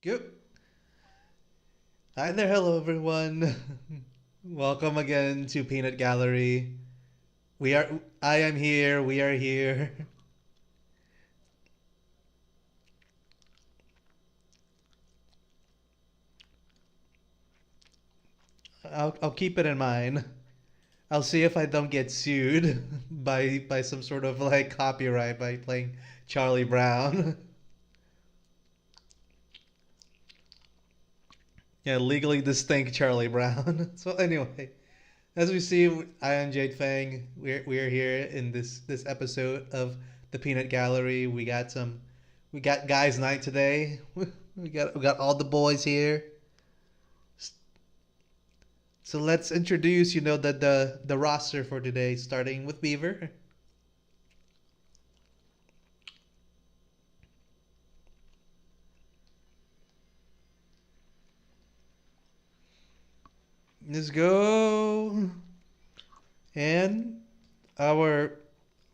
Yep. Hi there, hello everyone. Welcome again to Peanut Gallery. I am here, we are here. I'll keep it in mind. I'll see if I don't get sued by some sort of like copyright by playing Charlie Brown. Yeah, legally distinct Charlie Brown. So anyway, as we see, I am Jade Fang. We're here in this episode of the Peanut Gallery. We got guys' night today. We got all the boys here. So let's introduce the roster for today, starting with Beaver. Let's go. And our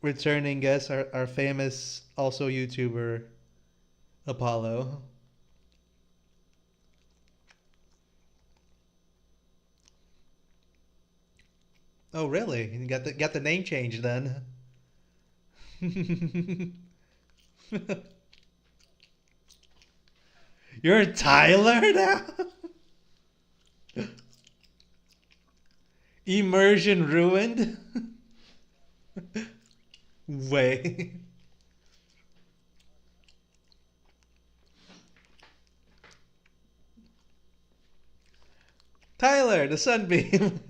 returning guest, our famous also YouTuber Apollo. Oh really? You got the name changed then. You're Tyler now? Immersion ruined? Wait. Tyler, the sunbeam.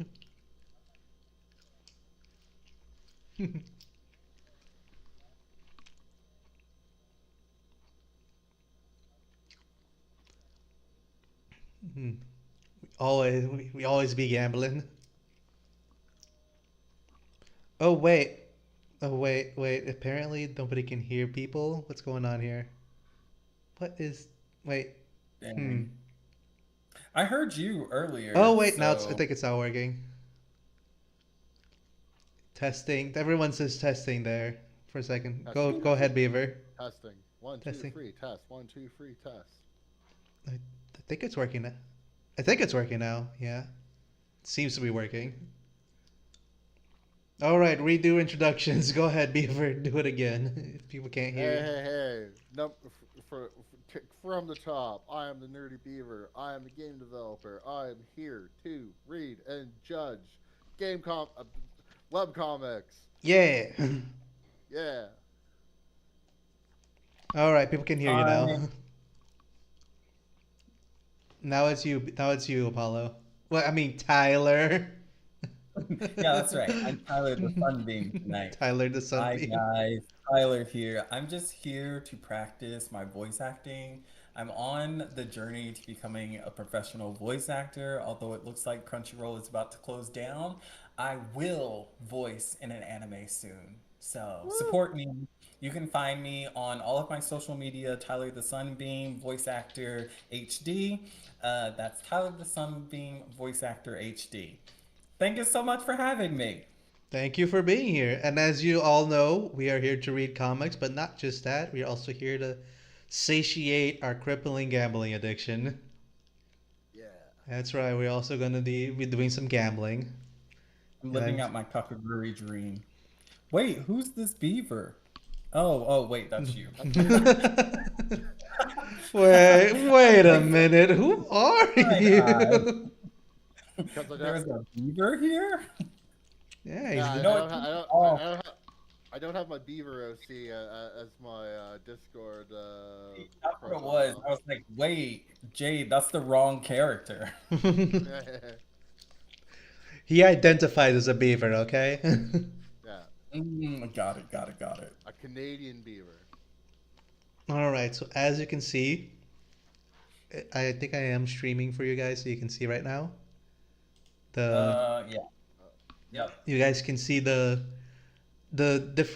We always be gambling. Oh wait. Oh wait. Apparently nobody can hear people. What's going on here? What is wait. Hmm. Dang. I heard you Oh earlier, wait, now I so think it's not working. Testing. Everyone says testing there for a second. Go Testing, go ahead, testing, Beaver. testing. One, two, Testing. three, test. One, two, three, test. I think it's working now. I think it's working now. Yeah. It seems to be working. All right, redo introductions. Go ahead, Beaver. Do it again. If people can't hear Hey, you. hey, hey. No, from the top, I am the Nerdy Beaver. I am a game developer. I am here to read and judge web comics. Yeah. Yeah. All right, people can hear you now. I Now it's you. Now it's you, Apollo. Well, I mean Tyler. yeah, that's right. I'm Tyler the Sunbeam tonight. Tyler the Hi Sunbeam. guys, Tyler here. I'm just here to practice my voice acting. I'm on the journey to becoming a professional voice actor, although it looks like Crunchyroll is about to close down. I will voice in an anime soon. So Woo. support me. You can find me on all of my social media, Tyler the Sunbeam, voice actor HD. That's Tyler the Sunbeam, voice actor HD. Thank you so much for having me. Thank you for being here. And as you all know, we are here to read comics, but not just that. We are also here to satiate our crippling gambling addiction. Yeah. That's right. We're also going to be doing some gambling. I'm And living out my Kakaguri dream. Wait, who's this beaver? Oh, wait, that's you. That's me. wait a Like, minute. Who are hi guys. you? Because I got. There's a beaver here? Yeah, Yeah, he's I, the. I No, don't. it's I oh, don't. I don't have my Beaver OC as my Discord that's what it was. profile. I was like, wait, Jade, that's the wrong character. He identifies as a beaver, okay? Yeah, Got it, got it, got it. a Canadian Beaver. All right, so as you can see, I think I am streaming for you guys so you can see right now. The Yeah, Uh, yep. you guys can see the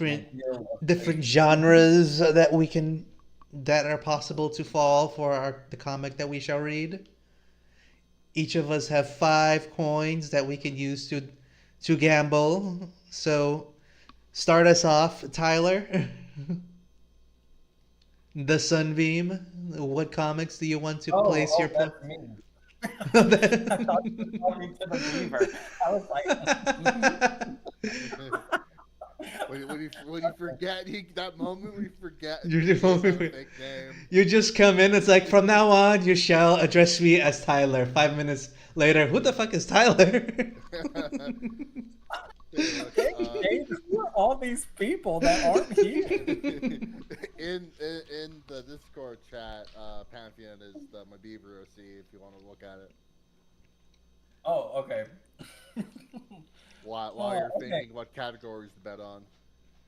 My different dear was different like, genres that are possible to fall for the comic that we shall read. Each of us have 5 coins that we can use to gamble. So start us off, Tyler. The Sunbeam. What comics do you want to Oh, place your oh, pro? that's me. I thought you were talking to the beaver. I was like, When you forget that moment when you forget you that he has a just fake name. you just come in. It's like from now on, you shall address me as Tyler. 5 minutes later, who the fuck is Tyler? Hey, look, hey, James, who are all these people that aren't here? in the Discord chat, Pantheon is my Beaver OC if you want to look at it. Oh, okay. While Oh, you're okay. thinking what categories to bet on.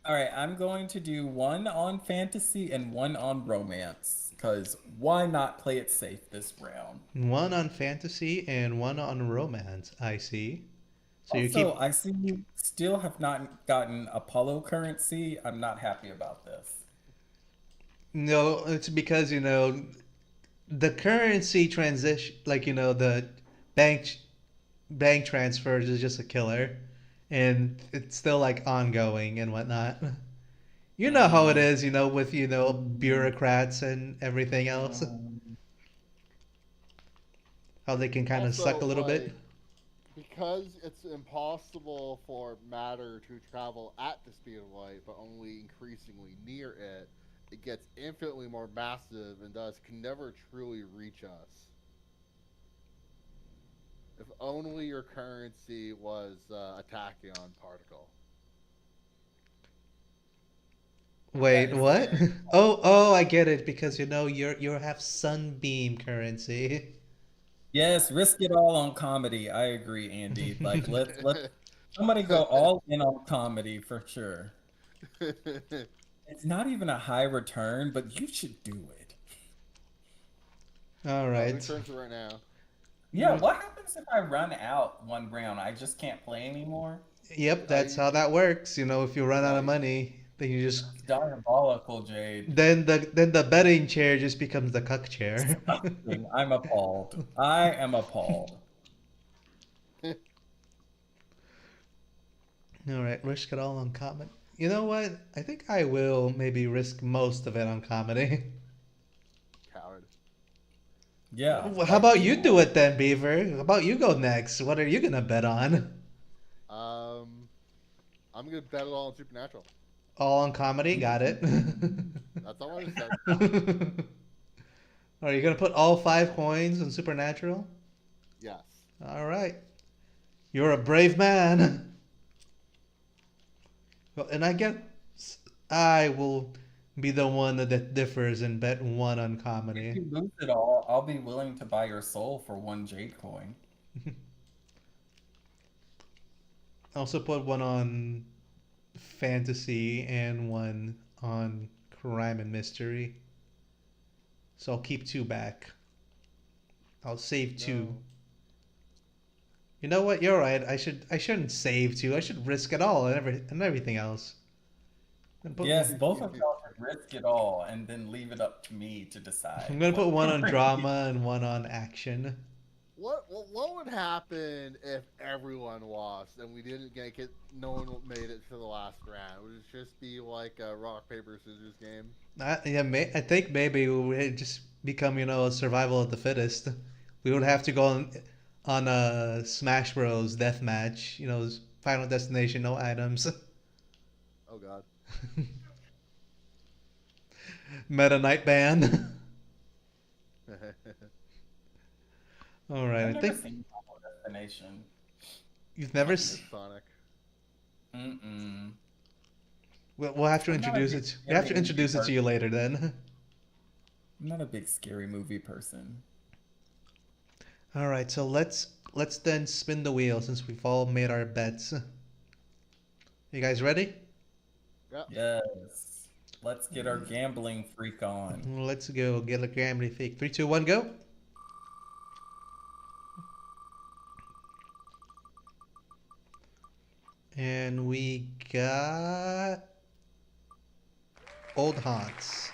All right, I'm going to do one on fantasy and one on romance. Because why not play it safe this round? One on fantasy and one on romance. I see. So you Also, keep I see you still have not gotten Apollo currency. I'm not happy about this. no. It's because the currency transition, like the bank bank transfers is just a killer, and it's still like ongoing and whatnot. You know how it Mm, is, with mm, bureaucrats and everything else, mm. how they can kind of suck Also, a little bit. because it's impossible for matter to travel at the speed of light, but only increasingly near it, it gets infinitely more massive and thus can never truly reach us. If only your currency was a tachyon particle. That Wait, is what? very. Oh, I get it because you have sunbeam currency. Yes, risk it all on comedy. I agree, Andy. Like let somebody go all in on comedy for sure. It's not even a high return, but you should do it. All Who right. turns it right now? Yeah, what happens if I run out one round? I just can't play anymore? Yep, that's You how that works. If you run out no, of money, then you just It's diabolical, Jade. then the betting chair just becomes the cuck chair. Disgusting. I'm appalled. I am appalled. All right, risk it all on comedy. You know what? I think I will maybe risk most of it on comedy. coward. Yeah, Well, how like about you you do know. it then, Beaver? How about you go next? What are you gonna bet on? Um, I'm gonna bet it all on Supernatural. All on comedy? Got it. That's all I just said. Are you gonna put all 5 coins on Supernatural? Yes. All right. You're a brave man. Well, and I guess I will be the one that differs and bet one on If comedy. you lose it all, I'll be willing to buy your soul for one Jade coin. Also put one on fantasy and one on crime and mystery. So I'll keep two back. I'll save two. No. You know what? You're right. I shouldn't save two. I should risk it all and everything else. I'm gonna put Yes, both of y'all should risk it all and then leave it up to me to I'm decide gonna put what one on currency. drama and one on action. What would happen if everyone lost and we didn't get no one made it to the last round? Would it just be like a rock paper scissors game? I think maybe it would just become a survival of the fittest. We would have to go on a Smash Bros. Death match. Final destination, no items. Oh God. Meta Knight ban. All right, I've I never think seen Final Destination. you've I never. miss Sonic. Mm-mm. We'll have to I'm not a introduce big it. We have scary to movie introduce it to you person. later then. I'm not a big scary movie person. All right, so let's then spin the wheel since we've all made our bets. You guys ready? Yep. Yes. Let's get our gambling freak on. Let's go. Get a gambling fake. 3, 2, 1, go. And we got Old Haunts.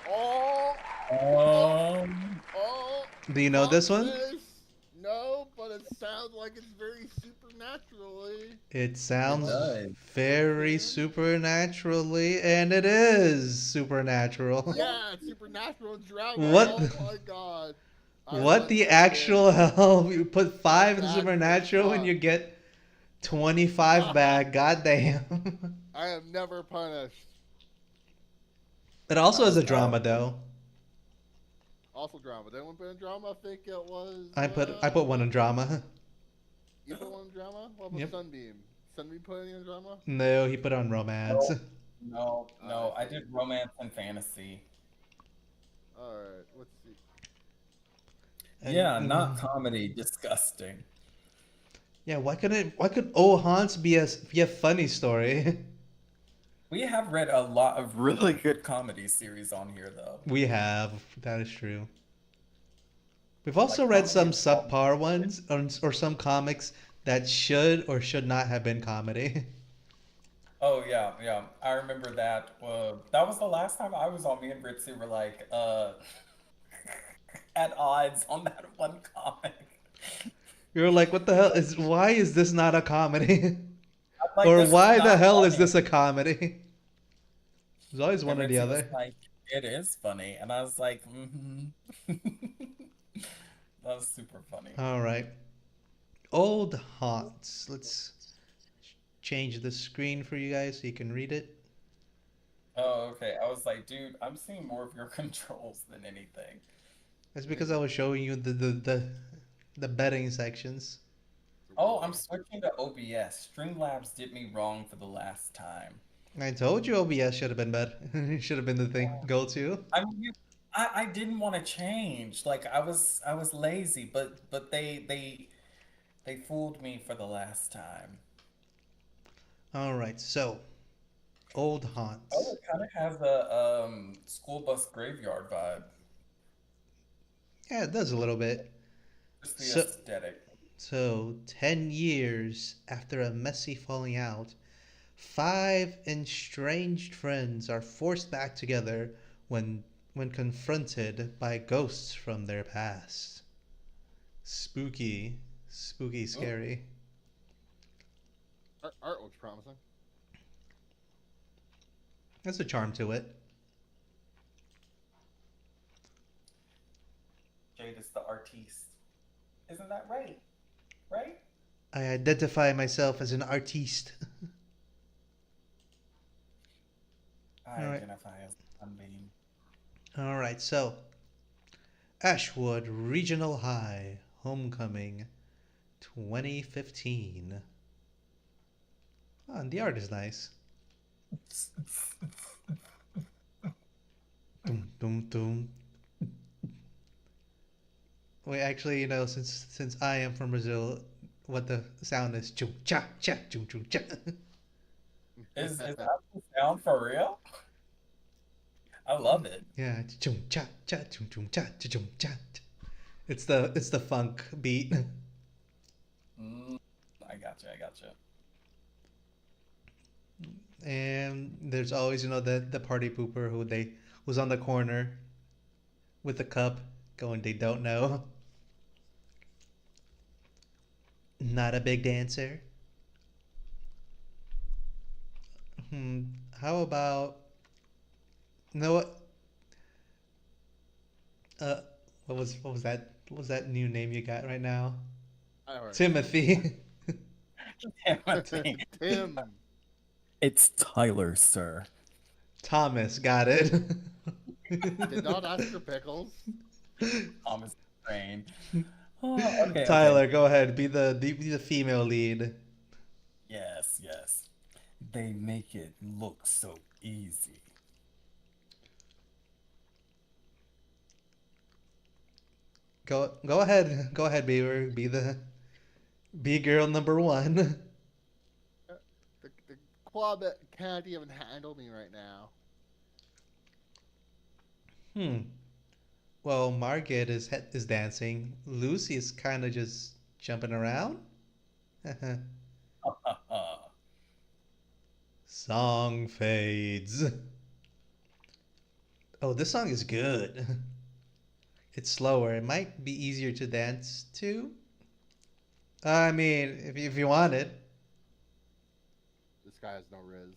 Oh, oh, Um, oh! Do you know Pop this one? quiz. No, but it sounds like it's very supernaturally. It It sounds does. very Something. supernaturally, and it is supernatural. Yeah, it's supernatural drama. What? Oh my god. I What let the that in. actual hell? You put Let five in that shit supernatural and slide. you get 25 back. Goddamn. I am never punished. It also is Nice a job. drama though. Also drama. Did anyone put in drama? I think it was I put one in drama. you put one in drama? What about Yep. Sunbeam? Sunbeam put any in drama? No, he put on romance. No, no, I no. I see. did romance and fantasy. Alright, let's see. And Yeah, not comedy. Disgusting. yeah, why could Oh Hans be a funny story? We have read a lot of really good comedy series on here, though. We have. That is true. We've also Like read comedy some is all. subpar ones or some comics that should or should not have been comedy. Oh yeah, yeah. I remember that. That was the last time I was on. Me and Ritzy were like, at odds on that one comic. You're like, what the hell is? Why is this not a comedy? I'm like, Or this is why the not hell is funny. this a comedy? There's always And one or the Ritzy was other. like, it is funny, and I was like, mm-hmm. That was super funny. All right. Old haunts. Let's change the screen for you guys so you can read it. Oh, okay. I was like, dude, I'm seeing more of your controls than anything. That's because I was showing you the betting sections. Oh, I'm switching to OBS. Streamlabs did me wrong for the last time. I told you OBS should have been better. Should have been the thing go to. I mean, I didn't want to change. Like I was lazy, but they fooled me for the last time. All right. So old Oh, haunts. it kind of has a school bus graveyard vibe. Yeah, it does a little bit. Just the So aesthetic. so 10 years after a messy falling out, five estranged friends are forced back together when when confronted by ghosts from their past. Spooky, spooky, Ooh, scary. Art looks promising. There's a charm to it. Jade is the artiste. Isn't that right? Right? I identify myself as an artiste. I All right. identify as Sunbeam. All right. So Ashwood Regional High Homecoming 2015. Oh, and the art is nice. Dum, dum, dum. Wait, actually, since I am from Brazil, what the sound is? Chum cha cha chum chum cha. Is that the sound for real? I love it. Yeah, chum cha cha chum chum cha cha chum cha. It's the funk beat. Mm, I gotcha. I gotcha. And there's always the party pooper who's on the corner with the cup going they don't know. Not a big dancer. Hmm. How about you know what? Uh, what was that new name you got right now? I already know. Timothy. Timothy. Tim. It's Tyler, sir. Thomas got it. Did not ask for pickles. Thomas Train. Oh, okay, okay. Tyler, go ahead. Be the female lead. Yes, yes. They make it look so easy. Go ahead. Go ahead, Beaver. Be girl number one. The club can't even handle me right now. Hmm. Well, Margaret is dancing. Lucy is kind of just jumping around. Song fades. Oh, this song is good. It's slower. It might be easier to dance to. I mean, if you want it. This guy has no riz.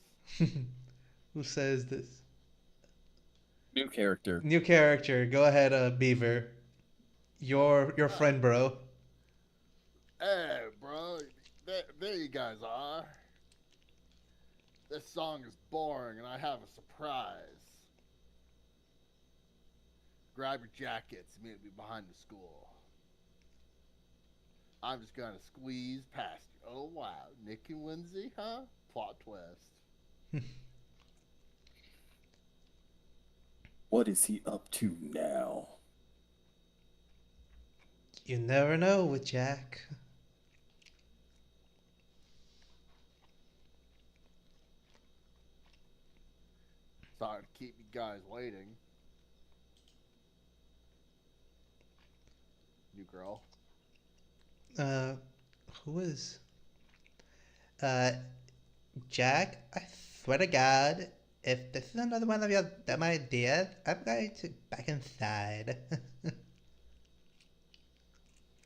Who says this? New character. New character. Go ahead, Beaver. Your Uh, friend, bro. hey, bro. There you guys are. This song is boring, and I have a surprise. Grab your jackets. Meet me behind the school. I'm just gonna squeeze past you. Oh wow, Nick and Lindsay, huh? Plot twist. What is he up to now? You never know with Jack. Sorry to keep you guys waiting. New girl. Uh, who is? Uh, Jack. I swear to God, if this is another one of your dumb ideas, I'm going to back inside.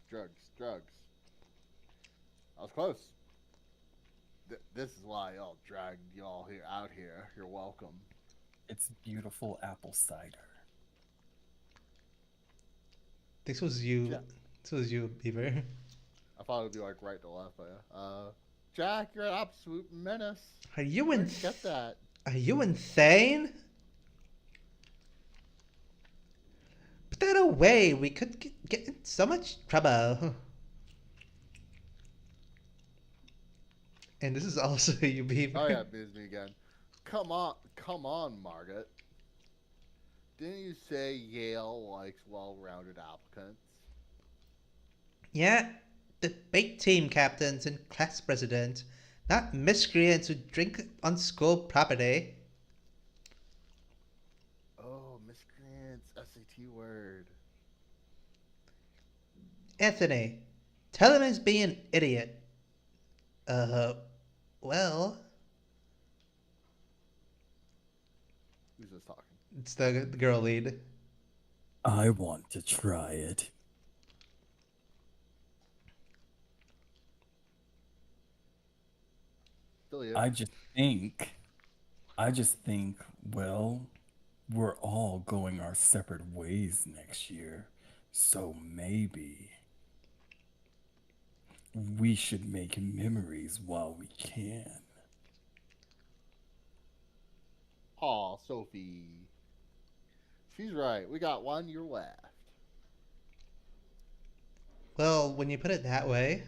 Drugs. I was close. This is why y'all dragged y'all here out here. You're welcome. It's beautiful apple cider. this was you. Jack. This was you, Beaver. I thought it would be like right to left, but yeah. Jack, you're an absolute menace. Are you Where'd you get that? Are you insane? Put that away. We could get in so much trouble. And this is also you, Beaver. Oh yeah, it's me again. Come on, Margaret. Didn't you say Yale likes well-rounded applicants? Yeah, debate team captains and class president, not miscreants who drink on school property. Oh, miscreants, SAT word. Anthony, tell him he's being an idiot. Uh, well, Who's this talking? it's the girl lead. I want to try it. Still you. I just think, well, we're all going our separate ways next year. So maybe we should make memories while we can. Aw, Sophie. She's right. We got 1 year left. Well, when you put it that way,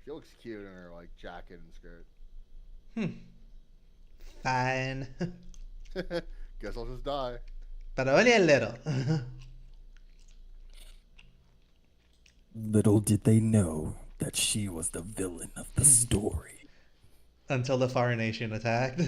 She looks cute in her like jacket and skirt. fine. Guess I'll just die. But only a little. Little did they know that she was the villain of the story. Until the Fire Nation attacked.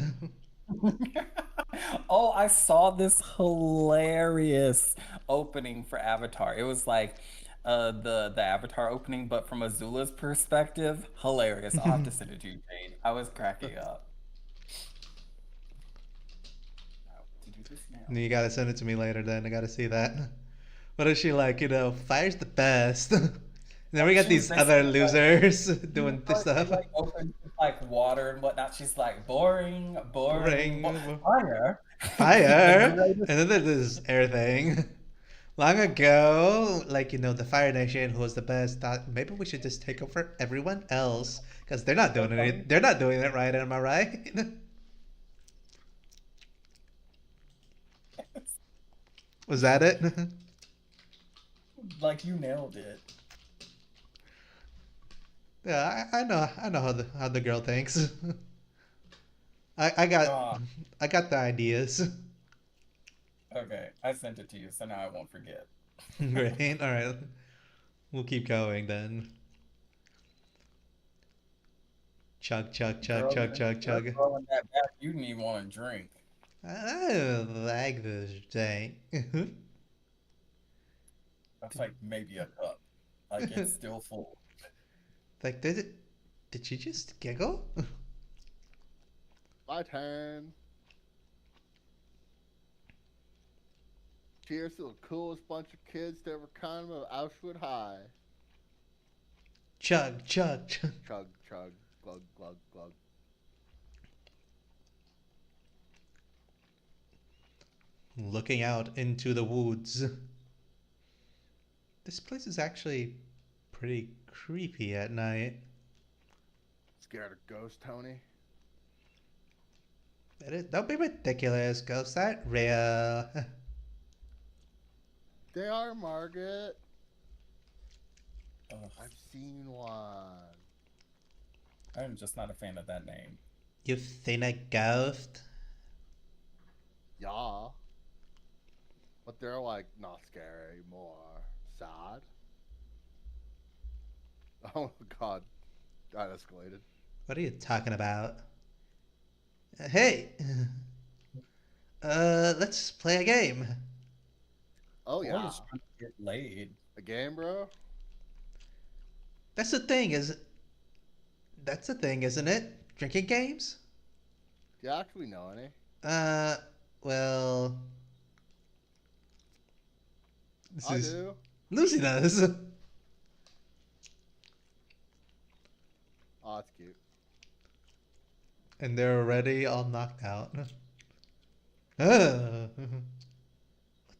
Oh, I saw this hilarious opening for Avatar. It was like the Avatar opening, but from Azula's perspective. Hilarious. I'll have to send it to you, Jade. I was cracking up. Now, to do this now. You gotta send it to me later then. I gotta see that. What is she like? Fire's the best. Then we got She was these other basically like, losers doing this She stuff. like opens with, like water and whatnot. She's like boring, Ring. fire. The Fire! greatest. And then there's this air thing. Long ago, like, the Fire Nation, who was the best, thought maybe we should just take over everyone else. Because they're not So doing funny. it. They're not doing it right, am I right? Was that it? Like you nailed it. Yeah, I know how the girl thinks. I got Ah, I got the ideas. okay. I sent it to you, so now I won't forget. Great. All right. We'll keep going then. Chug chug chug Girl, chug chug you're chug. throwing that back. You didn't even want to drink. I like this thing. That's like maybe a cup. Like it's still full. Like did she just giggle? My turn. Cheers to the coolest bunch of kids to ever come of Auschwitz High. Chug, chug, chug. Chug, chug, glug, glug, glug. Looking out into the woods. This place is actually pretty creepy at night. Scared of ghosts, Tony? Don't be ridiculous. Ghosts aren't real. They are, Margaret. Ugh, I've seen one. I'm just not a fan of that name. You've seen a ghost? Yeah. But they're like not scary, more sad. Oh god. That escalated. What are you talking about? Hey! Let's play a game. Oh Boy yeah. is trying to get laid. A game, bro? That's the thing, that's the thing, isn't it? Drinking games? Do you actually know any? Well, this I is do. Lucy does. Oh, that's cute. And they're already all knocked out. What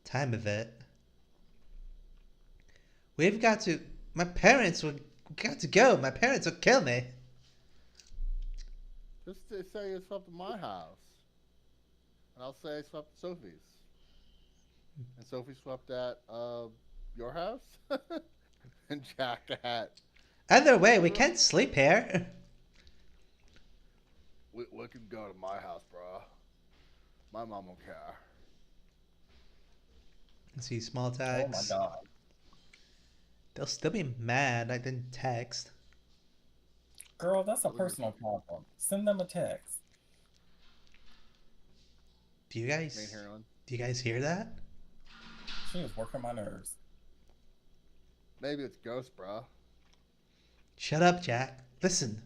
time is it? We've got to. My parents would got to go. My parents will kill me. Just say you slept at my house. And I'll say I slept at Sophie's. And Sophie slept at your house? And Jack at Either way, we can't sleep here. we can go to my house, bro. My mom won't care. Let's see, small Oh my tags. god. They'll still be mad I didn't text. Girl, that's a personal problem. Send them a text. Do you Main guys heroine. do you guys hear that? She is working my nerves. Maybe it's ghost, bro. Shut up, Jack. Listen.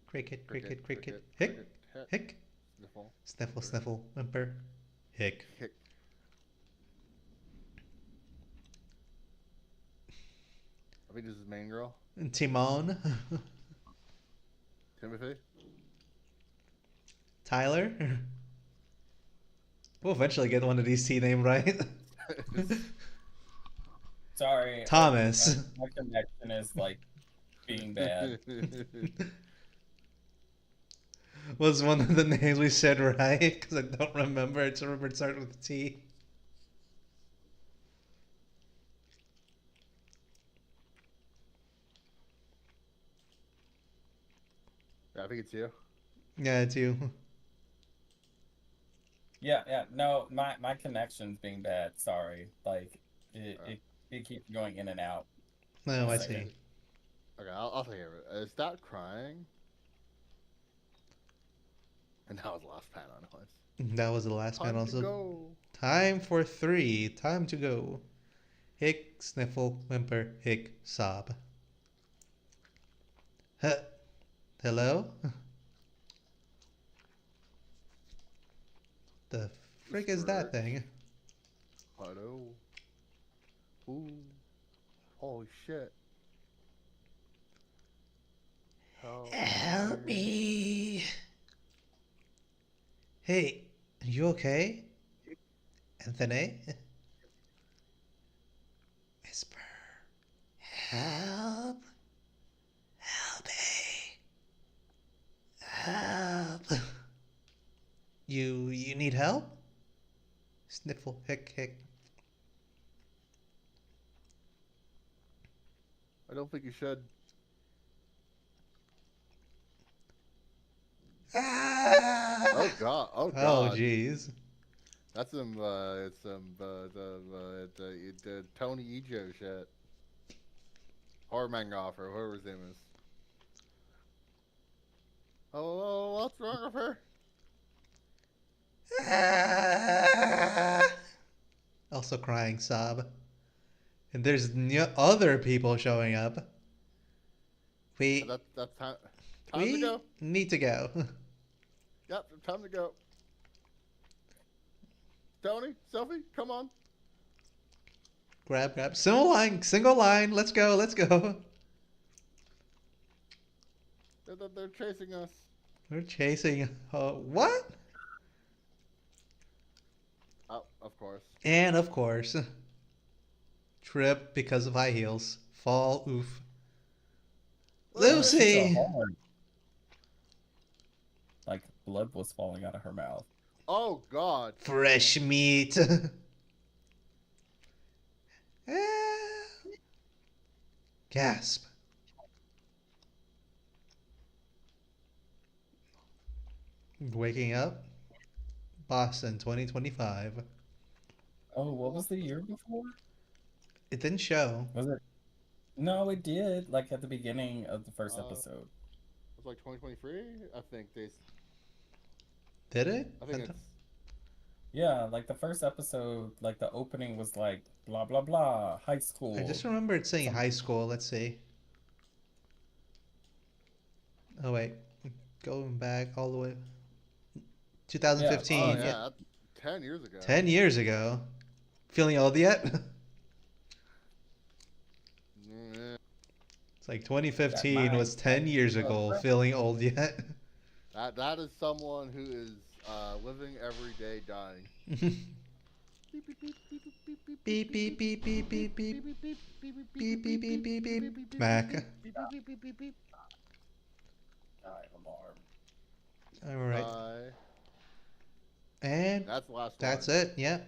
Cricket, cricket, cricket. Hick, Hick. hick. Sniffle. Sniffle, sniffle. Whimper. Hick. Hick. I think this is main girl. And Timon. Timothy. Tyler. We'll eventually get one of these T named right. Sorry. Thomas. My connection is like being bad. Was one of the names we said right? Because I don't remember. I just remember it started with a T. Yeah, I think it's you. Yeah, it's you. Yeah. No, my connection's being bad. Sorry. Like it keeps going in and out. No, I Second. see. Okay, I'll take care of it. Is that crying? And that was the last panel, anyways. That was the last Time panel. to So go. time for 3. Time to go. Hick, sniffle, whimper, hick, sob. Huh. Hello? The frick is that thing? Hello. Ooh. Holy shit. Help me. Hey, are you okay? Anthony? Whisper. Help. Help me. Help. You need help? Sniffle, hick, hick. I don't think you should. Ah! Oh god. Oh Oh, god. jeez. That's some the Tony Ejo shit. Horror manga offer, whoever his name is. Oh, what's wrong with her? Also crying sob. And there's other people showing up. We That's time. Time to go. need to go. Yep, time to go. Tony, Sophie, come on. Grab, grab. Single line, single line. Let's go, let's go. They're chasing us. We're chasing. What? Oh, of course. And of course, trip because of high heels. Fall, oof. Oh, she fell Lucy! hard. Like blood was falling out of her mouth. Oh God. Fresh meat. Eh, gasp. Waking up. Boston 2025. Oh, what was the year before? It didn't show. Was it? No, it did. Like at the beginning of the first It episode. was like 2023. I think they. Did it? I think it's. Yeah, like the first episode, like the opening was like blah blah blah, high I just school. remember it saying high Something. school. Let's see. Oh, wait. Going back all the way. Yeah, Oh 2015. Yeah. yeah, 10 years ago. 10 years ago. Feeling old yet? Yeah, It's like that 2015 mind. was 10 years ago. Feeling old yet? that is someone who is living every day dying. Beep, Beep beep beep beep beep beep beep, beep beep, beep, beep, beep beep. beep beep beep Beep, beep, beep, beep, beep. beep beep Back. beep beep beep beep. Die alarm. Alright. Die. And That's the last that's one. it. Yeah.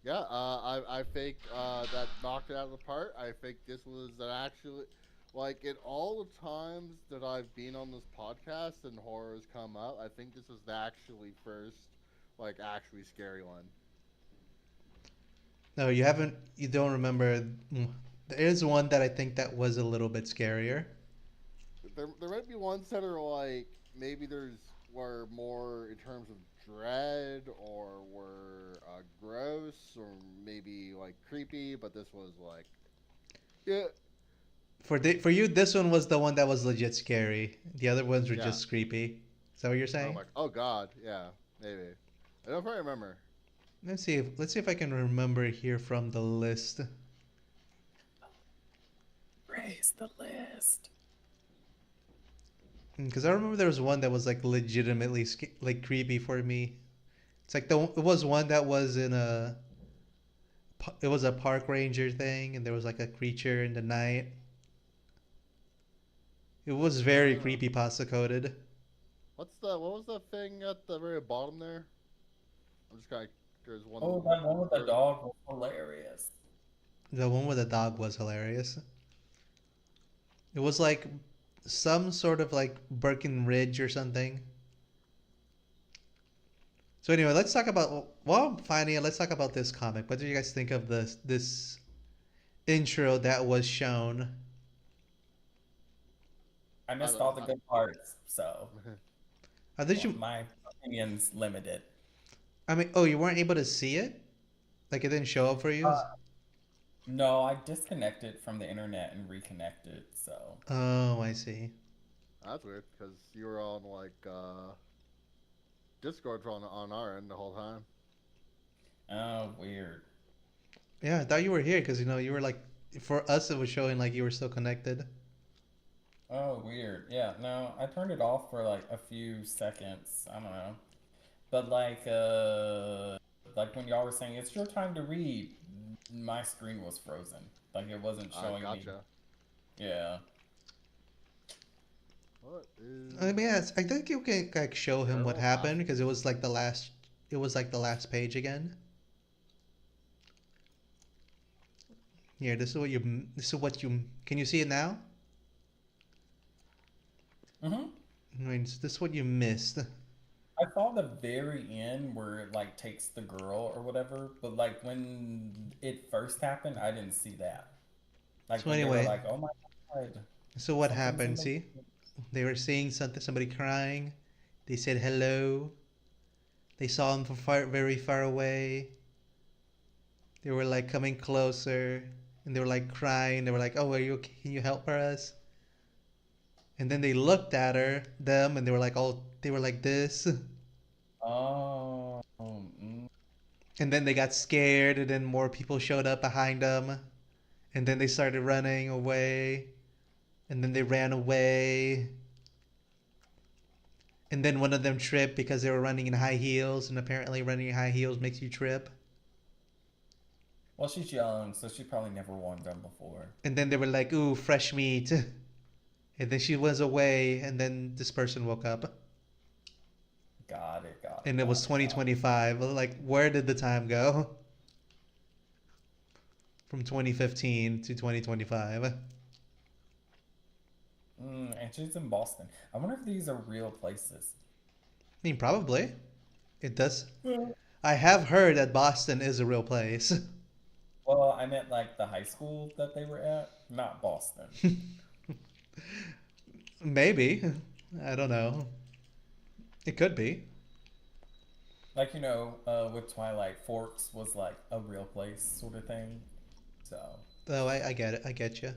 Yeah, I think that knocked it out of the park. I think this was an actually, like, in all the times that I've been on this podcast and horrors come up, I think this is the actually first, like, actually scary one. No, you haven't. You don't remember. There is one that I think that was a little bit scarier. There might be ones that are like maybe there's were more in terms of dread or were gross or maybe like creepy, but this was like yeah, For you, this one was the one that was legit scary. The other ones were yeah. just creepy. Is that what you're I'm saying? like, oh god, yeah, maybe. I don't quite remember. Let's see if I can remember here from the list. Raise the list. Because I remember there was one that was like legitimately like creepy for me. It's like it was one that was in a it was a park ranger thing, and there was like a creature in the night. It was very Uh, creepy pasta coded. what was the thing at the very bottom there? I'm just kind of there's one Oh, that one with the there. dog was hilarious. The one with the dog was hilarious. It was like some sort of like Ridge or something. So anyway, let's talk about while I'm finding it. Let's talk about this comic. What do you guys think of this intro that was shown? I I missed don't. all the good parts, so Did you? my opinion's limited. I mean, oh, you weren't able to see it. Like it didn't show up for you. Uh, no, I disconnected from the internet and reconnected, so Oh, I see. That's weird because you were on like Discord on our end the whole time. oh weird. Yeah, I thought you were here because you were like for us it was showing like you were still connected. Oh weird. Yeah, no, I turned it off for like a few seconds. I don't know. But like when y'all were saying it's your time to read, my screen was frozen. Like it wasn't I showing me. gotcha. Yeah. What I is mean, yes, I think you can like show him what terrible happened password? because it was like the last. It was like the last page again. Here, this is what you. This is what you. Can you see it now? Mm-hmm. I mean, this is what you missed. I saw the very end where it like takes the girl or whatever, but like when it first happened, I didn't see that. Like So when they were anyway, like, "Oh my God, so what something's in happened? the." See, they were seeing something. Somebody crying. They said hello. They saw him from very far away. They were like coming closer, and they were like crying. They were like, "Oh, are you? Okay? Can you help us?" And then they looked at them, and they were like, "Oh, they were like this." Oh, And then they got scared, and then more people showed up behind them, and then they started running away, and then they ran away, and then one of them tripped because they were running in high heels, and apparently running in high heels makes you trip. Well, she's young, so she probably never worn them before. And then they were like, "Ooh, fresh meat," and then she was away, and then this person woke up, Got it, got and it, it was got it, got it. 2025. Like, where did the time go from 2015 to 2025? I And she's in Boston. I wonder if these are real places. mean, probably it does. Well, I have heard that Boston is a real place. well, I meant like the high school that they were at, not Boston. Maybe. I don't know. It could be. Like, with Twilight, Forks was like a real place sort of thing. So, Oh, I get it. I get you.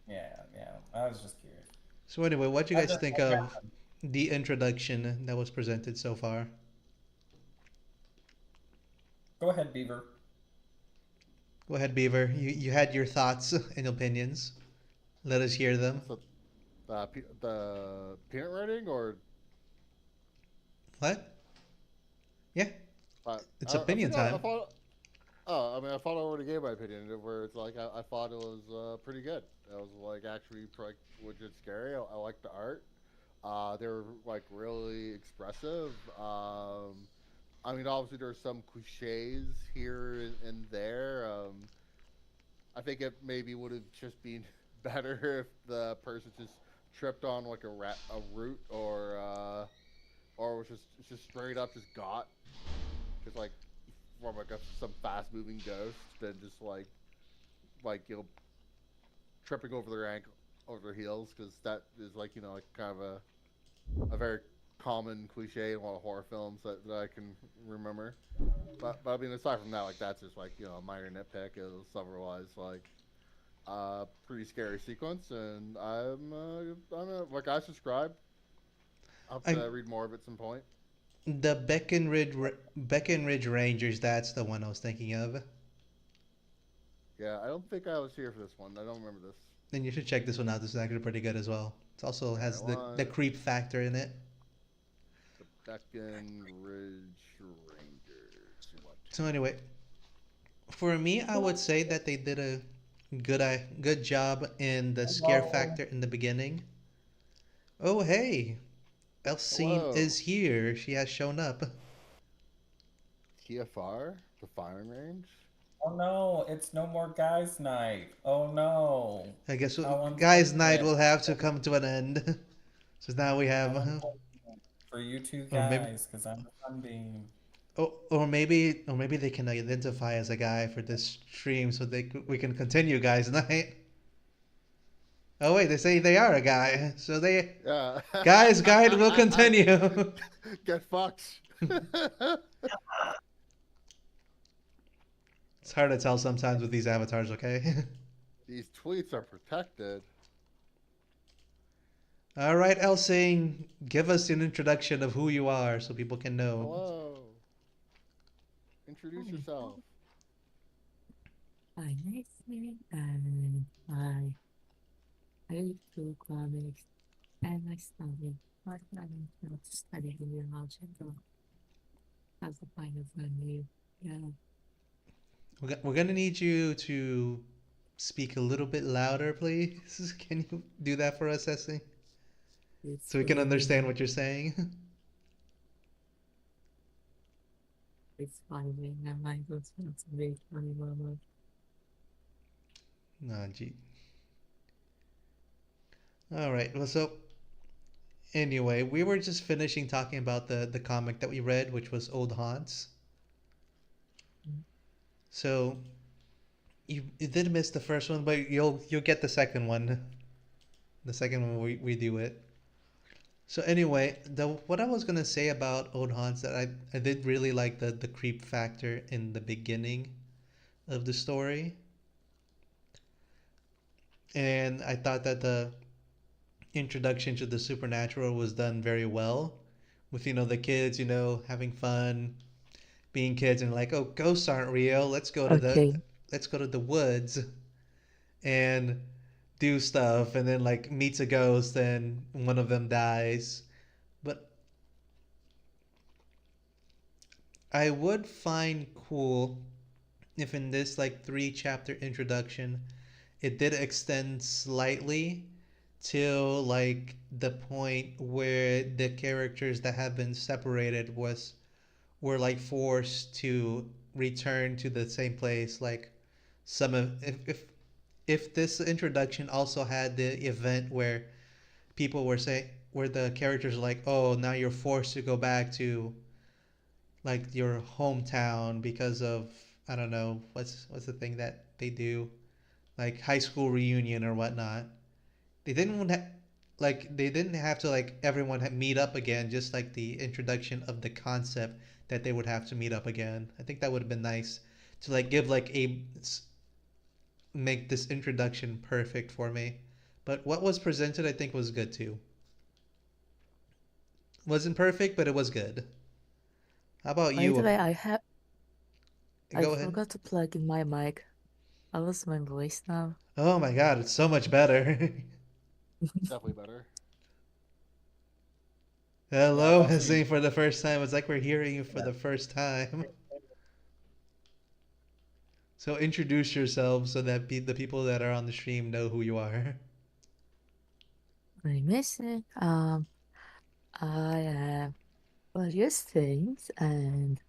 yeah, yeah. I was just curious. So anyway, what do you I guys just, think of the introduction that was presented so far? go ahead, Beaver. Go ahead, Beaver. You had your thoughts and opinions. Let us hear them. So the peanut writing or What? Yeah, it's I opinion think I time. thought. Oh, I mean, I thought I already gave my opinion. Where it's like I thought it was pretty good. It was like actually like legit scary. I like the art. They were like really expressive. I mean, obviously there's some cliches here and there. I think it maybe would have just been better if the person just tripped on like a root or was just straight up just got just like from like some fast moving ghost than just like tripping over their ankle over their heels because that is like like kind of a very common cliche in a lot of horror films that I can remember. But I mean, aside from that, like that's just like a minor nitpick. It was otherwise like pretty scary sequence, and like I subscribe. I'll have I to read more of it at some point. the Beckenridge Rangers. That's the one I was thinking of. Yeah, I don't think I was here for this one. I don't remember this. Then you should check this one out. This is actually pretty good as well. It also All right, has the well, creep factor in it. the Breckenridge Rangers. What? So anyway, for me, I would say that they did a good job in the scare Hello. factor in the beginning. Oh hey, Elsine is Hello, here. She has shown up. TFR, the firing range. Oh no, it's no more guys' night. Oh no. I guess How guys' night unfortunate. will have to come to an end. So now we have, How unfortunate for you two or maybe, guys, because I'm a sunbeam. or maybe they can identify as a guy for this stream, so we can continue guys' night. Oh wait, they say they are a guy, so they Yeah. guys' guide will continue. Get fucked. It's hard to tell sometimes with these avatars. Okay. These tweets are protected. All right, Elsing, give us an introduction of who you are so people can know. Hello. Introduce Hi, yourself. hi, nice meeting, and I read through comics and I study, but I'm not studying in algebra as a kind of family. Yeah, We're gonna need you to speak a little bit louder, please. Can you do that for us, Elsing, it's so we can understand raining, what you're saying? it's fine, and I don't want to wait for my mama. No, gee. All right. Well, so anyway, we were just finishing talking about the comic that we read, which was Old Haunts. So you did miss the first one, but you'll get the second one. The second one we do it. So anyway, the what I was gonna say about Old Haunts that I did really like the creep factor in the beginning of the story, and I thought that the introduction to the supernatural was done very well, with the kids having fun, being kids and like, oh, ghosts aren't real. Okay. Let's go to the woods and do stuff, and then like meets a ghost, and one of them dies. But I would find cool if in this like 3 chapter introduction it did extend slightly till like the point where the characters that have been separated was were like forced to return to the same place. Like some of if this introduction also had the event where people were saying where the characters are like, oh, now you're forced to go back to like your hometown because of, I don't know, what's the thing that they do, like high school reunion or whatnot. They didn't ha- they didn't have to like everyone meet up again. Just like the introduction of the concept that they would have to meet up again. I think that would have been nice to like give like a make this introduction perfect for me. But what was presented, I think, was good too. Wasn't perfect, but it was good. How about By the you? way, I Go ahead. forgot to plug in my mic. How was my voice now? Oh my god, it's so much better. Definitely better. Yeah, Hello, it's actually Hasim, for the first time. It's like we're hearing you for yeah. the first time. So introduce yourself so that the people that are on the stream know who you are. I miss it. I am various things, and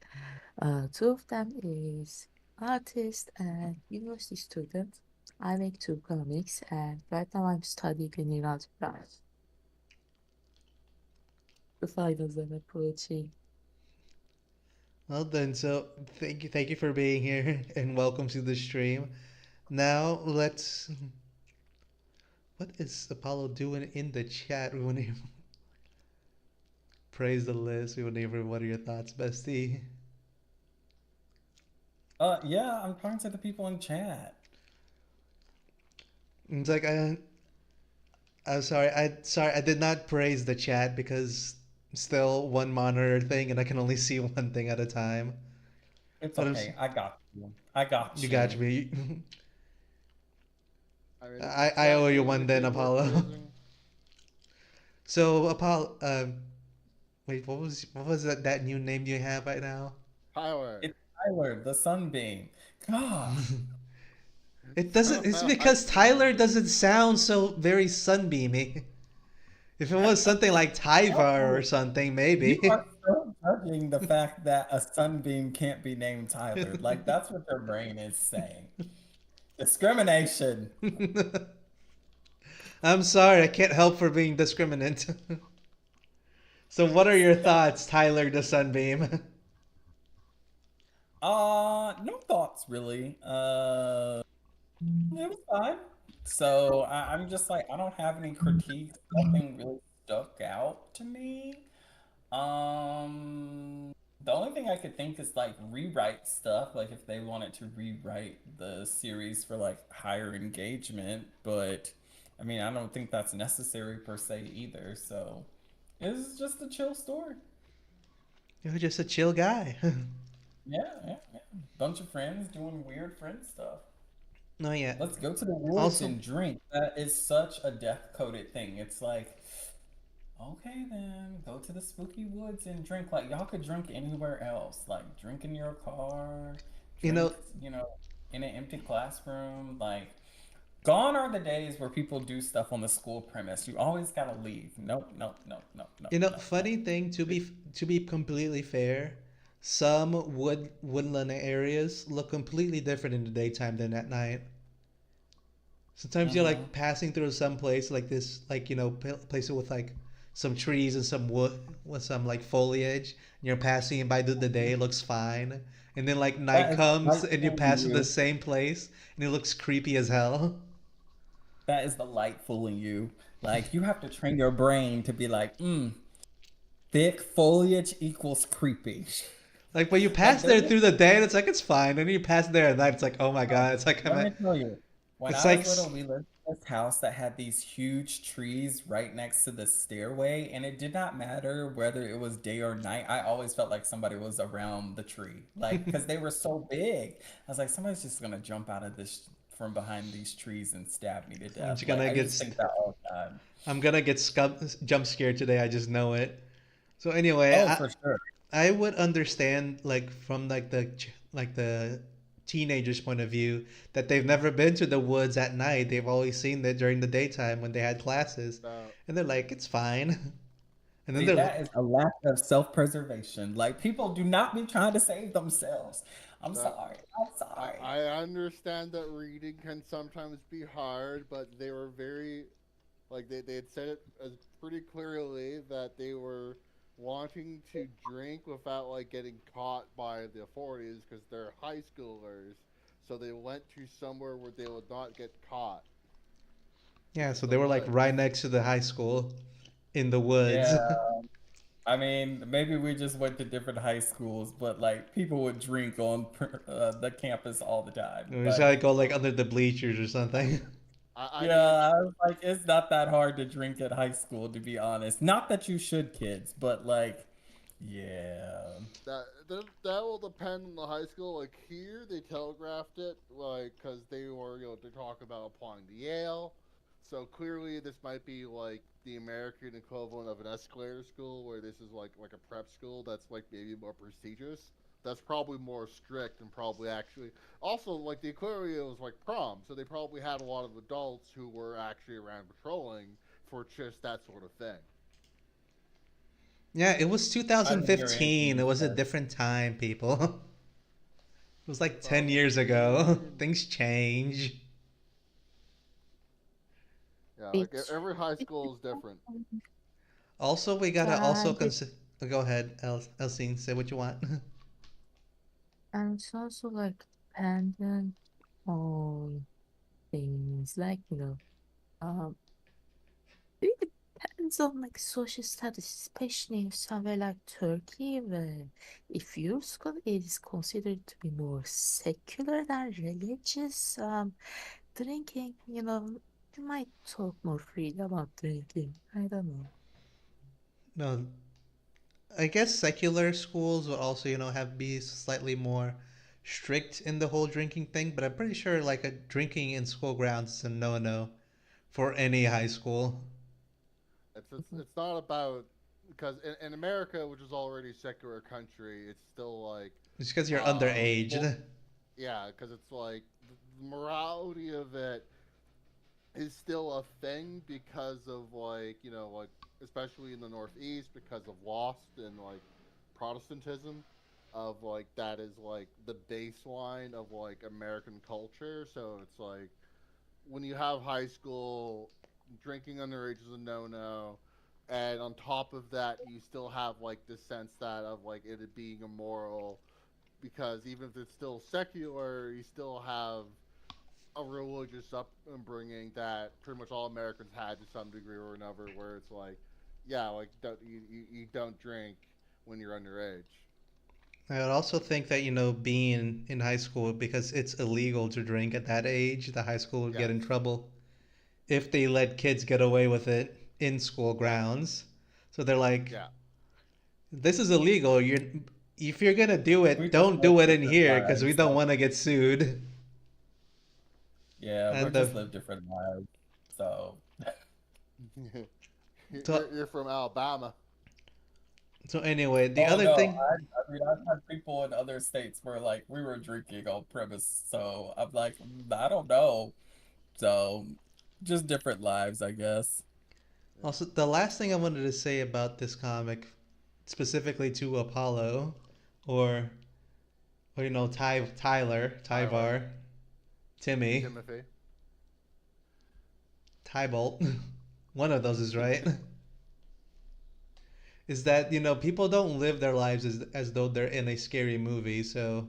two of them is artist and university student. I make two comics, and right now I'm studying in algebra. The finals are approaching. Well then, so thank you for being here and welcome to the stream. Now let's. What is Apollo doing in the chat? We want to praise the list. We want to hear what are your thoughts, bestie? Yeah, I'm talking to the people in chat. It's like I'm sorry. I did not praise the chat because still one monitor thing and I can only see one thing at a time. It's But okay. I got you. I you got got you. me. I mean, I chat owe you is one then, usually worth Apollo. praising. So Apollo, wait, what was that new name you have right now? Tyler. It's Tyler, the sunbeam. God. It doesn't. It's Somehow I because Tyler remembered. doesn't sound so very sunbeamy. If it was something like Tyvar or No, something, you are maybe. so judging the fact that a sunbeam can't be named Tyler. Like that's what your brain is saying. Discrimination. I'm sorry, I can't help for being discriminant. So, what are your thoughts, Tyler the Sunbeam? No thoughts really. It was fine. So I'm just like I don't have any critiques. Nothing really stuck out to me. The only thing I could think is like rewrite stuff, like if they wanted to rewrite the series for like higher engagement, but I mean, I don't think that's necessary per se either. So it's just a chill story. You're just a chill guy. Yeah, yeah, yeah. Bunch of friends doing weird friend stuff. No, yeah. Let's go to the woods Also, and drink. That is such a death coded thing. It's like, okay, then go to the spooky woods and drink. Like, y'all could drink anywhere else. Like, drink in your car, you know, drink, in an empty classroom. Like, gone are the days where people do stuff on the school premise. You always gotta leave. Nope, nope, nope, nope, nope, nope, nope. funny thing to be completely fair, some woodland areas look completely different in the daytime than at night. Sometimes you're Mm-hmm. like passing through some place like this, like place with like some trees and some wood with some like foliage. And you're passing by the day, it looks fine, and then like night That is the comes light and you fooling pass through the you. same place and it looks creepy as hell. That is the light fooling you. Like, you have to train your brain to be like, thick foliage equals creepy. Like when you Like pass there's there this, through the day, it's like it's fine, and then you pass there at night, it's like oh my god, it's like I'm let me at, tell you, when it's I was like little, we lived this house that had these huge trees right next to the stairway, and it did not matter whether it was day or night. I always felt like somebody was around the tree, like because they were so big. I was like, somebody's just gonna jump out of this from behind these trees and stab me to I'm death. just Like gonna I get just think that all the time. I'm gonna get jump scared today. I just know it. So anyway, Oh, I for sure. I would understand like from like the teenager's point of view that they've never been to the woods at night. They've always seen it during the daytime when they had classes, Now, and they're like, it's fine. And then See, they're that is a lack of self-preservation. Like people do not be trying to save themselves. I'm that sorry. I'm sorry. I understand that reading can sometimes be hard, but they were very like they had said it as pretty clearly that they were wanting to drink without like getting caught by the authorities because they're high schoolers. So they went to somewhere where they would not get caught, yeah. which is So the they were like woods. right next to the high school in the woods. Yeah. I mean, maybe we just went to different high schools, but like people would drink on the campus all the time. We just But gotta go like Well, under the bleachers or something. I yeah, mean I was like, it's not that hard to drink at high school, to be honest. Not that you should, kids, but like, yeah. that will depend on the high school. Like here, they telegraphed it, like because they were they talk about applying to Yale. So clearly, this might be like the American equivalent of an escalator school, where this is like a prep school that's like maybe more prestigious. That's probably more strict and probably actually also like the aquarium was like prom, so they probably had a lot of adults who were actually around patrolling for just that sort of thing. Yeah, it was I didn't hear anything 2015. It you was a said. different time, people. It was like 10 years ago. 2015. Things change. Yeah, like It's every high school is different. Also, we gotta also and consider. Go ahead, Elsine. Say what you want. it's also like dependent on things like um it depends on like social status, especially in somewhere like Turkey, where if your school is considered to be more secular than religious, drinking, you might talk more freely about drinking. I don't know. No, I guess secular schools would also, have be slightly more strict in the whole drinking thing, but I'm pretty sure like a drinking in school grounds is a no-no for any high school. It's not about because in America, which is already a secular country, it's still like, It's because you're well, underage. yeah, because it's like the morality of it is still a thing because of like like especially in the Northeast because of Lost and like Protestantism of like that is like the baseline of like American culture. So it's like when you have high school, drinking underage is a no, and on top of that, you still have like the sense that of like it being immoral because even if it's still secular, you still have a religious upbringing that pretty much all Americans had to some degree or another, where it's like, yeah, like you don't drink when you're underage. I would also think that, being in high school, because it's illegal to drink at that age, the high school would get Yes. in trouble if they let kids get away with it in school Yes. grounds. So they're like, Yeah. this is illegal. If you're gonna do We it, just don't live do it in different here because we lives. don't want to get sued. Yeah, we're And just live different lives. So, so You're from Alabama. so anyway, the oh other no, thing. I mean, I've had people in other states where like we were drinking on premise. So I'm like, I don't know. So, just different lives, I guess. Yeah. Also, the last thing I wanted to say about this comic, specifically to Apollo, or Tyler, Tyvar, Timmy, Timothy. Tybalt, one of those is right. Is that people don't live their lives as though they're in a scary movie, so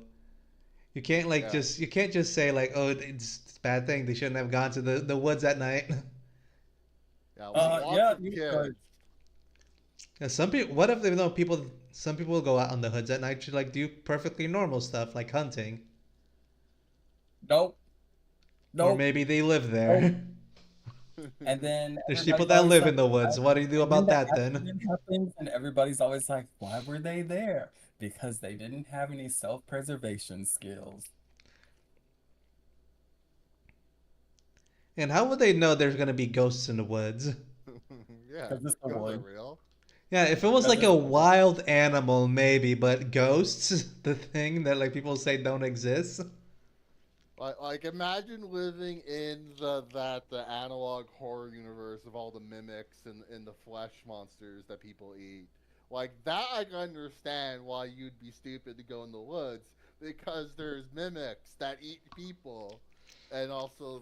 Yeah. you can't just say like, oh, it's a bad thing, they shouldn't have gone to the woods at night. Yeah. Lots Yeah, of you kids. could. Some people, what if people, some people go out on the hoods at night to like do perfectly normal stuff like hunting, Nope, or nope, maybe they live nope. there. And then There's people everybody's that always live like, in the why? woods. What do you do And then about the that then? accident happens, and everybody's always like, why were they there? Because they didn't have any self-preservation skills. And how would they know there's gonna be ghosts in the woods? Yeah, Because it's the guns are wood. real. Yeah, if it was Because like it's a the wood. wild animal, maybe, but ghosts, the thing that like people say don't exist. Like imagine living in the analog horror universe of all the mimics and the flesh monsters that people eat. Like that, I can understand why you'd be stupid to go in the woods because there's mimics that eat people, and also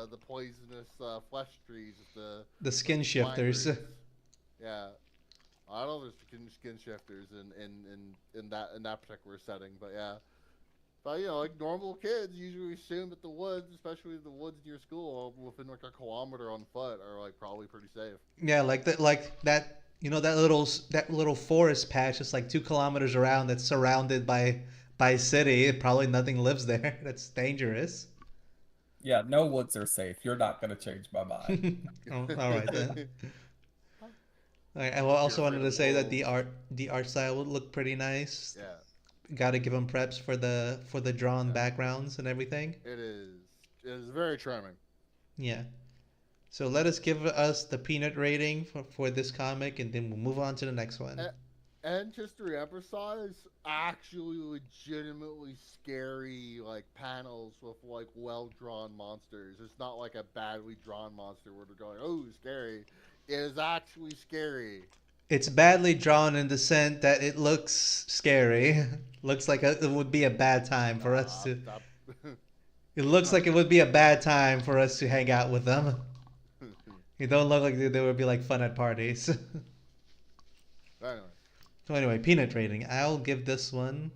the poisonous flesh trees The with skin the shifters. splangers. Yeah, I don't know if there's skin shifters in that particular setting, but yeah. But like normal kids usually assume that the woods, especially the woods near school, within like a kilometer on foot, are like probably pretty safe. Yeah, like that. That little forest patch that's like 2 kilometers around that's surrounded by city. Probably nothing lives there. That's dangerous. Yeah, no woods are safe. You're not going to change my mind. Oh, all right then. If I you're also wanted afraid to of say that wolves, the art style would look pretty nice. yeah, Got to give them preps for the drawn yeah, backgrounds and everything. it is. It is very charming. Yeah. So let us give us the peanut rating for this comic, and then we'll move on to the next one. And just to reemphasize, actually legitimately scary like panels with like well drawn monsters. It's not like a badly drawn monster where they're going, oh, scary. It is actually scary. It's badly drawn in the sense that it looks scary. Looks like it would be a bad time for us Stop, to. stop. It looks like it would be a bad time for us to hang out with them. It don't look like they would be like fun at parties. Anyway, So anyway, peanut rating. I'll give this one.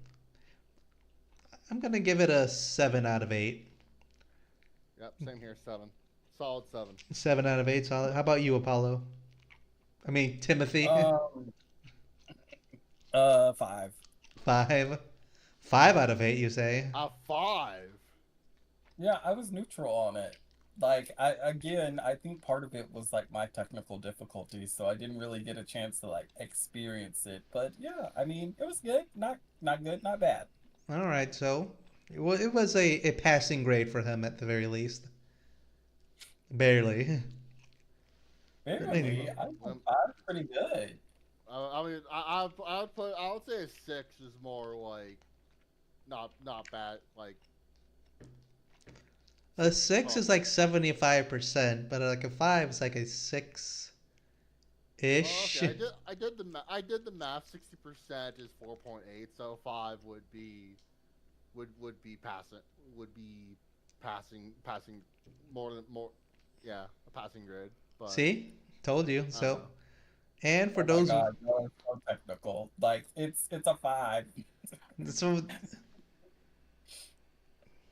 I'm gonna give it a 7 out of 8. yep, same here. 7, solid 7. 7 out of 8. Solid. How about you, Apollo? I mean Timothy. Um, 5. 5. 5 out of 8. You say? A 5. Yeah, I was neutral on it. Like I think part of it was like my technical difficulties, so I didn't really get a chance to like experience it. But yeah, I mean, it was good. Not good, not bad. All right. So it was a passing grade for him at the very least. Barely. But Barely. anyway. I think Um, 5's pretty good. I mean, I would say a 6 is more like not bad. Like, A 6 is oh, like 75%, but like a 5 is like a 6 well, ish. okay. I did the math. 60% is 4.8, so 5 would be passing would be passing more. Yeah, a passing grade. But See? Told you. I don't So, know. and for Oh my those, God, you're so technical. Like it's a 5. so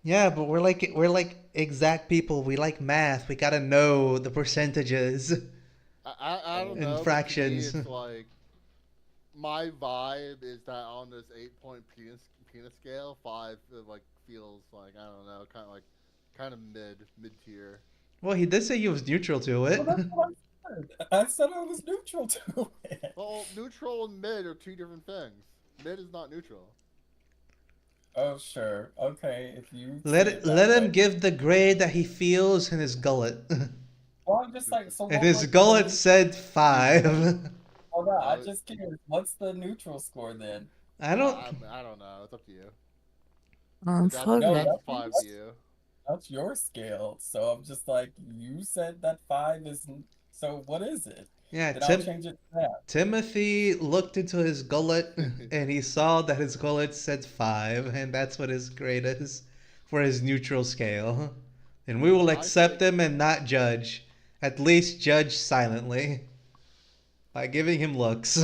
yeah, but we're like exact people. We like math. We gotta know the percentages I don't and know, but to me, fractions. it's like my vibe is that on this 8 point penis scale, 5 like feels like I don't know, kind of mid tier. Well, he did say he was neutral to Well, it. that's what I said. I said I was neutral to it. Well, neutral and mid are two different things. Mid is not neutral. Oh, sure. Okay, if you see Let it that let way. him give the grade that he feels in his gullet. Well, I'm just like, so And what his would be the gullet neutral said score? 5. Oh, no, I Uh, just curious. What's the neutral score then? I don't. I don't know. It's up to you. For No, That's that, a 5 to you. that's your scale. So I'm just like, you said that 5 is, so what is it? Yeah, Then I'll change it to that. Timothy looked into his gullet and he saw that his gullet said 5, and that's what his grade is for his neutral scale. And we will I say accept him and not judge. At least judge silently by giving him looks.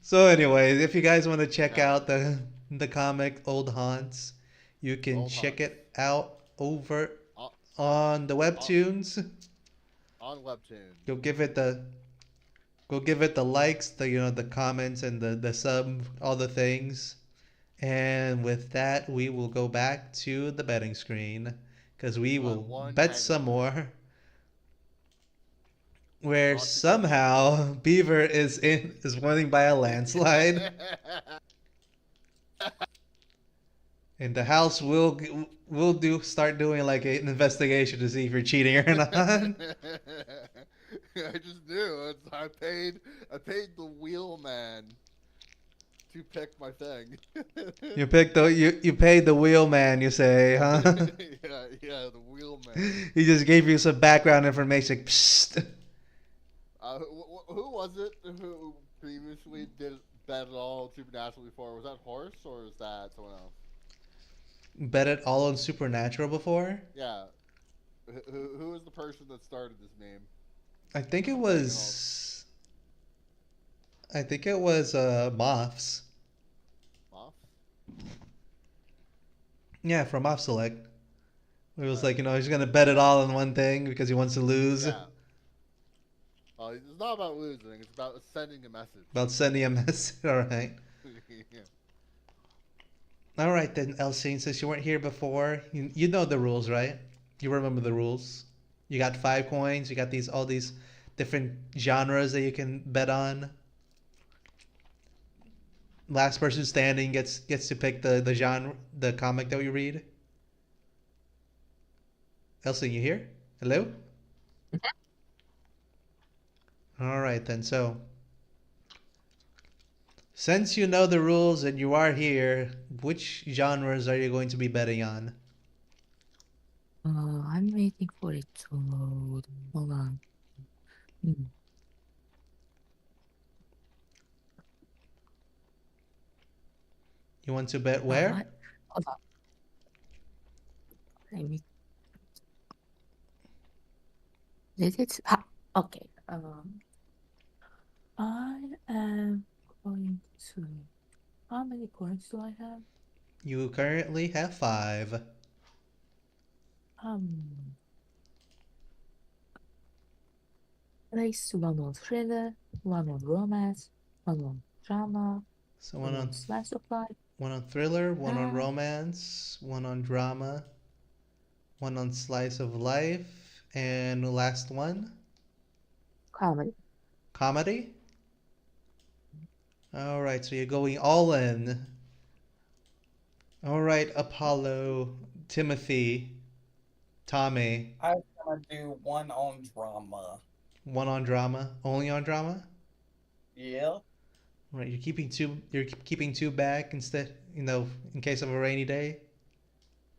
So, anyways, if you guys want to check now out the comic Old Haunts, you can old check hunts it out over on, on the on, webtoons. on Webtoon. Go give it the Go give it the likes, the comments and the sub, all the things. And with that, we will go back to the betting screen. because we You'll have will one bet some hangover. more. Where Not too much. somehow Beaver is winning by a landslide, and the house will do start doing like an investigation to see if you're cheating or not. I just knew. I paid the wheelman to pick my thing. You picked the you paid the wheelman, you say, huh? Yeah, the wheelman. He just gave you some background information. Psst. Who was it who previously did bet it all supernatural before? Was that Horse or was that someone else? Bet it all on Supernatural before. Yeah. Who was the person that started this meme? I think it Of betting it all was. I think it was Moths. off? Yeah, from Moth Select. It was Right. like, he's gonna bet it all on one thing because he wants to lose. Yeah. It's not about losing. It's about sending a message. About sending a message. All right. Yeah. All right then, Elsie. Since you weren't here before, you know the rules, right? You remember the rules. You got 5 coins. You got all these different genres that you can bet on. Last person standing gets to pick the genre, the comic that we read. Elsie, you here? Hello. All right then. So since you know the rules and you are here, which genres are you going to be betting on? I'm waiting for it to load. Hold on. Hmm. You want to bet I, where? hold on. Let me. Let it. Okay. I am going to. How many coins do I have? You currently have 5. Um, place one on thriller, one on romance, one on drama, So one on slice of life, one on thriller, one on and romance, one on drama, one on slice of life, and the last one, comedy. comedy. All right, so you're going all in. All right, Apollo, Timothy, Tommy, I was gonna do one on drama. one on drama, only on drama. Yeah. Right, you're keeping two. You're keeping 2 back instead. In case of a rainy day.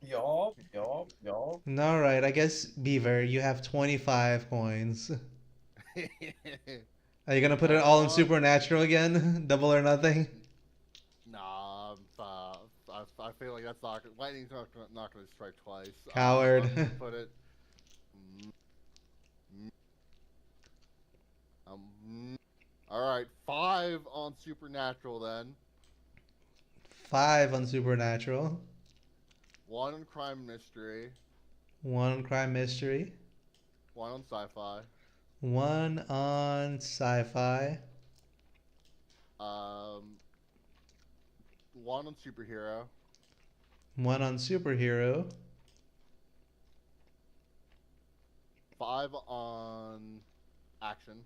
Yup. Yup. Yup. All right, I guess Beaver, you have 25 coins. Are you gonna put it all in Uh, Supernatural again? Double or nothing? nah. I feel like that's not lightning's not gonna strike twice. Coward. Let me put it. mm, mm, all right, 5 on supernatural then. 5 on Supernatural. 1 on crime and mystery. 1 on Crime Mystery. 1 on sci-fi. 1 on Sci-Fi. 1 on superhero. 1 on Superhero. 5 on action.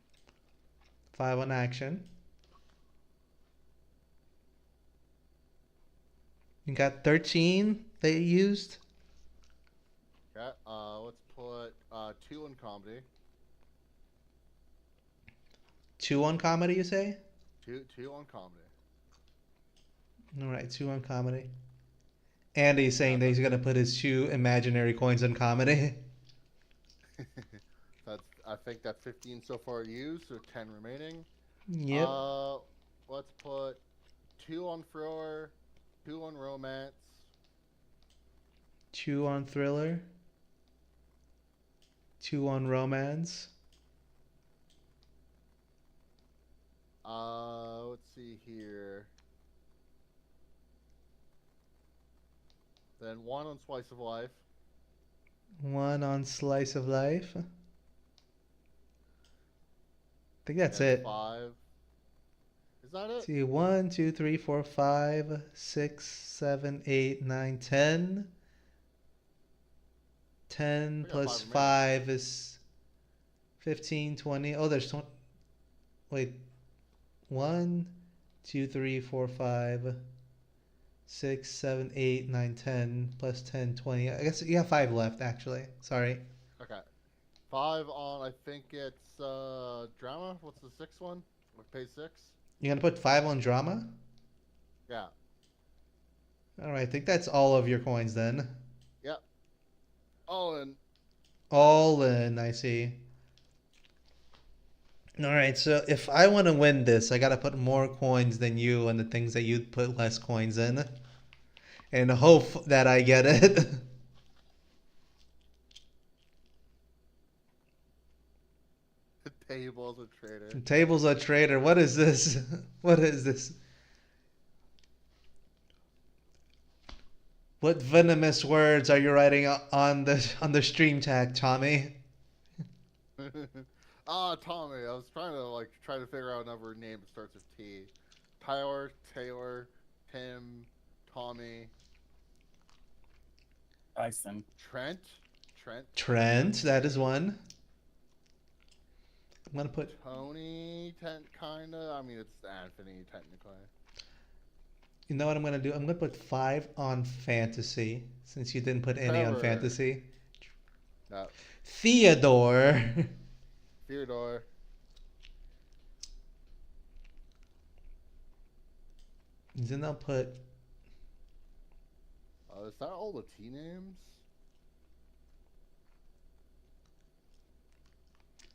5 on Action. You got 13 that you used. Okay. Let's put 2 on comedy. 2 on Comedy, you say? Two on comedy. All right, 2 on Comedy. Andy's saying that That's he's gonna put his 2 imaginary coins on Comedy. that's I think that's 15 so far used, so 10 remaining. Yep. Let's put 2 on thriller, 2 on romance, 2 on Thriller. 2 on Romance. let's see here. Then 1 on slice of life. 1 on Slice of Life. I think that's And it. 5. Is that it? See, 1, 2, 3, 4, 5, 6, 7, 8, 9, 10. 10 I got plus 5 remaining. 5 is 15, 20. Oh, there's 20. Wait, 1, 2, 3, 4, 5, 6, 7, 8, 9, 10 plus 10, 20. I guess you have 5 left, actually. Sorry. Okay. 5 on, I think it's drama. What's the sixth one? Like page 6? You're going to put 5 on drama? Yeah. All right, I think that's all of your coins then. Yep. Oh, and All in, I see. All right, so if I want to win this, I got to put more coins than you on the things that you put less coins in and hope that I get it. the table's a traitor. Table's a traitor. What is this? What is this? What venomous words are you writing on the stream tag, Tommy? Tommy. I was trying to try to figure out another name that starts with T. Tyler, Taylor, Tim, Tommy, Tyson. Trent, Trent, Trent, that is one. I'm gonna put. Tony, kinda. I mean, it's Anthony technically. You know what I'm gonna do? I'm gonna put 5 on fantasy since you didn't put any on Trevor. fantasy. No, Theodore. Theodore. Then I'll put. Is that all the T names?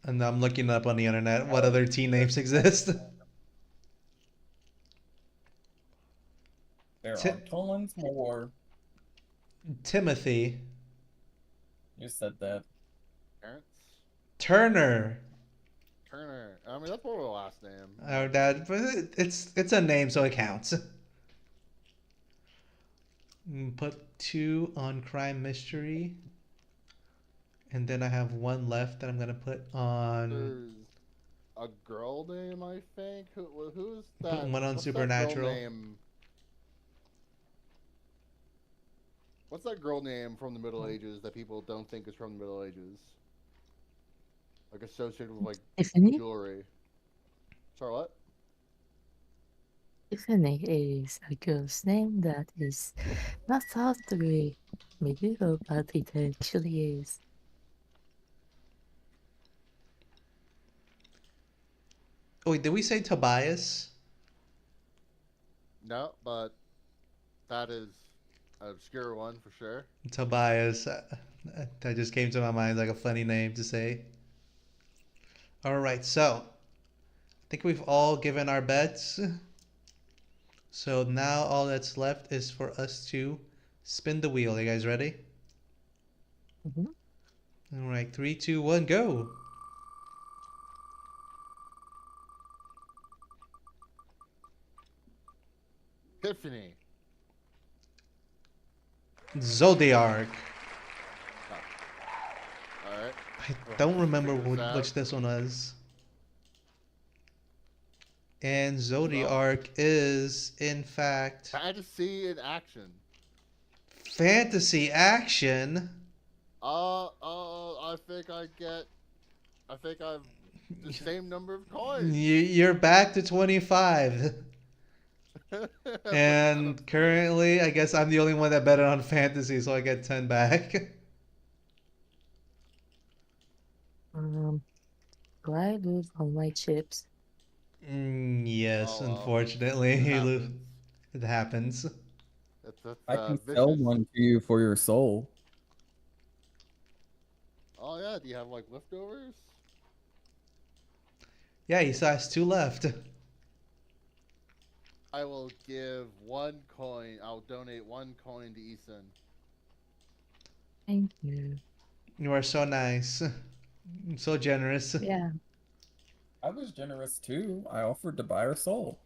And I'm looking up on the internet what other T names exist. There Ti- are tons more. Timothy. You said that. Parents? Turner. Turner. I mean, that's more of a last name. Our dad, but it's a name, so it counts. Put 2 on crime mystery, and then I have 1 left that I'm gonna put on. There's a girl name, I think. Who's Put that? 1 on What's supernatural. That girl name? What's that girl name from the Middle Ages that people don't think is from the Middle Ages? Like associated with Tiffany? jewelry. Sorry, what? Tiffany is a girl's name that is not thought to be medieval, but it actually is. Oh, wait, did we say Tobias? No, but that is an obscure one for sure. Tobias. That just came to my mind like a funny name to say. All right, so I think we've all given our bets. So now all that's left is for us to spin the wheel. Are you guys ready? Mhm. All right, 3, 2, 1, go. Tiffany. Zodiac. All right. I don't remember Figure this which out. this one was. And Well, Zodiac is, in fact, fantasy in action. fantasy action. I think I get. I think I've the same number of coins. You're back to 25. And currently, I guess I'm the only one that betted on fantasy, so I get 10 back. Do I lose all my chips? Yes, Oh, well, unfortunately, it you lose. happens. It happens. It's I can sell vicious. one to you for your soul. Oh yeah, do you have leftovers? Yeah, he still has 2 left. I will give 1 coin. I'll donate 1 coin to Eason. Thank you. You are so nice. So generous. Yeah. I was generous too. I offered to buy her soul.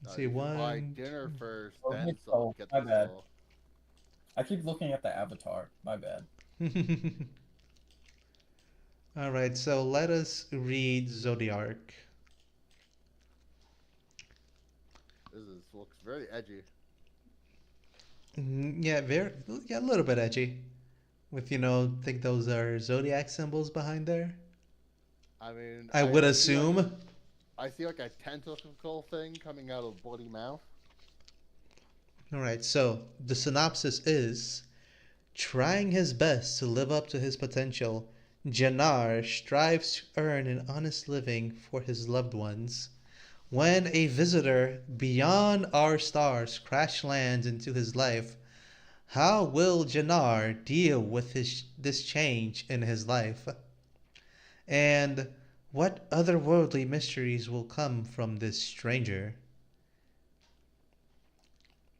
Let's see, You should buy 1. dinner first, Oh, then Nick, get my the bad. soul. I keep looking at the avatar. My bad. All right, so let us read Zodiac. Looks very edgy. Yeah, very, yeah, a little bit edgy. With think those are zodiac symbols behind there. I mean, I would assume. I see like a tentacle thing coming out of bloody mouth. All right, so the synopsis is: trying his best to live up to his potential, Jannar strives to earn an honest living for his loved ones. When a visitor beyond our stars crash lands into his life, how will Jannar deal with this change in his life? And what otherworldly mysteries will come from this stranger?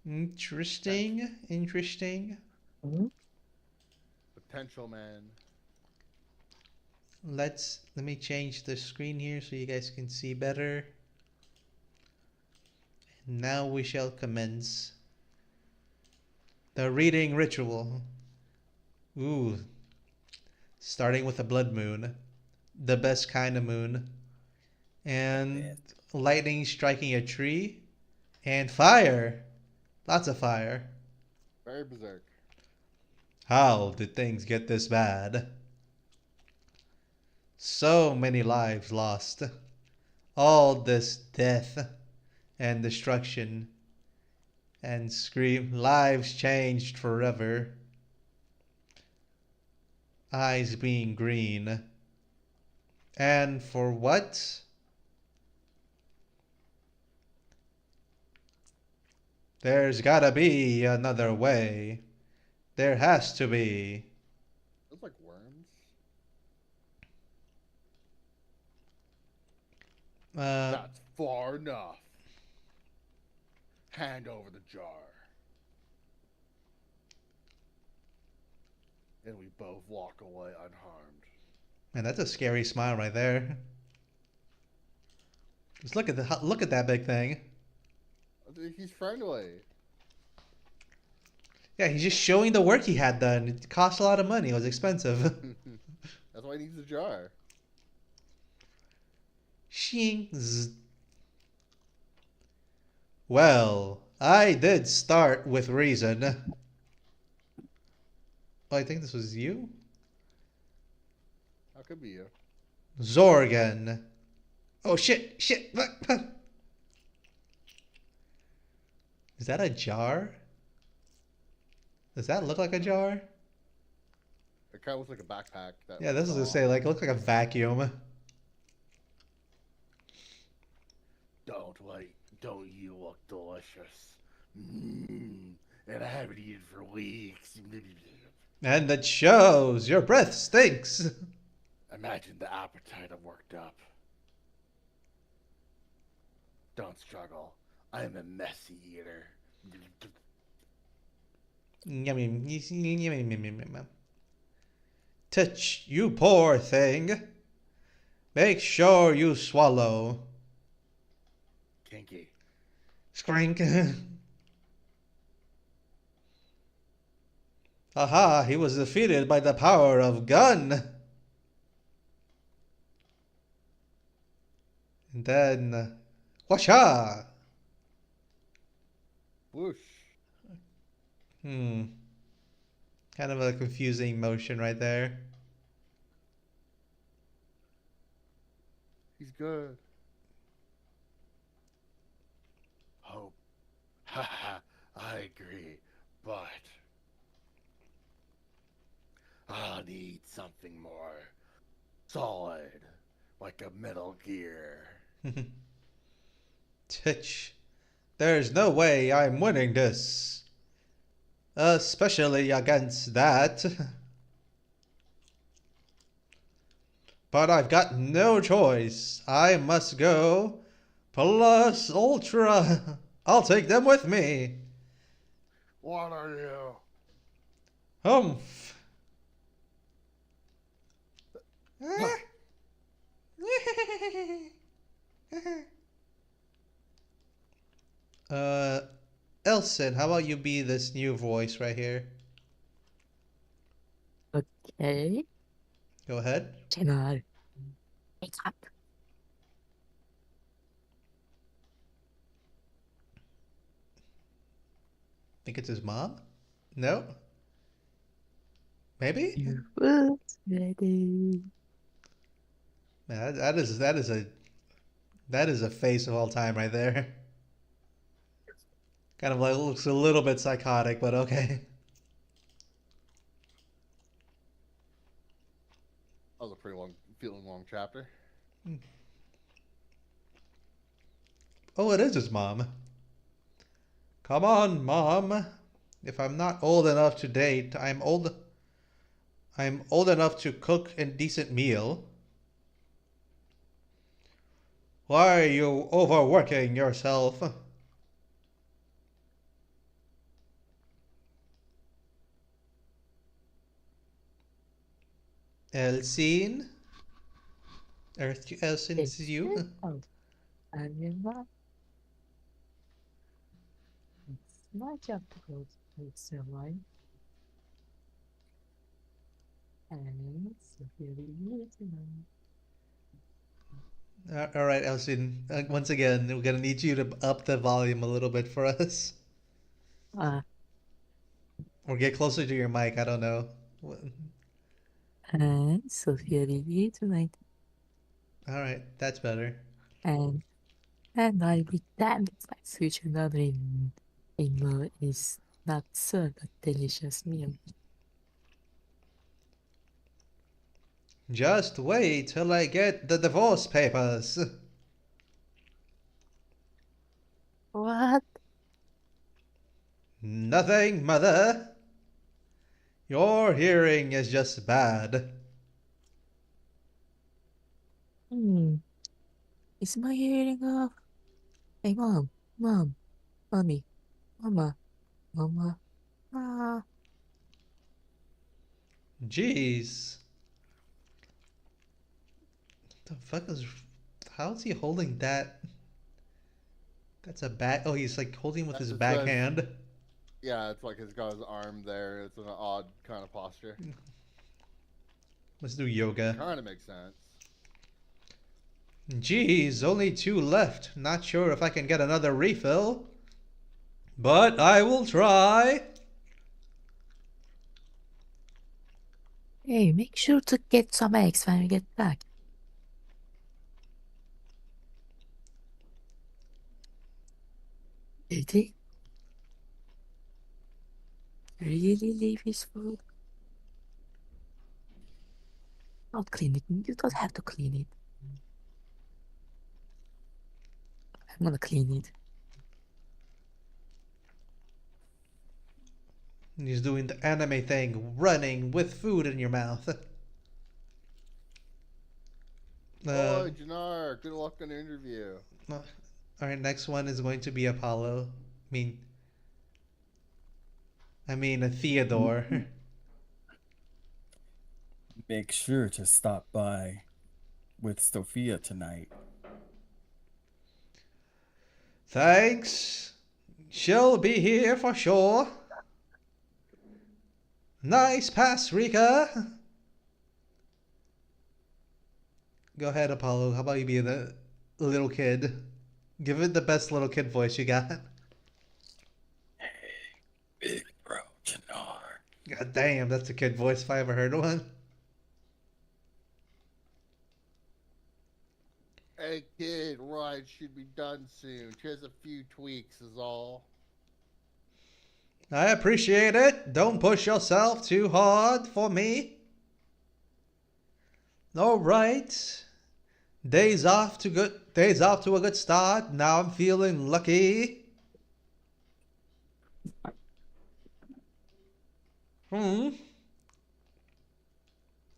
Potential, Interesting, interesting. Hmm? potential man. Let me change the screen here so you guys can see better. Now we shall commence the reading ritual. Ooh, starting with a blood moon, the best kind of moon, The and best. lightning striking a tree, and fire. Lots of fire. Very berserk. How did things get this bad? So many lives lost. All this death and destruction and scream. Lives changed forever. Eyes being green. And for what? There's gotta be another way. There has to be. It's like worms. Uh, That's far enough. Hand over the jar. And we both walk away unharmed. man, that's a scary smile right there. Just look at that big thing. He's friendly. Yeah, he's just showing the work he had done. It cost a lot of money. It was expensive. That's why he needs the jar. Shing. Well, I did start with reason. Oh, I think this was you? That could be you. Zorgan. Oh, shit, shit. Is that a jar? Does that look like a jar? It kind of looks like a backpack. That Yeah, this is gonna say, like, it looks like a vacuum. Don't wait. Don't you look delicious? And I haven't eaten for weeks. And it shows. Your breath stinks. Imagine the appetite I've worked up. Don't struggle. I am a messy eater. Yummy. Yummy. Touch, you poor thing. Make sure you swallow. Kinky. Scrink. Aha, he was defeated by the power of gun. And then, whatcha? Whoosh. Hmm. Kind of a confusing motion right there. He's good. Hope. Haha, I agree. But I'll need something more solid, like a Metal Gear. Titch. There's no way I'm winning this. Especially against that. But I've got no choice. I must go. Plus Ultra. I'll take them with me. What are you? Humph. uh, Elson, how about you be this new voice right here? Okay. Go ahead. Channel. Wake up. Think it's his mom? No? Maybe? Your food's ready. Man, that is a face of all time right there. Kind of like looks a little bit psychotic, but okay. That was a pretty feeling long chapter. Oh, it is his mom. Come on, mom. If I'm not old enough to date, I'm old enough to cook a decent meal. Why are you overworking yourself? Elsine? Elsine, this is It's you? simple. And you know, it's my job to go to make someone. And so here we are tonight. All right, Elsine. Once again, we're gonna need you to up the volume a little bit for us, Uh, or get closer to your mic. I don't know. and so here we are tonight. All right, that's better. And and I'll be damned if my future daughter-in-law is not served a delicious meal. Just wait till I get the divorce papers. What? Nothing, mother. Your hearing is just bad. Hmm. Is my hearing off? Hey, mom, mommy, mama, mama. Ah. Jeez. The fuck is. How is he holding that? That's a back. Oh, he's like holding with his It says, backhand. yeah, it's like he's got his arm there. It's an odd kind of posture. Let's do yoga. Kind of makes sense. Geez, only two left. Not sure if I can get another refill. But I will try. Hey, make sure to get some eggs when we get back. Did he really leave his food? Not clean it. You don't have to clean it. I'm gonna clean it. He's doing the anime thing, running with food in your mouth. Oh, Jannar, good luck on the interview. Our next one is going to be Apollo. I mean Theodore. Make sure to stop by with Sophia tonight. Thanks. She'll be here for sure. Nice pass, Rika. Go ahead, Apollo. How about you be the little kid? Give it the best little kid voice you got. Big bro, Jannar. God damn, that's a kid voice if I ever heard one. Hey, kid, ride should be done soon. Just a few tweaks is all. I appreciate it. Don't push yourself too hard for me. All right. Days off to a good start. Now I'm feeling lucky. Hmm.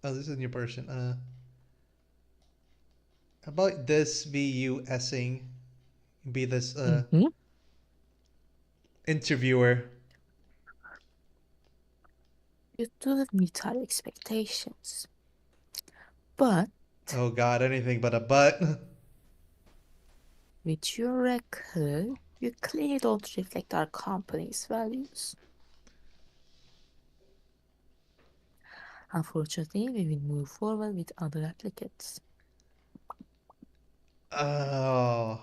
Oh, this is a new person. How about this be you essing? Be this Mm-hmm. interviewer. You didn't meet our expectations. But Oh god, anything but a butt. with your record, you clearly don't reflect our company's values. Unfortunately, we will move forward with other applicants. Oh.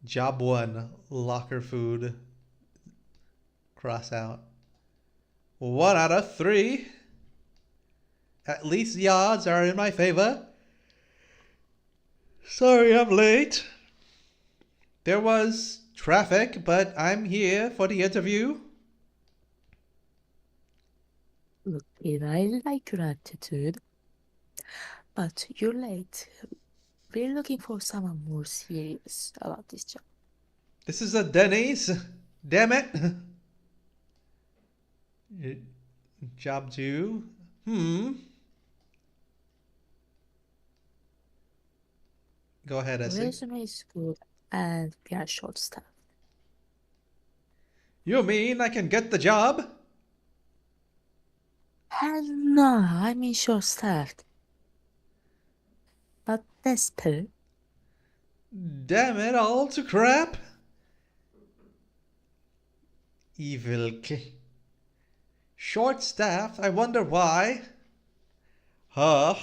Job one, locker food. Cross out. 1 out of 3. At least the odds are in my favor. Sorry I'm late. There was traffic, but I'm here for the interview. Look, kid, I like your attitude, but you're late. We're looking for someone more serious about this job. This is a Denny's. Damn it. Job 2. Go ahead, Essig. Resume is good, and we are short-staffed. You mean I can get the job? Hell no, I mean short-staffed. But desperate. Damn it all to crap. Evil short staffed, I wonder why. Huh?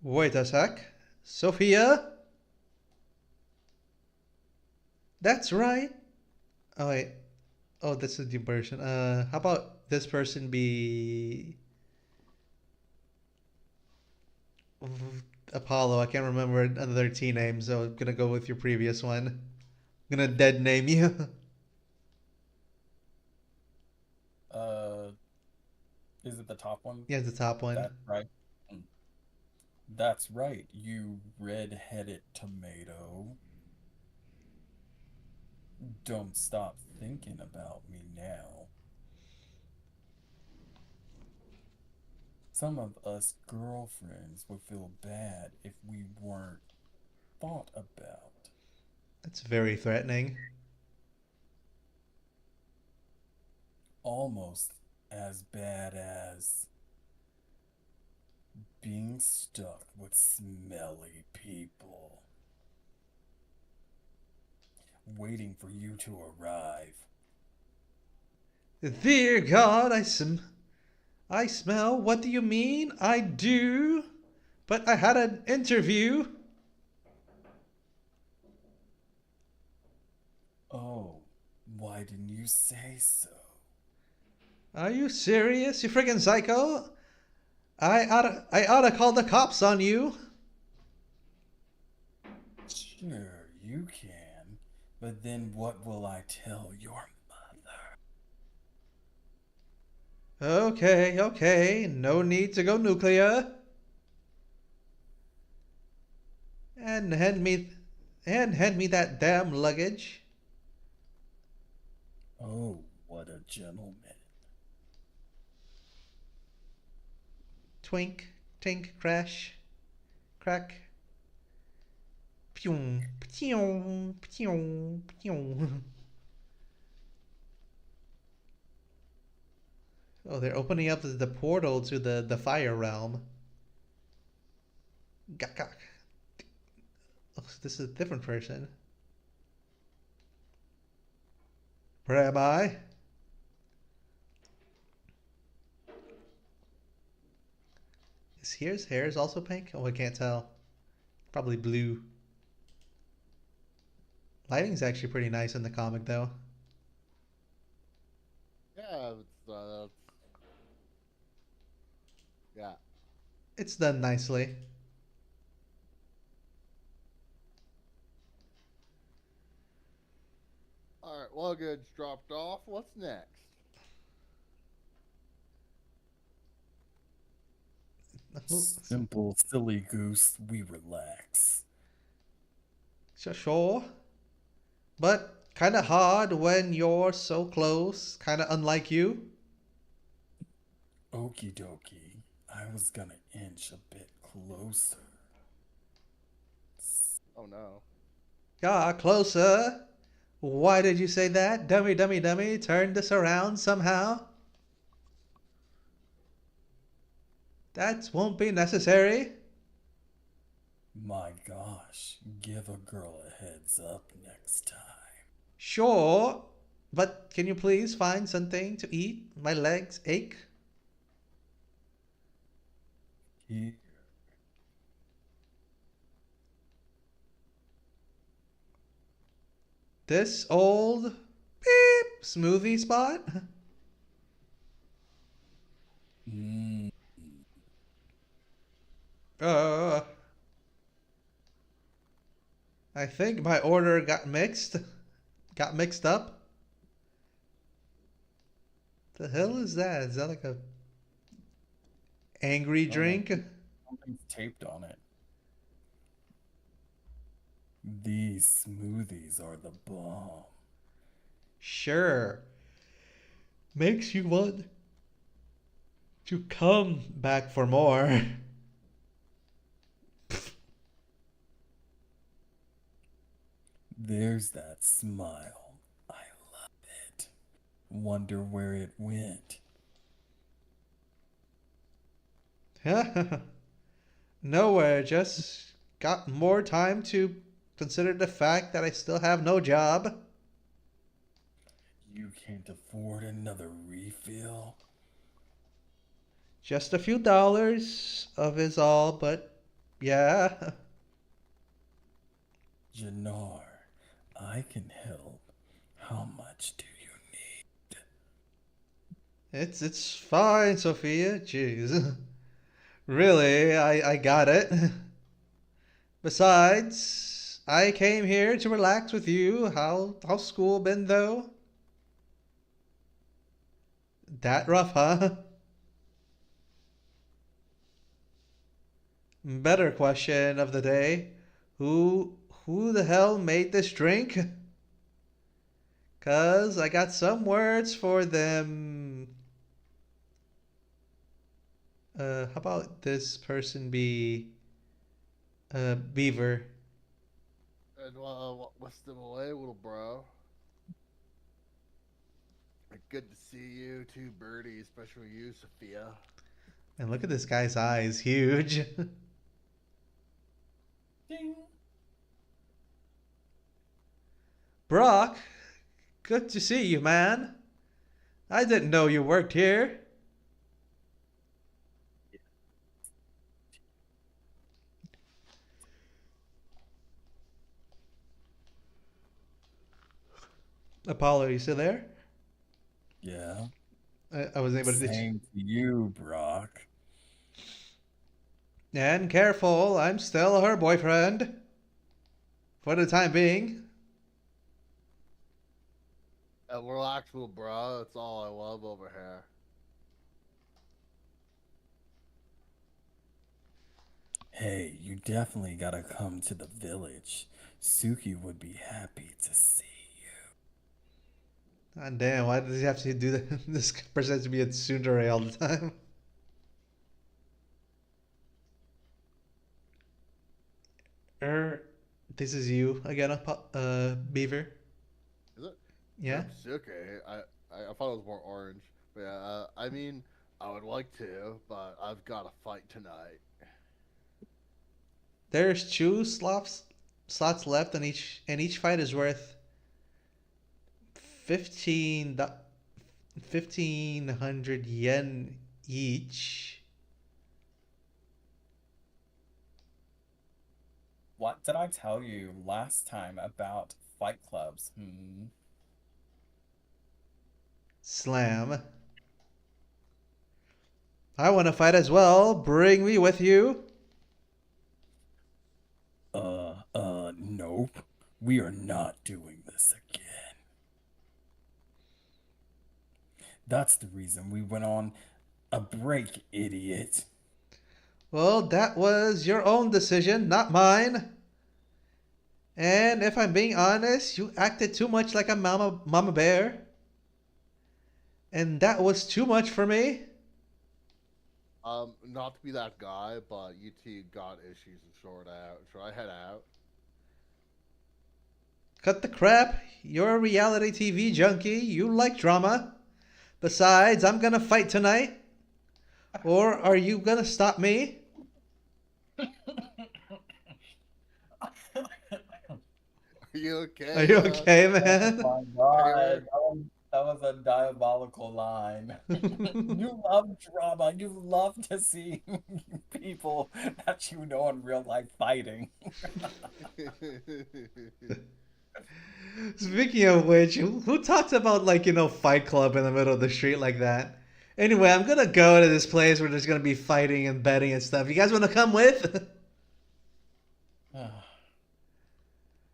Wait a sec. Sophia? That's right. Oh wait. Oh, that's a new version. How about this person be Apollo? I can't remember another T name, so I'm gonna go with your previous one. I'm gonna dead name you. Is it the top one? Yeah, the top one. That's right. That's right, you red-headed tomato. Don't stop thinking about me now. Some of us girlfriends would feel bad if we weren't thought about. That's very threatening. Almost as bad as being stuck with smelly people. Waiting for you to arrive. Dear God, I smell. What do you mean? I do. But I had an interview. Oh, why didn't you say so? Are you serious, you friggin' psycho? I oughta call the cops on you. Sure, you can. But then what will I tell your mother? Okay. No need to go nuclear. And hand me that damn luggage. Oh, what a gentleman. Twink, tink, crash, crack. Pew, pew, pew, pew. Oh, they're opening up the portal to the fire realm. Gak, gak. Oh, this is a different person. Where am I? Is his hair is also pink? Oh, I can't tell. Probably blue. Lighting's actually pretty nice in the comic, though. Yeah, yeah. It's done nicely. All right, luggage dropped off. What's next? Simple, silly goose, we relax. Sure. But kinda hard when you're so close, kinda unlike you. Okie dokie. I was gonna inch a bit closer. Oh no. Yeah, closer. Why did you say that? Dummy, dummy, dummy. Turn this around somehow. That won't be necessary. My gosh, give a girl a heads up next time. Sure. But can you please find something to eat? My legs ache. Here. This old Beep. Smoothie spot. Mm, Uh, I think my order got mixed. Got mixed up. The hell is that? Is that like a angry oh no, drink? something's taped on it. These smoothies are the bomb. Sure. Makes you want to come back for more. There's that smile. I love it. Wonder where it went. Nowhere, just got more time to consider the fact that I still have no job. You can't afford another refill? Just a few dollars of is all, but yeah. Jannar, I can help. How much do you need? It's fine, Sophia. Jeez. Really, I got it. Besides, I came here to relax with you. How's school been though? That rough, huh? Better question of the day. Who the hell made this drink? 'Cause I got some words for them. How about this person be Beaver? And what's them away, little bro? Good to see you too, Birdie, especially you, Sophia. And look at this guy's eyes, huge. Ding! Brock, good to see you, man. I didn't know you worked here. Apollo, are you still there? Yeah, I wasn't able to. same to you, Brock. And careful, I'm still her boyfriend. For the time being. And relax, little bro. That's all I love over here. Hey, you definitely gotta come to the village. Suki would be happy to see you. God damn, why does he have to do that? This person has to be a tsundere all the time. Er, this is you again, Beaver. Is it? Yeah? Oops, okay. I thought it was more orange. But yeah, I mean, I would like to, but I've got a fight tonight. There's two slots left, and each fight is worth 15, 1,500 yen each. What did I tell you last time about fight clubs? Hmm. Slam. I want to fight as well. Bring me with you. Nope. We are not doing this again. That's the reason we went on a break, idiot. Well, that was your own decision, not mine. And if I'm being honest, you acted too much like a mama bear. And that was too much for me. Not to be that guy, but you two got issues to sort out. Should I head out? Cut the crap. You're a reality TV junkie. You like drama. Besides, I'm gonna fight tonight. Or are you gonna stop me? Are you Are okay? you okay, Oh man? my God, that was a diabolical line. You love drama. You love to see people that you know in real life fighting. Speaking of which, who talks about like Fight Club in the middle of the street like that? Anyway, I'm gonna go to this place where there's gonna be fighting and betting and stuff. You guys wanna come with?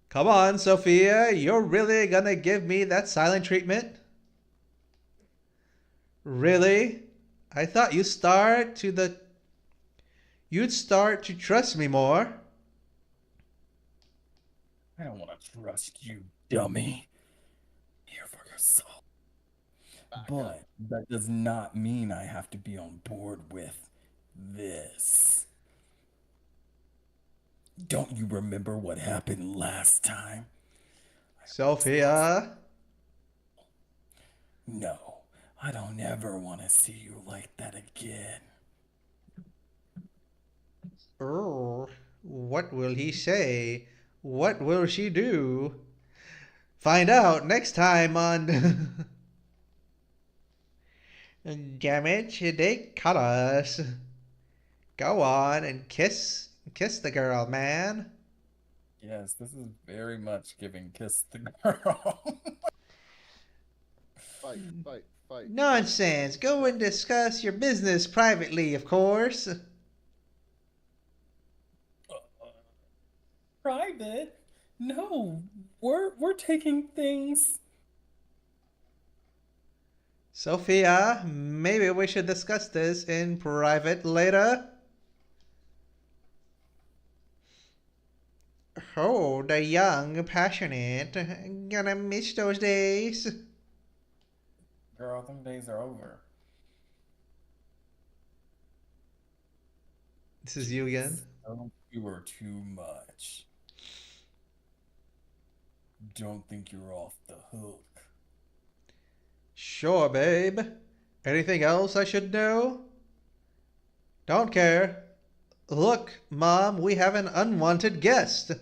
Come on, Sophia. You're really gonna give me that silent treatment? Really? I thought you'd start to trust me more. I don't want to trust you, dummy. Here for yourself. Back up. But that does not mean I have to be on board with this. Don't you remember what happened last time? Sophia. No, I don't ever want to see you like that again. Oh, what will he say? What will she do? Find out next time on Damage They Cut Us. Go on and kiss the girl, man. Yes, this is very much giving Kiss the Girl. Fight, fight, fight. Nonsense. Go and discuss your business privately, of course. Private? No, we're taking things. Sophia, maybe we should discuss this in private later. Oh, the young, passionate. Gonna miss those days. Girl, them days are over. This is you again. Don't you were too much. Don't think you're off the hook. Sure, babe. Anything else I should know? Don't care. Look, Mom, we have an unwanted guest.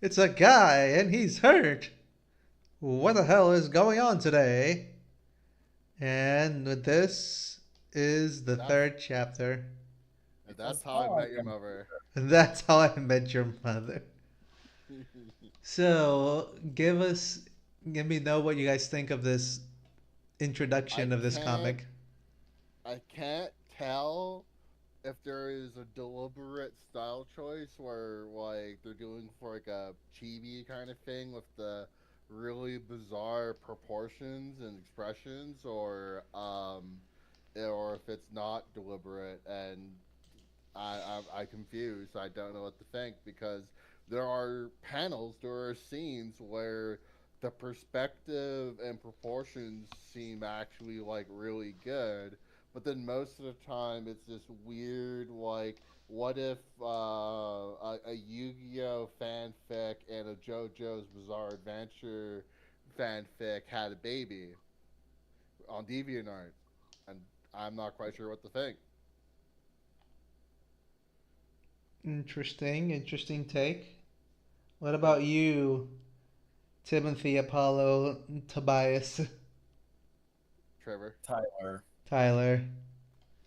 It's a guy and he's hurt. What the hell is going on today? And this is the That's- third chapter. That's how I met your mother. And that's how I met your mother. So, give me know what you guys think of this introduction I of this can't- comic. I can't tell if there is a deliberate style choice where like they're doing for like a chibi kind of thing with the really bizarre proportions and expressions, or if it's not deliberate and I confused. I don't know what to think because there are panels, there are scenes where the perspective and proportions seem actually like really good, but then most of the time it's this weird like what if a Yu-Gi-Oh fanfic and a JoJo's Bizarre Adventure fanfic had a baby on DeviantArt, and I'm not quite sure what to think. Interesting take. What about you, Timothy, Apollo, Tobias, Trevor. Tyler. Tyler?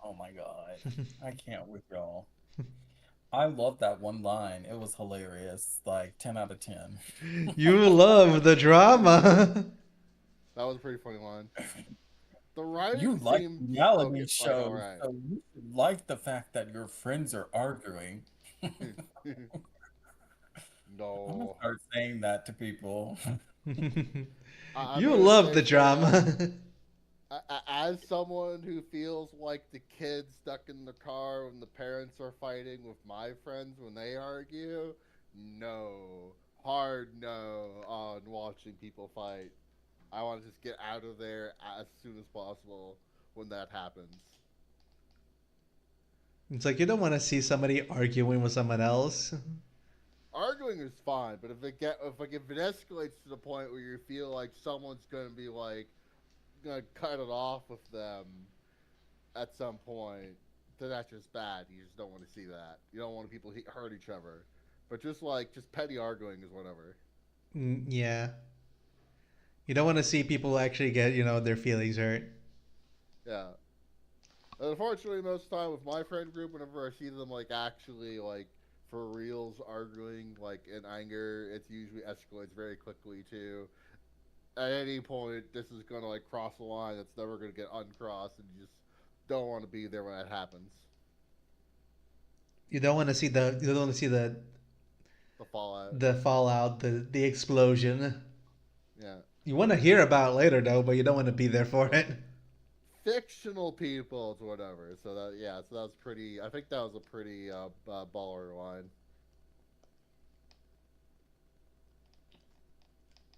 Oh my god. I can't with y'all. I love that one line. It was hilarious. Like 10 out of 10. You love the drama. That was a pretty funny line. The You writing like seemed reality okay, like, shows, alright. so you should like the fact that your friends are arguing. I'm gonna No. start saying that to people. I'm You gonna love say the drama. as someone who feels like the kid stuck in the car when the parents are fighting with my friends when they argue, no. Hard no on watching people fight. I want to just get out of there as soon as possible when that happens. It's like you don't want to see somebody arguing with someone else. Arguing is fine, but if it escalates to the point where you feel like someone's gonna be like gonna cut it off with them at some point, then that's just bad. You just don't want to see that. You don't want people hurt each other. But just petty arguing is whatever. Yeah. You don't want to see people actually get, their feelings hurt. Yeah. Unfortunately, most of the time with my friend group, whenever I see them like actually like for reals arguing like in anger, it usually escalates very quickly to at any point this is gonna like cross a line that's never gonna get uncrossed, and you just don't want to be there when that happens. You don't want to see The fallout. the fallout, the explosion. Yeah. You want to hear about it later though, but you don't want to be there for it. Fictional people to whatever. So that yeah, so that was pretty. I think that was a pretty baller line.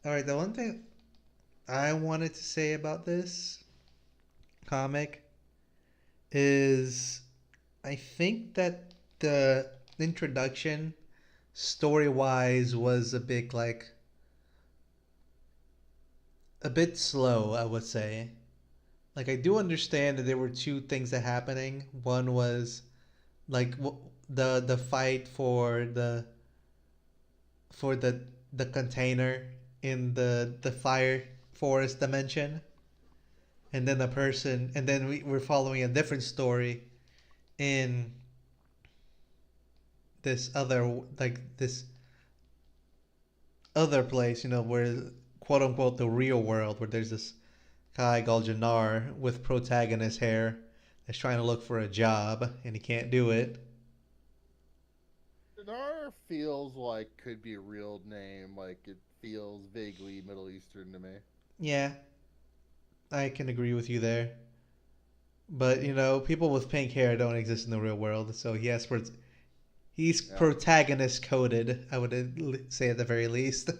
All right, the one thing I wanted to say about this comic is I think that the introduction story wise was a bit slow, I would say. Like I do understand that there were two things that happening. One was like the fight for the container in the fire forest dimension, and then and then we're following a different story in this other this other place, where quote unquote the real world, where there's this guy called Jannar with protagonist hair that's trying to look for a job and he can't do it. Dinar feels like could be a real name. Like it feels vaguely Middle Eastern to me. Yeah, I can agree with you there. But people with pink hair don't exist in the real world, so he's Yeah. protagonist coded. I would say at the very least.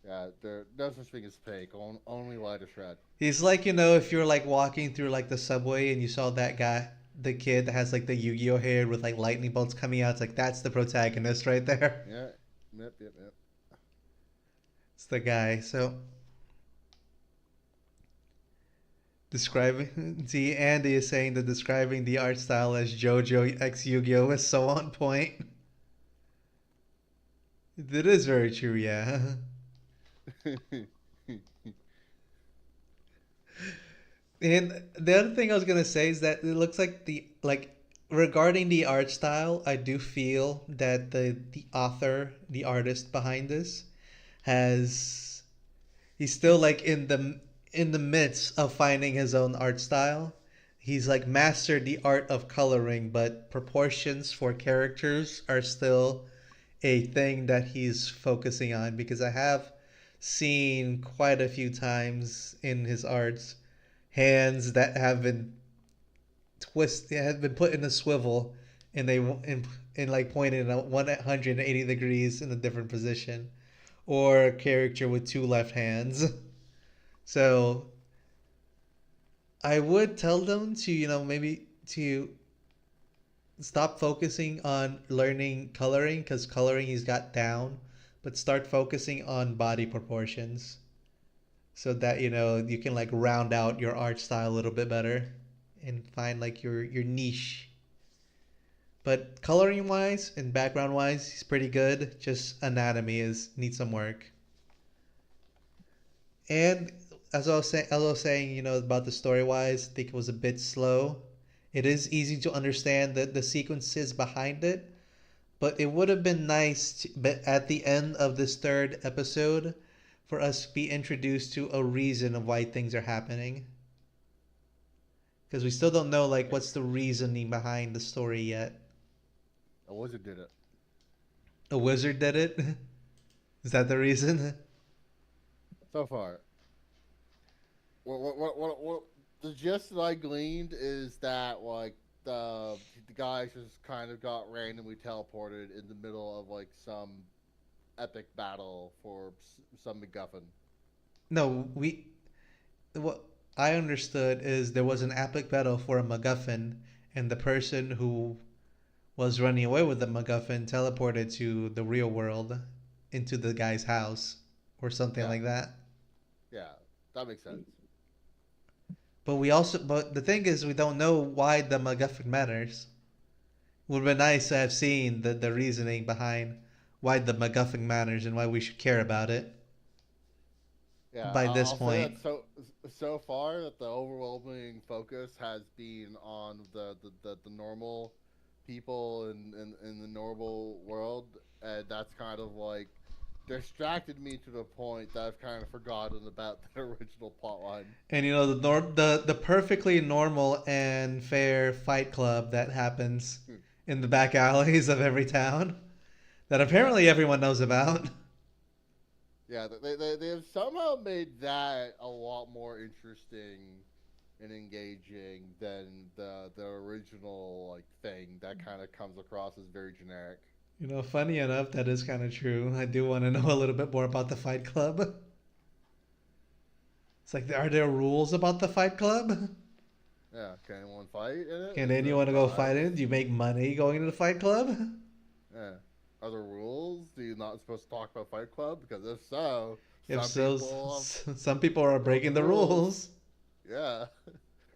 Yeah, there no such thing as fake. Only light a shred. He's like if you're like walking through like the subway and you saw that guy, the kid that has like the Yu-Gi-Oh hair with like lightning bolts coming out. It's like that's the protagonist right there. Yeah. Yep. Yep. Yep. It's the guy. So describing, see, Andy is saying that describing the art style as JoJo X Yu-Gi-Oh is so on point. It is very true, yeah. And the other thing I was gonna say is that it looks like regarding the art style, I do feel that the author, the artist behind this, has he's still like in the midst of finding his own art style. He's like mastered the art of coloring, but proportions for characters are still a thing that he's focusing on, because I have seen quite a few times in his arts hands that have been put in a swivel, and and like pointed at 180 degrees in a different position, or a character with two left hands. So I would tell them to maybe to stop focusing on learning coloring, because coloring he's got down, but start focusing on body proportions, so that you can like round out your art style a little bit better and find like your niche. But coloring wise and background wise, he's pretty good. Just anatomy is needs some work. And as I was saying, about the story wise, I think it was a bit slow. It is easy to understand the sequences behind it, but it would have been nice but at the end of this third episode for us to be introduced to a reason of why things are happening. Because we still don't know like what's the reasoning behind the story yet. A wizard did it. A wizard did it? Is that the reason? So far. What the gist that I gleaned is that like the guys just kind of got randomly teleported in the middle of like some epic battle for some MacGuffin. No, what I understood is there was an epic battle for a MacGuffin, and the person who was running away with the MacGuffin teleported to the real world, into the guy's house, or something Yeah, like that. yeah, that makes sense. But the thing is, we don't know why the MacGuffin matters. Would have been nice to have seen the reasoning behind why the MacGuffin matters and why we should care about it Yeah, by this I'll say point. that. So So far, that the overwhelming focus has been on the normal people in the normal world, and that's kind of like distracted me to the point that I've kind of forgotten about the original plotline. And you know the perfectly normal and fair fight club that happens Hmm. in the back alleys of every town that Yeah, apparently everyone knows about. yeah. They have somehow made that a lot more interesting and engaging than the original like thing that kind of comes across as very generic. You know, funny enough, that is kind of true. I do want to know a little bit more about the Fight Club. It's like, are there rules about the Fight Club? Yeah, can anyone fight in it? Can Is there anyone go fight bribes? in? Do you make money going into the Fight Club? Yeah. Are there rules? Do you not supposed to talk about Fight Club? Because if so, If some so, people some people are have broken breaking the the rules. rules. Yeah.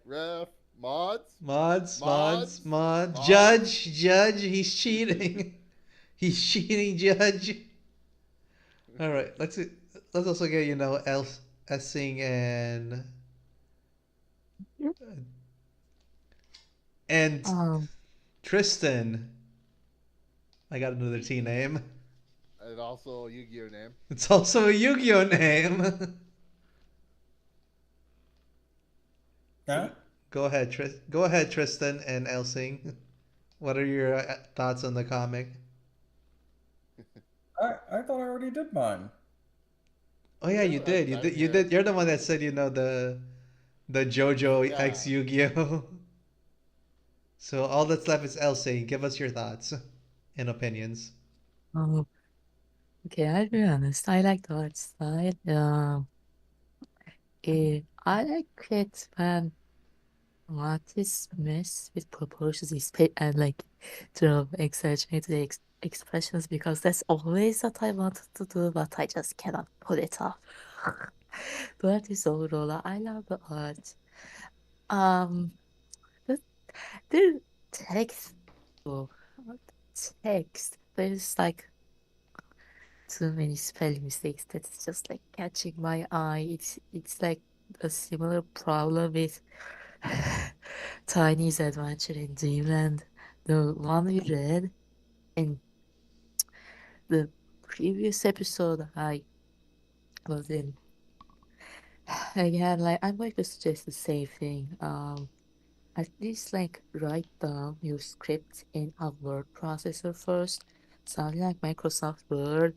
Ref, mods, Mods, mods, mods, mods. mods. Judge, he's cheating. He's cheating, Judge. All right, let's also get Essing and Um, Tristan. I got another T name. And also a Yu-Gi-Oh name. It's also a Yu-Gi-Oh name. Huh? Go ahead, Go ahead, Tristan and Elsing. What are your thoughts on the comic? I thought I already did mine. Oh You yeah, you do? did. I You didn't did. You hear it. did. You're the one that said the JoJo Yeah. X Yu-Gi-Oh. So all that's left is Elsing. Give us your thoughts and opinions. um, okay, I'll be honest. I like the art style. I like it when artists mess with proportions and like draw exaggerated expressions because that's always what I wanted to do, but I just cannot pull it off. But it's overall, I love the art. Um, the the text, oh, text. There's like too many spelling mistakes that's just like catching my eye. It's like a similar problem with Tiny's Adventure in Dreamland, the one we read in the previous episode I was in. Again, like I'm going to suggest the same thing. At least like write down your script in a word processor first, something like Microsoft Word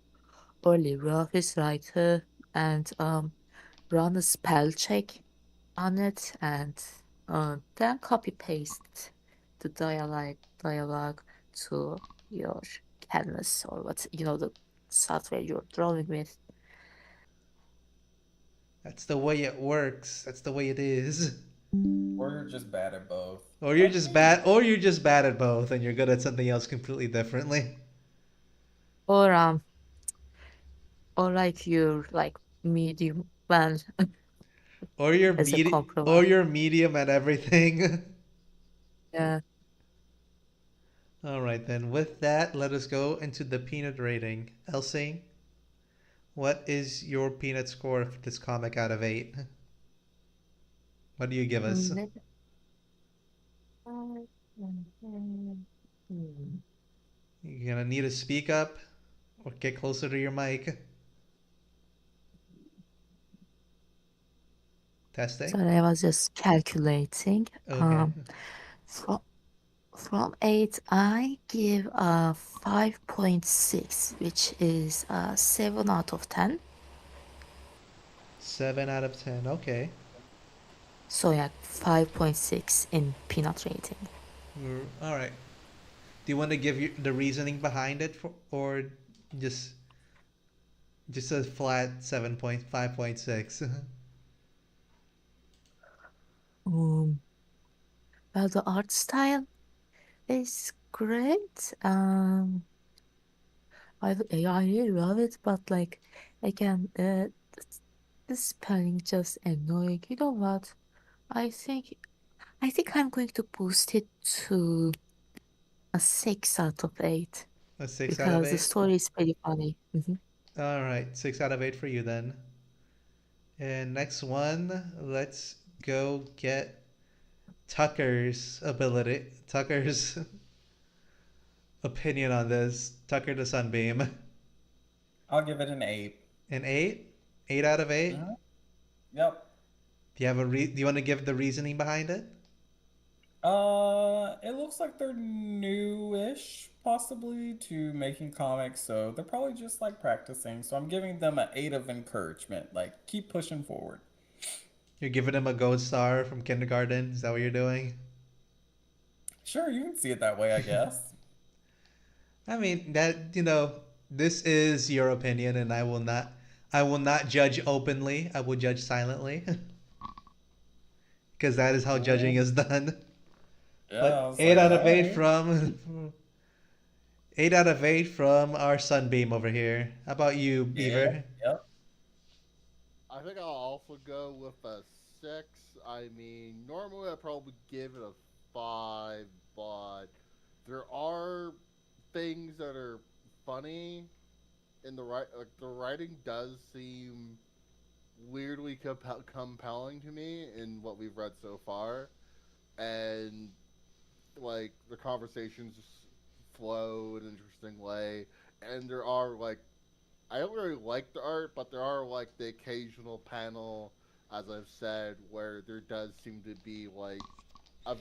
or LibreOffice Writer, and run a spell check on it, and then copy paste the dialogue to your canvas or what the software you're drawing with. That's the way it works. That's the way it is. Or you're just bad at both. Or you're Like just me. bad. Or you're just bad at both, and you're good at something else completely differently. Or or like you're like medium well as a Or compromise. you're medium at everything. Yeah. All right then. With that, let us go into the peanut rating. Elsie, what is your peanut score for this comic out of 8? What do you give us? Let- Hmm. You're gonna need to speak up or get closer to your mic. Testing. Sorry, I was just calculating. Okay. From from 8, I give a 5.6, which is a 7 out of 10. 7 out of 10. Okay. So yeah, 5.6 in peanut rating. All right. Do you want to give you the reasoning behind it, or just just a flat 7.5.6? Um, well, the art style is great. I really love it, but like again, the spelling just annoying. You know what? I think I think I'm going to boost it to a 6 out of 8 A 6 out of because the 8? story is pretty funny. All right. 6 out of 8 for you then. And next one, let's go get Tucker's opinion on this. Tucker the Sunbeam. I'll give it an 8. An 8? 8 out of 8? Mhm. Yep. Do you want to give the reasoning behind it? It looks like they're newish, possibly, to making comics, so they're probably just like practicing. So I'm giving them an 8 of encouragement. Like, keep pushing forward. You're giving him a gold star from kindergarten? Is that what you're doing? Sure, you can see it that way, I guess. I mean, this is your opinion and I will not judge openly. I will judge silently because that is how judging Cool. is done. Yeah, I But was 8 like, out of all 8 right. from 8 out of 8 from our Sunbeam over here. How about you, Yep, Beaver? yep. I think I'll also go with a 6. I mean, normally I'd probably give it a 5, but there are things that are funny in the right. Like the writing does seem weirdly compelling to me in what we've read so far, and like the conversations flow in an interesting way, and there are like I don't really like the art, but there are like the occasional panel, as I've said, where there does seem to be a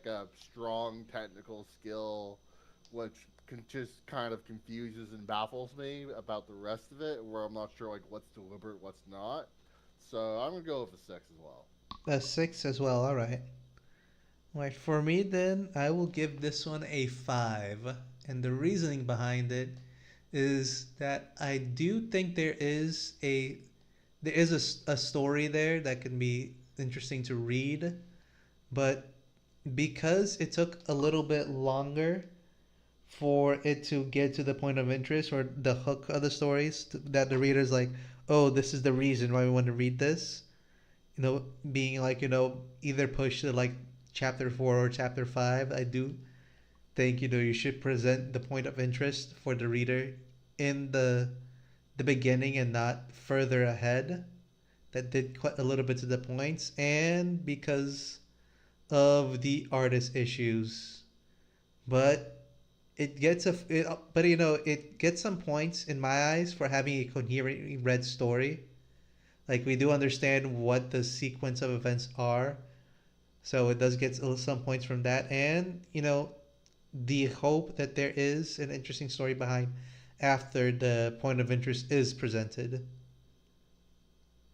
a strong technical skill, which just kind of confuses and baffles me about the rest of it, where I'm not sure like what's deliberate, what's not. So I'm gonna go with a 6 as well. A 6 as well. All right. Right, for me then, I will give this one a 5. And the reasoning behind it is that I do think there is a story there that can be interesting to read, but because it took a little bit longer for it to get to the point of interest or the hook of the stories that the reader's like, oh, this is the reason why we want to read this, being like, either push to like chapter 4 or chapter 5. I do think, you should present the point of interest for the reader in the beginning and not further ahead. That did quite a little bit to the points, and because of the artist issues. But it gets some points in my eyes for having a coherently read story. Like, we do understand what the sequence of events are, so it does get some points from that, and the hope that there is an interesting story behind after the point of interest is presented.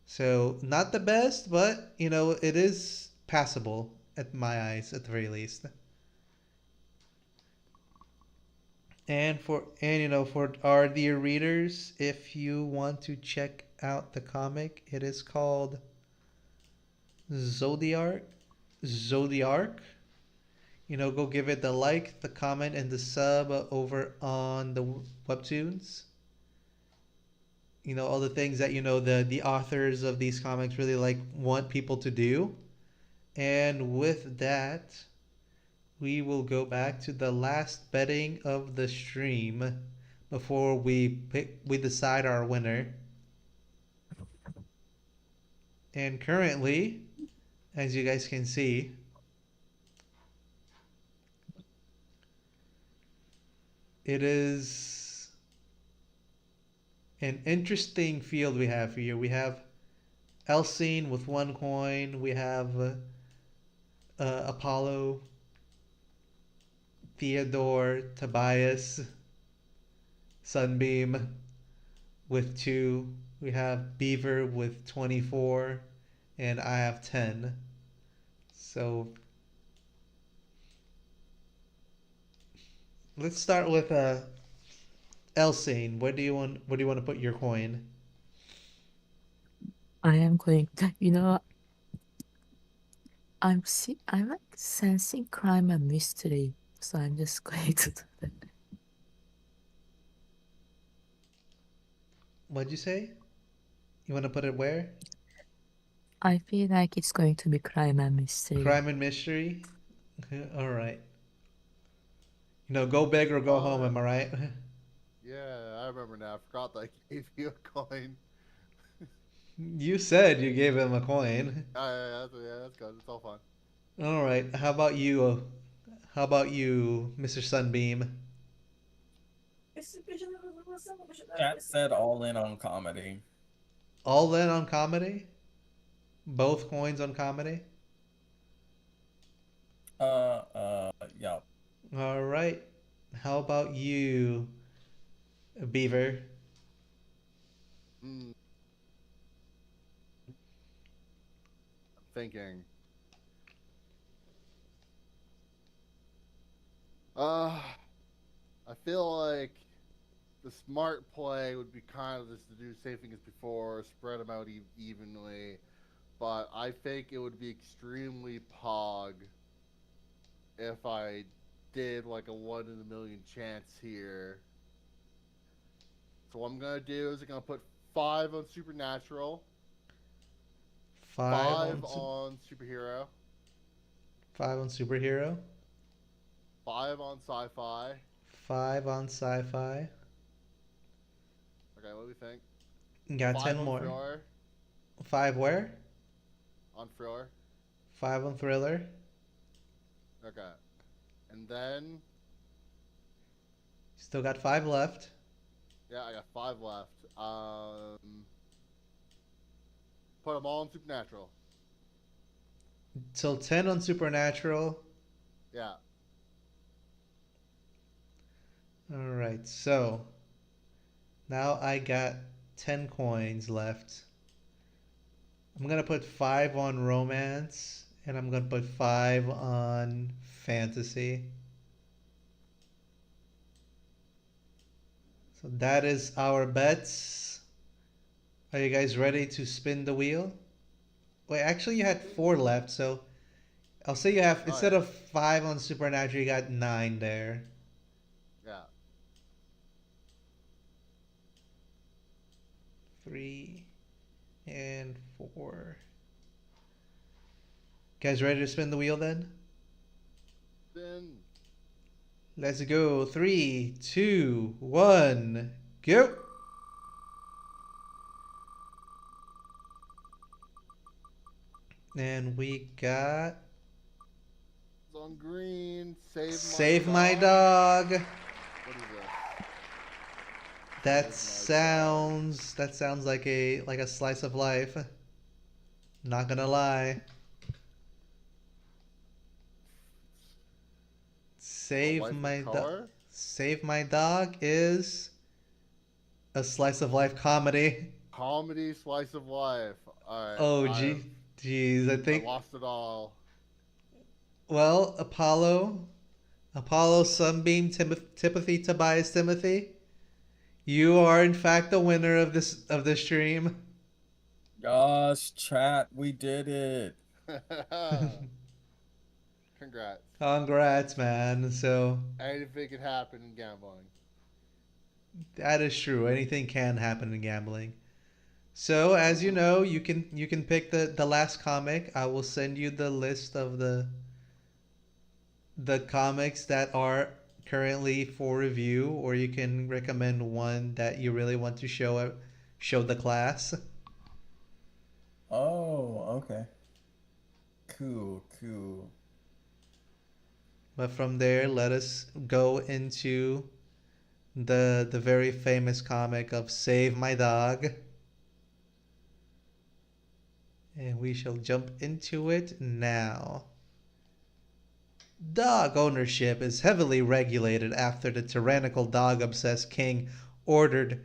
So, not the best, but it is passable at my eyes at the very least. And for our dear readers, if you want to check out the comic, it is called Zodiac. Zodiac. Go give it the like, the comment, and the sub over on the webtoons. All the things that the authors of these comics really like want people to do. And with that, we will go back to the last betting of the stream before we decide our winner. And currently, as you guys can see, it is an interesting field we have here. We have Elsine with 1 coin. We have Apollo, Theodore, Tobias, Sunbeam with 2. We have Beaver with 24. And I have 10. So let's start with Elsine. Where do you want to put your coin? I am going. I'm like sensing crime and mystery, so I'm just going to do that. What'd you say? You want to put it where? I feel like it's going to be crime and mystery. Crime and mystery. All right. Go big or go Oh home. yeah, Am I right? yeah, I remember now. I forgot that I gave you a coin. You said you gave him a coin. Yeah, that's good. It's all fun. All right. How about you? How about you, Mr. Sunbeam? Chat said all in on comedy. All in on comedy? Both coins on comedy? Yeah. All right. How about you, Beaver? Mm, I'm thinking. Uh, I feel like the smart play would be kind of just to do the same thing as before, spread them out evenly. But I think it would be extremely pog if I did like a 1 in a million chance here. So what I'm gonna do is I'm gonna put 5 on supernatural, Five five on on superhero, five on superhero. 5 on sci-fi. Five on sci-fi. Okay, what do we think? Got 5 ten on more. thriller, Five where? on thriller. Five on thriller. Okay, and then Still got five left. yeah, I got 5 left. Put them all on supernatural. Till 10 on supernatural. Yeah. All right. So now I got 10 coins left. I'm gonna put five on romance, and I'm gonna put five on fantasy. So that is our bets. Are you guys ready to spin the wheel? Wait, actually, you had four left, so I'll say you have, Oh instead yeah. of five on Supernatural, you got nine there. Yeah. Three and four. Guys, ready to spin the wheel then? Then Let's go. Three, two, one, go. And we got on green, save my Save My dog. Dog. What is this? That Save my dog. sounds like a slice of life. Not gonna lie. A Save life of My Dog. color. Save My Dog is a slice of life comedy. Comedy slice of life. All right, Oh, geez. I lost it all. Well, Apollo, Sunbeam, Timothy, Tobias, Timothy. You are in fact the winner of this stream. Gosh, chat, we did it. Congrats. Congrats, man. So Anything can happen in gambling. that is true. Anything can happen in gambling. So as you know, you can pick the last comic. I will send you the list of the comics that are currently for review, or you can recommend one that you really want to show the class. Oh, okay. Cool, cool. But from there, let us go into the very famous comic of Save My Dog. And we shall jump into it now. Dog ownership is heavily regulated after the tyrannical dog obsessed king ordered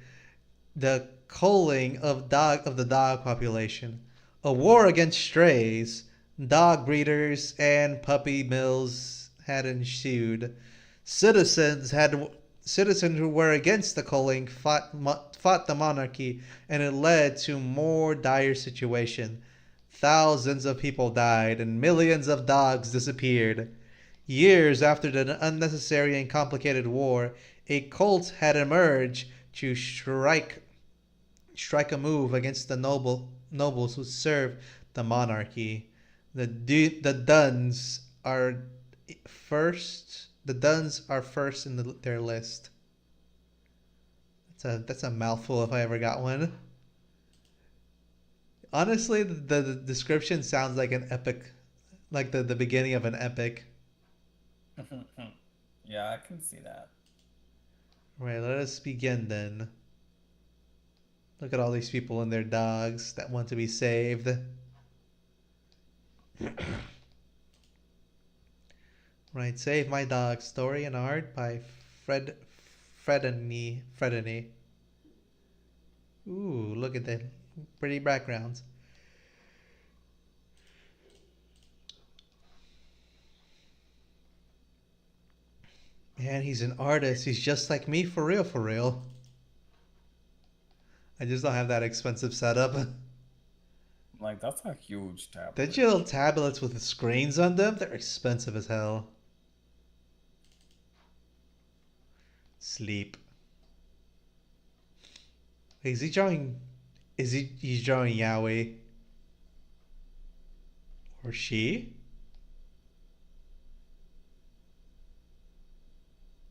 the culling of the dog population. A war against strays, dog breeders, and puppy mills had ensued. Citizens had Citizens who were against the culling fought the monarchy, and it led to more dire situation. Thousands of people died, and millions of dogs disappeared. Years after the unnecessary and complicated war, a cult had emerged to strike a move against the nobles who serve the monarchy. The Duns are first. The Duns are first in their list. That's a mouthful if I ever got one. Honestly, the description sounds like an epic, like the beginning of an epic. Yeah, I can see that. Right, let us begin then. Look at all these people and their dogs that want to be saved. Right, Save My Dog, story and art by Fredany. Ooh, look at that. Pretty backgrounds. Man, he's an artist. He's just like me for real, for real. I just don't have that expensive setup. Like, that's a huge tablet. Digital tablets with screens on them, they're expensive as hell. Sleep. Is he drawing? He's drawing Yahweh or she?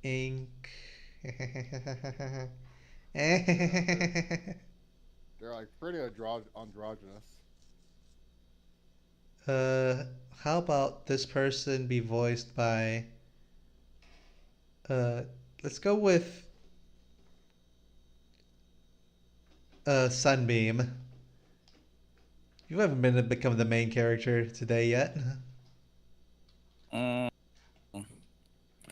Ink. Yeah, they're like pretty androgynous. uh, how about this person be voiced by? Uh, let's go with Sunbeam. You haven't been become the main character today yet. Mm,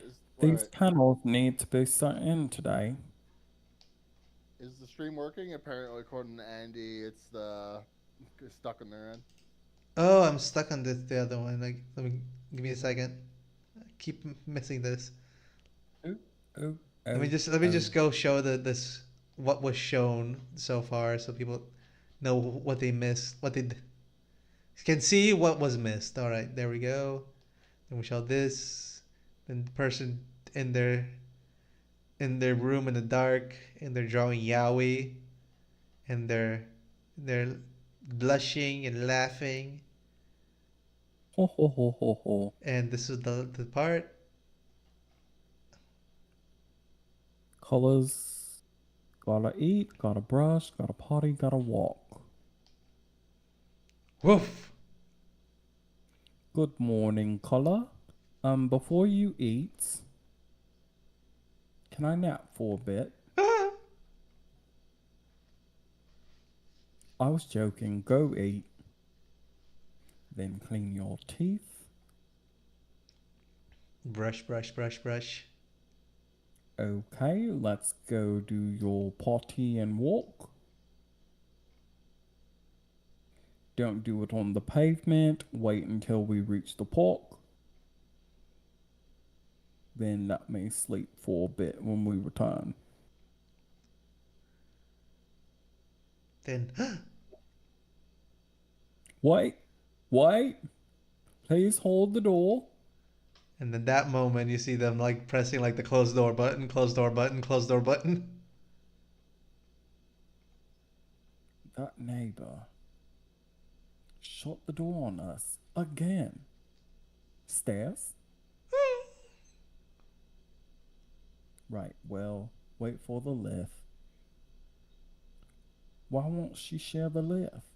Is these wait, panels need to be set in today. is the stream working? Apparently, according to Andy, it's the stuck in their end. Oh, I'm stuck on the other one. Like, let me give me a second. I keep missing this. Oh, oh, Let me oh, just let me oh. just go show the this what was shown so far, so people know what they missed, what they can see what was missed. All right, there we go. Then we show this. Then the person in their room in the dark, and they're drawing Yahweh, and they're blushing and laughing. Ho, ho, ho, ho, ho. And this is the part. Colors. Gotta eat, gotta brush, gotta potty, gotta walk. Woof. Good morning, Color. Before you eat, can I nap for a bit? I was joking. Go eat. Then clean your teeth. Brush, brush, brush, brush. Okay, let's go do your potty and walk. Don't do it on the pavement. Wait until we reach the park. Then let me sleep for a bit when we return. Then Wait, wait. Please hold the door. and then that moment you see them like pressing like the closed door button, closed door button, closed door button. That neighbor shut the door on us again. Stairs? Right, well, wait for the lift. Why won't she share the lift?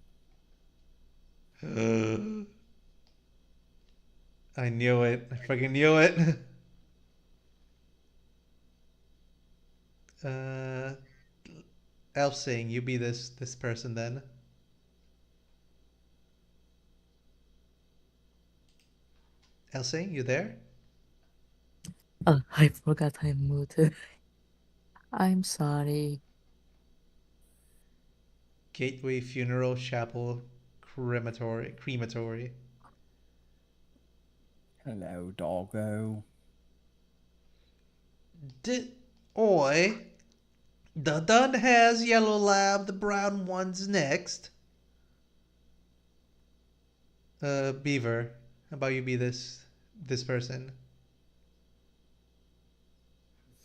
I knew it. I freaking knew it. Uh, Elfsing, you be this person then. Elfsing, you there? Oh, I forgot I'm muted. I'm sorry. Gateway Funeral Chapel Crematory. Hello, doggo. Did oi? The dun has yellow lab, the brown one's next. Beaver, how about you be this person?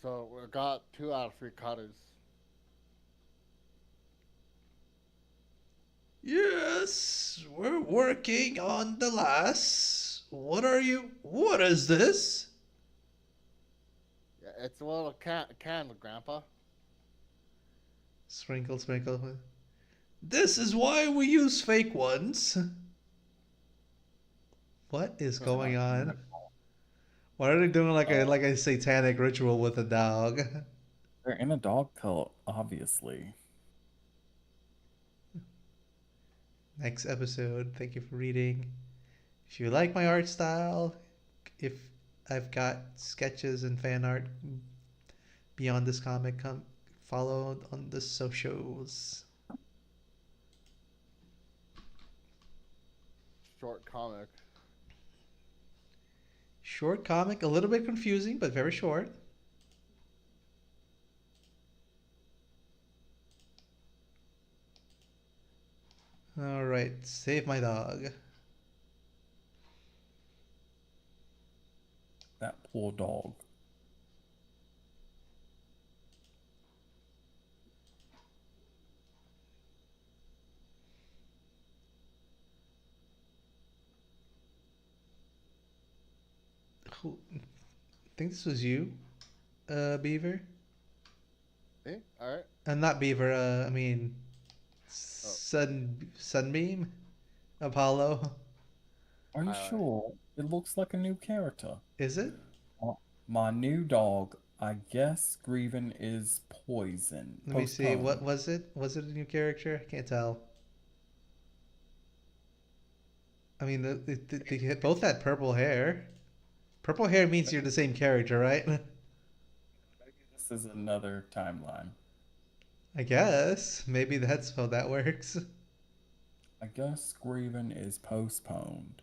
So we got 2 out of 3 cutters. Yes, we're working on the last. What are you? What is this? Yeah, it's a little candle, Grandpa. Sprinkle, sprinkle. This is why we use fake ones. What is going on? Why are they doing like a satanic ritual with a dog? They're in a dog cult, obviously. Next episode. Thank you for reading. If you like my art style, if I've got sketches and fan art beyond this comic, come follow on the socials. Short comic. Short comic, a little bit confusing, but very short. All right, save my dog. That poor dog. Who, I think this was you, Beaver. Eh? Alright. Not Beaver. I mean, Oh. Sunbeam, Apollo. Are you Aye, aye. sure? It looks like a new character. Is it? My new dog, I guess Grievin is poison. Let me see. What Postponed. was it? Was it a new character? I can't tell. I mean, they both had purple hair. Purple hair means you're the same character, right? Maybe this is another timeline. I guess. Maybe that's how that works. I guess Grievin is postponed.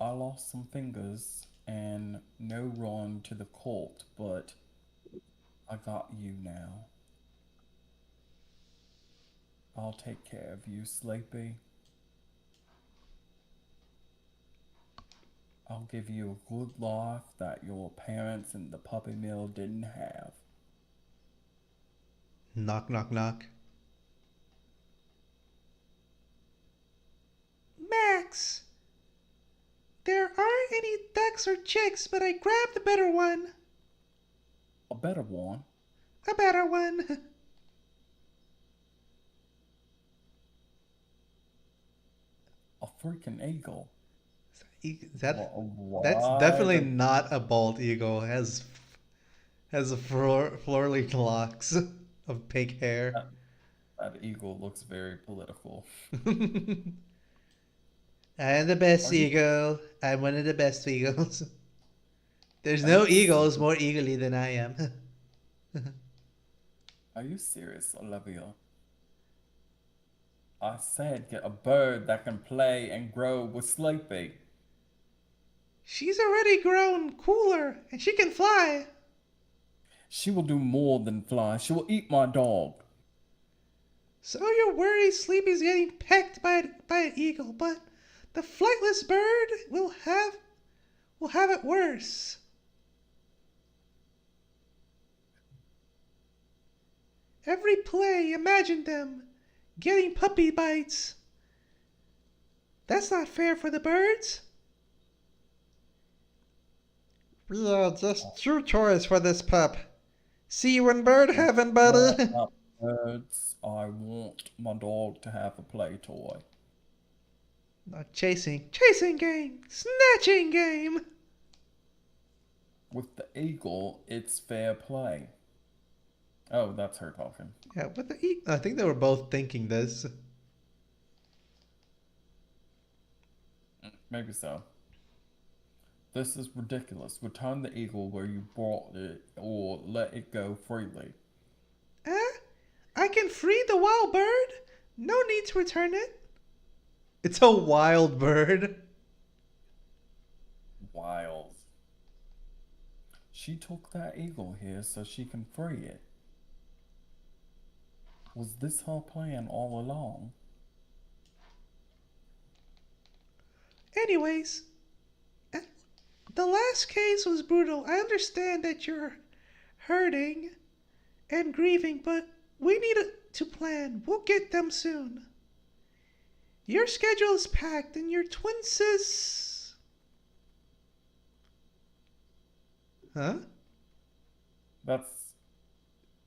I lost some fingers and no run to the cult, but I got you now. I'll take care of you, Sleepy. I'll give you a good life that your parents in the puppy mill didn't have. Knock, knock, knock. Max! There aren't any ducks or chicks, but I grabbed a better one. A better one. A better one. A freaking eagle. That's Why definitely the- not a bald eagle. Has a florally locks of pink hair. that eagle looks very political. I am the best Are you- eagle. I'm one of the best eagles. There's Are no you eagles serious? more eagerly than I am. Are you serious, Olivia? I said get a bird that can play and grow with Sleepy. She's already grown cooler, and she can fly. She will do more than fly. She will eat my dog. So you're worried Sleepy's getting pecked by an eagle, but the flightless bird will have it worse. Every play, imagine them getting puppy bites. That's not fair for the birds. Yeah, just two toys for this pup. See you in bird heaven, buddy. Not birds. I want my dog to have a play toy. Not chasing game, snatching game. With the eagle, it's fair play. Oh, that's her talking. Yeah, but I think they were both thinking this. Maybe so. This is ridiculous. Return the eagle where you brought it, or let it go freely. I can free the wild bird. No need to return it. It's a wild bird. Wild. She took that eagle here so she can free it. Was this her plan all along? Anyways, the last case was brutal. I understand that you're hurting and grieving, but we need to plan. We'll get them soon. Your schedule is packed, and your twin sis. Huh? That's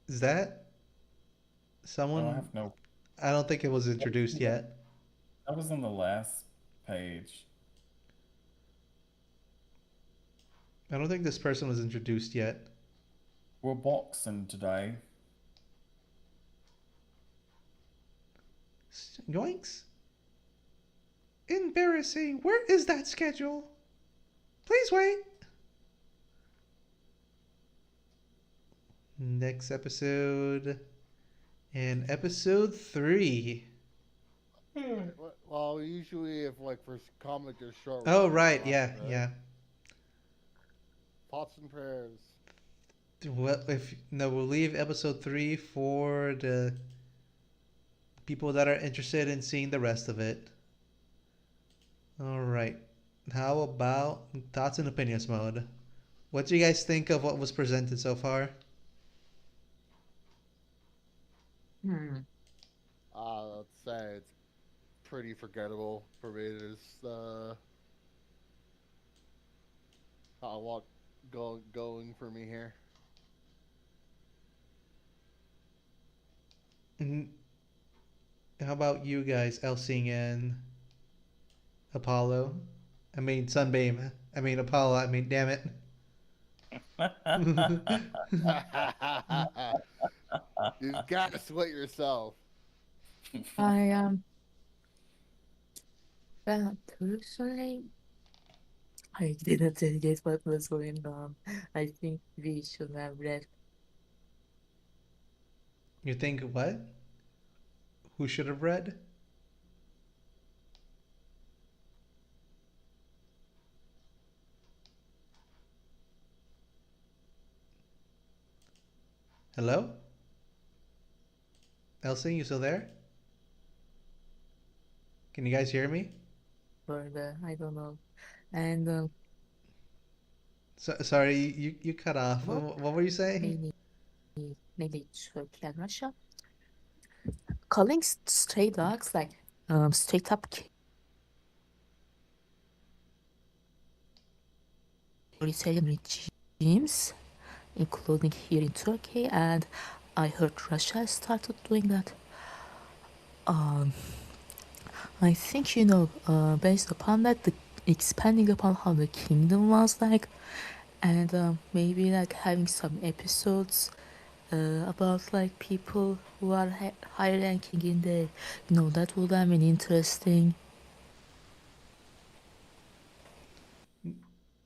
Is that Oh, I someone? have no. I don't think it was introduced yet. That was on the last page. I don't think this person was introduced yet. We're boxing today. Yoinks! Embarrassing. Where is that schedule? Please wait. Next episode. And episode 3. Well, usually if like for comic just short, we Oh, skip the right. last Yeah, bit, right? yeah. Thoughts and prayers. Well, if no, we'll leave episode 3 for the people that are interested in seeing the rest of it. All right. How about thoughts and opinions mode? What do you guys think of what was presented so far? Hmm. Let's say it's pretty forgettable for me. There's not a lot going for me here. Mm, how about you guys, Elsing and Apollo? I mean, Sunbeam. I mean, Apollo. I mean, damn it. You've got to split yourself. I well, personally, I didn't get what was going on. I think we should have read You think what? Who should have read? Hello? Elsing, you still there? Can you guys hear me? for the I don't know, and Sorry, you cut off. what What were you saying? maybe maybe Turkey and Russia calling stray dogs like straight up authoritarian regimes, including here in Turkey, and I heard Russia started doing that. Um, I think based upon that, the expanding upon how the kingdom was like, and maybe like having some episodes about like people who are high ranking in there. That would have been interesting.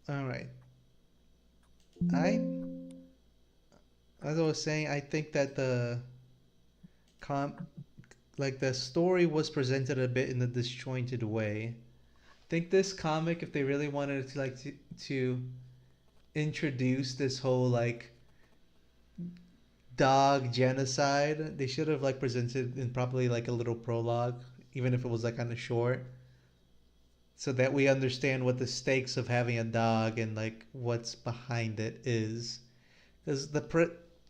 All right. I, as I was saying, I think that com, the story was presented a bit in a disjointed way. I think this comic, if they really wanted to to introduce this whole like dog genocide, they should have like presented in probably like a little prologue, even if it was like kind of short, so that we understand what the stakes of having a dog and like what's behind it is.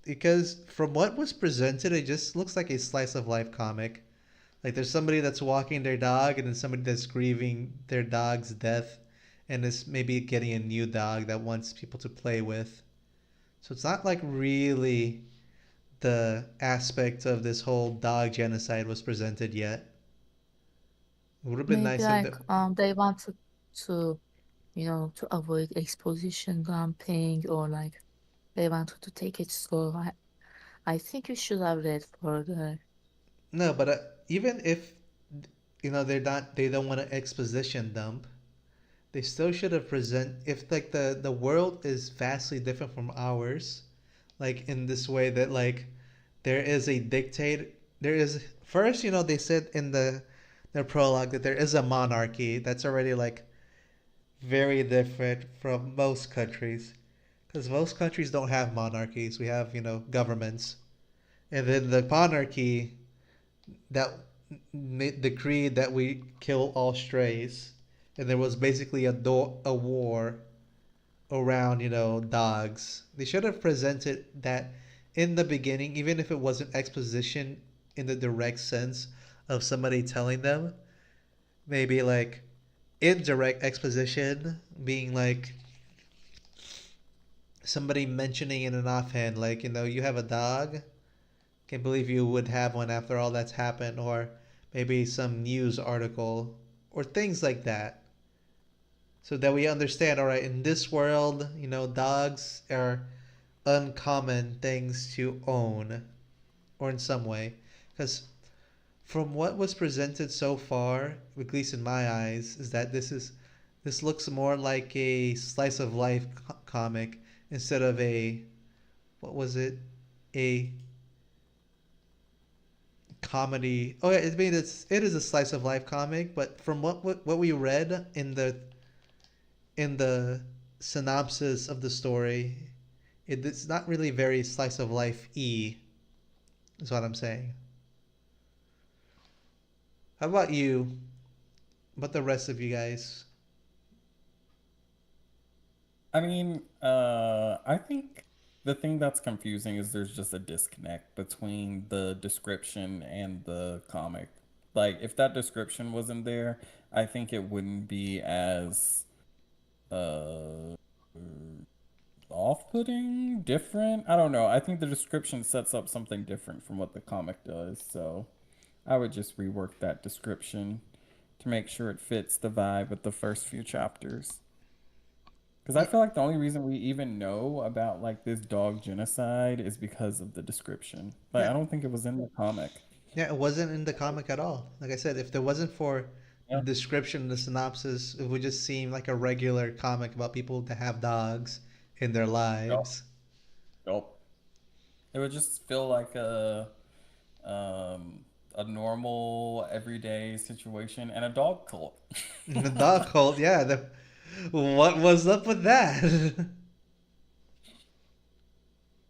Because from what was presented, it just looks like a slice of life comic. Like there's somebody that's walking their dog, and then somebody that's grieving their dog's death, and is maybe getting a new dog that wants people to play with. So it's not like really the aspect of this whole dog genocide was presented yet. It would have been Maybe nice if like they wanted to to avoid exposition dumping, or like they wanted to take it slow. I think you should have read further. no, but even if they don't want to exposition dump, they still should have present if like the world is vastly different from ours, like in this way that like there is a dictator. There is first, they said in their prologue that there is a monarchy that's already like very different from most countries, because most countries don't have monarchies. We have governments, and then the monarchy that decreed that we kill all strays, and there was basically a war around dogs. They should have presented that in the beginning, even if it wasn't exposition in the direct sense of somebody telling them. Maybe like indirect exposition, being like somebody mentioning in an offhand, like you have a dog. Can't believe you would have one after all that's happened, or maybe some news article, or things like that. So that we understand, all right, in this world, dogs are uncommon things to own, or in some way. Because from what was presented so far, at least in my eyes, is that this looks more like a slice of life comic instead of a what was it, a comedy. Oh yeah, it is a slice of life comic, but from what we read in the synopsis of the story, it's not really very slice of life is what I'm saying. How about you? But the rest of you guys? I mean, I think the thing that's confusing is there's just a disconnect between the description and the comic. Like, if that description wasn't there, I think it wouldn't be as uh off-putting, different. I don't know. I think the description sets up something different from what the comic does. So I would just rework that description to make sure it fits the vibe with the first few chapters. Because I Yeah, feel like the only reason we even know about like this dog genocide is because of the description. Like yeah, I don't think it was in the comic. yeah. It wasn't in the comic at all. Like I said, if there wasn't for the Yeah. description, the synopsis, it would just seem like a regular comic about people that have dogs in their Yup. lives. Yup. It would just feel like um a normal everyday situation and a dog cult. The dog cult, yeah. What was up with that?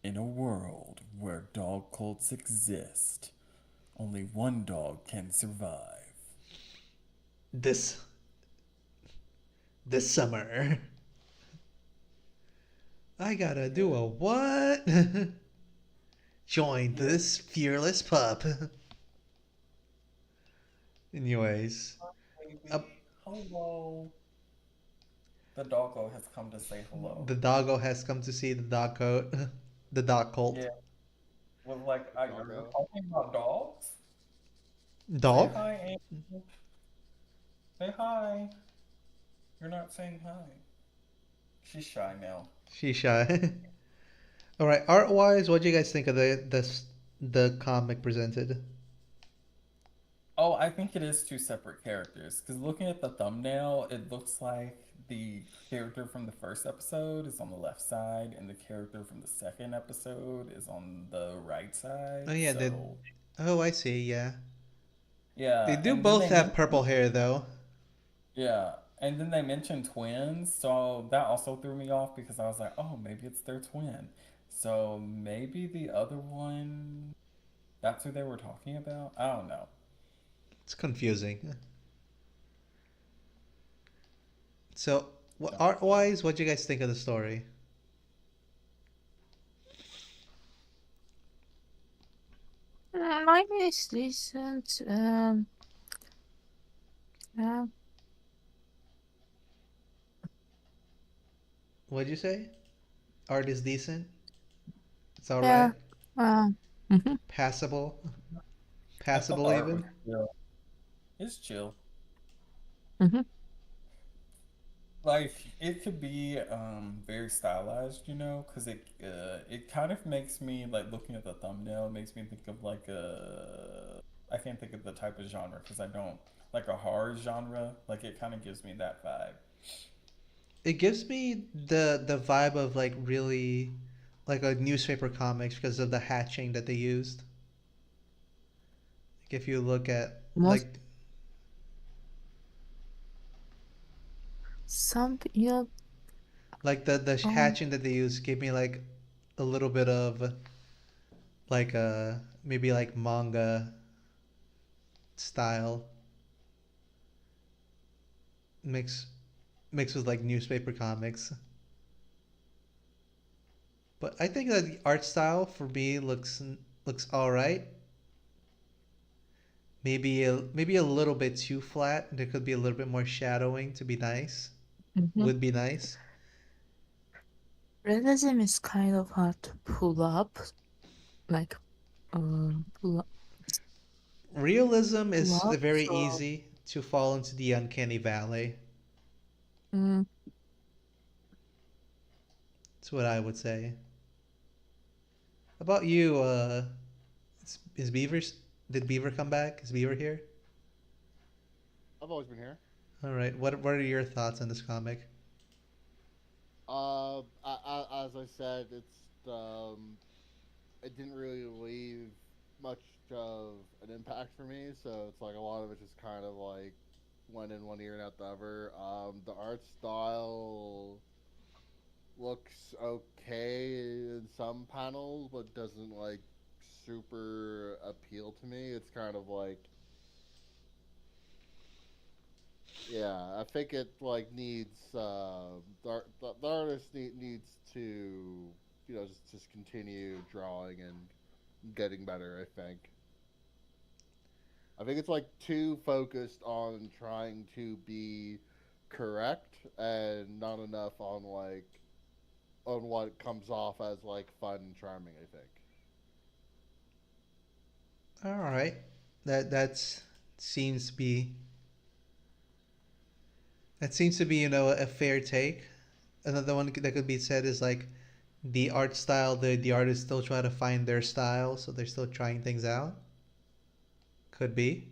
In a world where dog cults exist, only one dog can survive. this this summer, I gotta do a what? Join Yeah. this fearless pup. Anyways, uh, Baby, hello. The doggo has come to say hello. the doggo has come to see the dog coat, the dog cult. Yeah, was like, you're Doggo. talking about dogs? Say Dog? hi, Amy. Say hi. You're not saying hi. She's shy now. She's shy. All right, art wise, what do you guys think of the comic presented? Oh, I think it is two separate characters. Because looking at the thumbnail, it looks like the character from the first episode is on the left side, and the character from the second episode is on the right Oh side. yeah, they. So, Oh, I see. Yeah, they yeah. do And then both they have purple mentioned, hair though. yeah. And then they mentioned twins. So that also threw me off because I was like, oh, maybe it's their twin. So maybe the other one, that's who they were talking about? I don't know. It's confusing. So, Don't art know. wise, what do you guys think of the story? Mine is decent. Yeah, What'd you say? Art is decent. It's all yeah. right. Um, mhm, Passable. I thought Passable the art was even. chill. It's chill. mhm, Like it could be very stylized, because it kind of makes me like looking at the thumbnail, it makes me think of like a I can't think of the type of genre because I don't like a horror genre. Like it kind of gives me that vibe. It gives me the vibe of like really like a newspaper comics because of the hatching that they used. Like if you look at most like you know, the um, hatching that they used gave me like a little bit of like maybe like manga style mix mixed with like newspaper comics. But I think that the art style for me looks all right. Maybe a little bit too flat. There could be a little bit more shadowing to be nice. mhm. Would be nice. Realism is kind of hard to pull up. Like, pl- Realism is plots very or easy to fall into the uncanny valley. mm, That's what I would say. About you, is Beaver's? Did Beaver come back? Is Beaver here? I've always been here. All right. What are your thoughts on this comic? As I said, it didn't really leave much of an impact for me. So it's like a lot of it just kind of like went in one ear and out the other. The art style looks okay in some panels, but doesn't like super appeal to me. It's kind of like, yeah, I think it like needs the artist needs to just continue drawing and getting better. I think it's like too focused on trying to be correct and not enough on what comes off as like fun and charming. I think. All right. That's seems to be a fair take. Another one that could be said is like the art style. The artists still try to find their style, so they're still trying things out. Could be.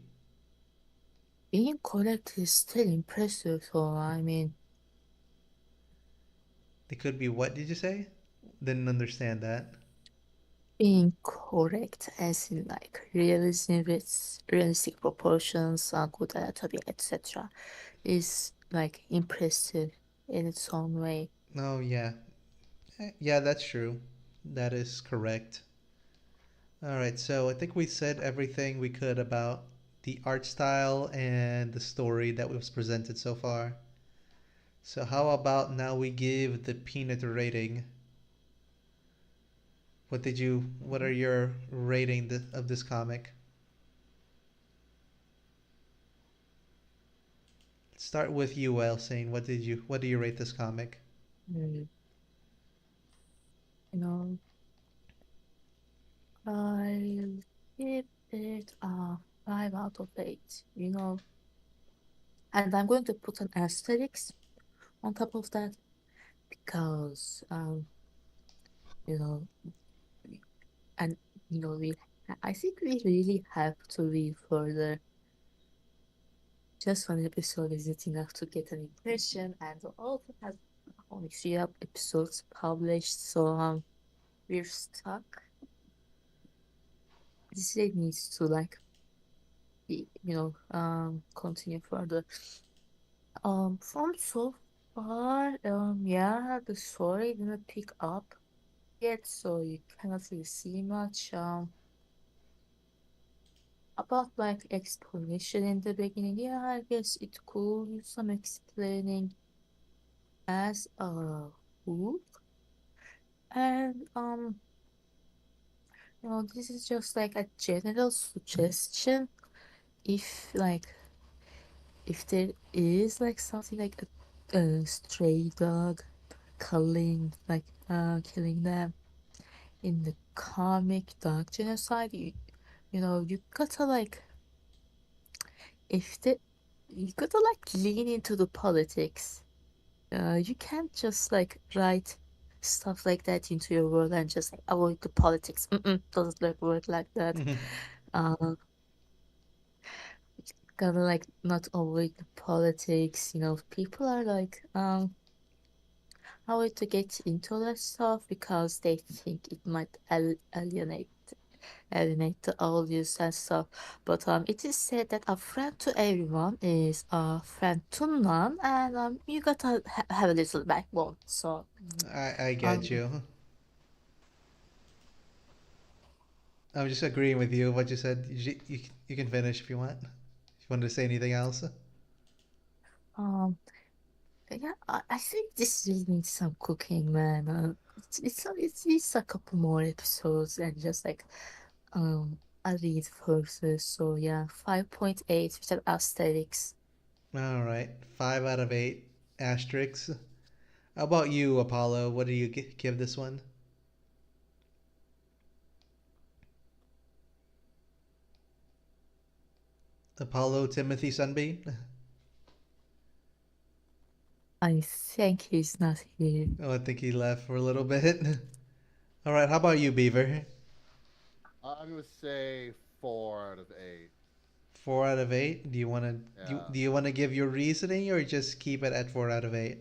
being correct is still impressive. So I mean, They could be. What did you say? Didn't understand that. being correct as in like realism, realistic proportions, good anatomy, etc., is like impressive in its own way. Oh yeah, yeah. That's true. That is correct. All right. So I think we said everything we could about the art style and the story that was presented so far. So how about now we give the peanut rating? What are your rating of this comic? Start with you, Elsane. What do you rate this comic? Mm, You know, I'll give it a 5 out of 8. And I'm going to put an asterisk on top of that because you know, and we I think we really have to read further. Just one episode isn't enough to get an impression, and the author has only 3 episodes published, so we're stuck. This really needs to like be continue further. From so far, yeah, the story didn't pick up yet, so you cannot really see much about like explanation in the beginning. Yeah, I guess it could use some explaining as a who, and this is just like a general suggestion. If like if there is like something like a stray dog killing them in the comic dog genocide, you gotta like if the you gotta like lean into the politics. You can't just like write stuff like that into your world and just like avoid the politics. Doesn't like work like that. Uh, gotta like not avoid the politics. People are like how to get into that stuff because they think it might alienate the audience and stuff. But it is said that a friend to everyone is a friend to none, and you gotta have a little backbone. So I get um you. I'm just agreeing with you. What you said. You can finish if you want. If you want to say anything else. um yeah, I think this really needs some cooking, man. It's a couple more episodes and just like a read versus. So yeah, 5.8 with an aesthetics. All right, 5 out of 8 asterisks. How about you, Apollo? What do you give this one? Apollo Timothy Sunbeam. I think he's not here. Oh, I think he left for a little bit. All right, how about you, Beaver? I'm gonna say 4 out of 8. 4 out of 8. Yeah. Do you want to give your reasoning or just keep it at 4 out of 8?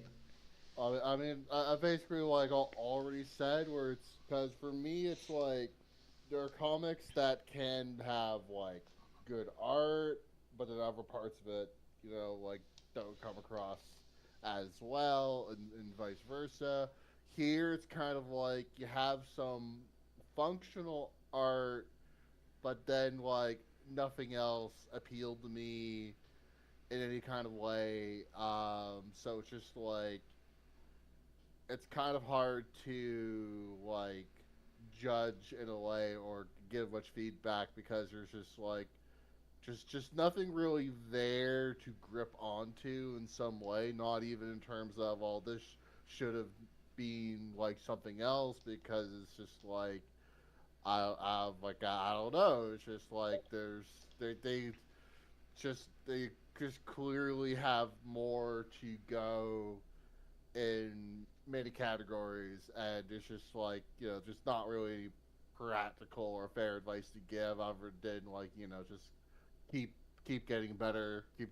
I basically like already said where it's because for me it's like there are comics that can have like good art, but then other parts of it, like don't come across as well, and vice versa. Here it's kind of like you have some functional art, but then like nothing else appealed to me in any kind of way. So it's just like it's kind of hard to like judge in a way or give much feedback because there's just like just nothing really there to grip onto in some way, not even in terms of all this should have been like something else, because it's just like I don't know, it's just like they just clearly have more to go in many categories, and it's just like just not really any practical or fair advice to give other than like just keep keep getting better, keep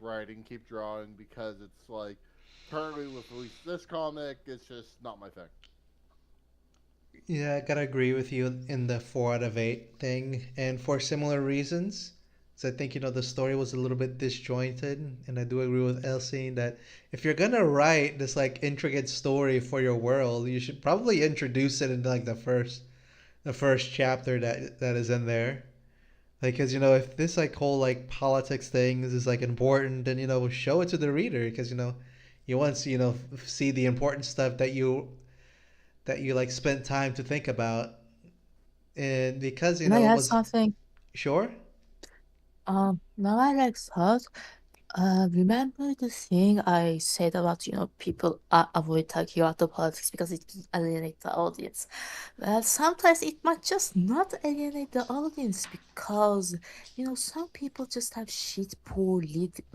writing, keep drawing, because it's like currently with at least this comic, it's just not my thing. Yeah, I gotta agree with you in the 4 out of 8 thing, and for similar reasons. So I think the story was a little bit disjointed, and I do agree with Elsie that if you're gonna write this like intricate story for your world, you should probably introduce it in like the first chapter that is in there. Like, cause if this like whole like politics thing is like important, then show it to the reader, cause you want to see the important stuff that you like spent time to think about, and because Can I it add was something? sure. Now I like thought. Remember the thing I said about, people avoid talking about the politics because it can alienate the audience. Well, sometimes it might just not alienate the audience because, some people just have shit poor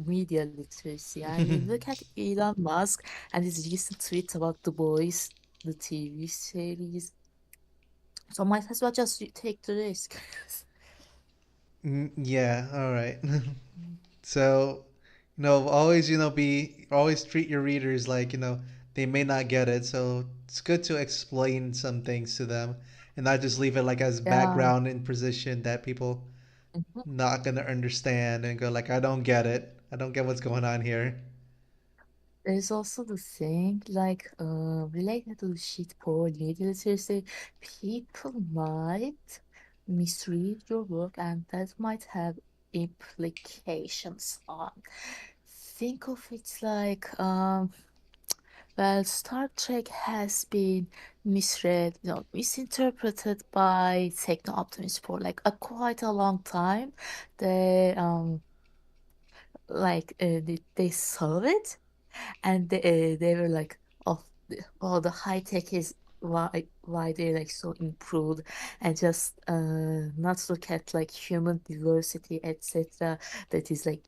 media literacy. I mean, look at Elon Musk and his recent tweet about The Boys, the TV series. So might as well just take the risk. Yeah, all right. So always be always treat your readers like they may not get it, so it's good to explain some things to them and not just leave it like as Yeah. background in position that people Mhm. not gonna understand and go like, I don't get it, I don't get what's going on here. There's also the thing, like, related to shitpost media literacy, people might misread your work and that might have implications on. Think of it like, well, Star Trek has been misread, misinterpreted by techno optimists for like a quite a long time. They, they saw it and they were like, oh, the high tech is why they're like so improved, and just not look at like human diversity, etc. That is like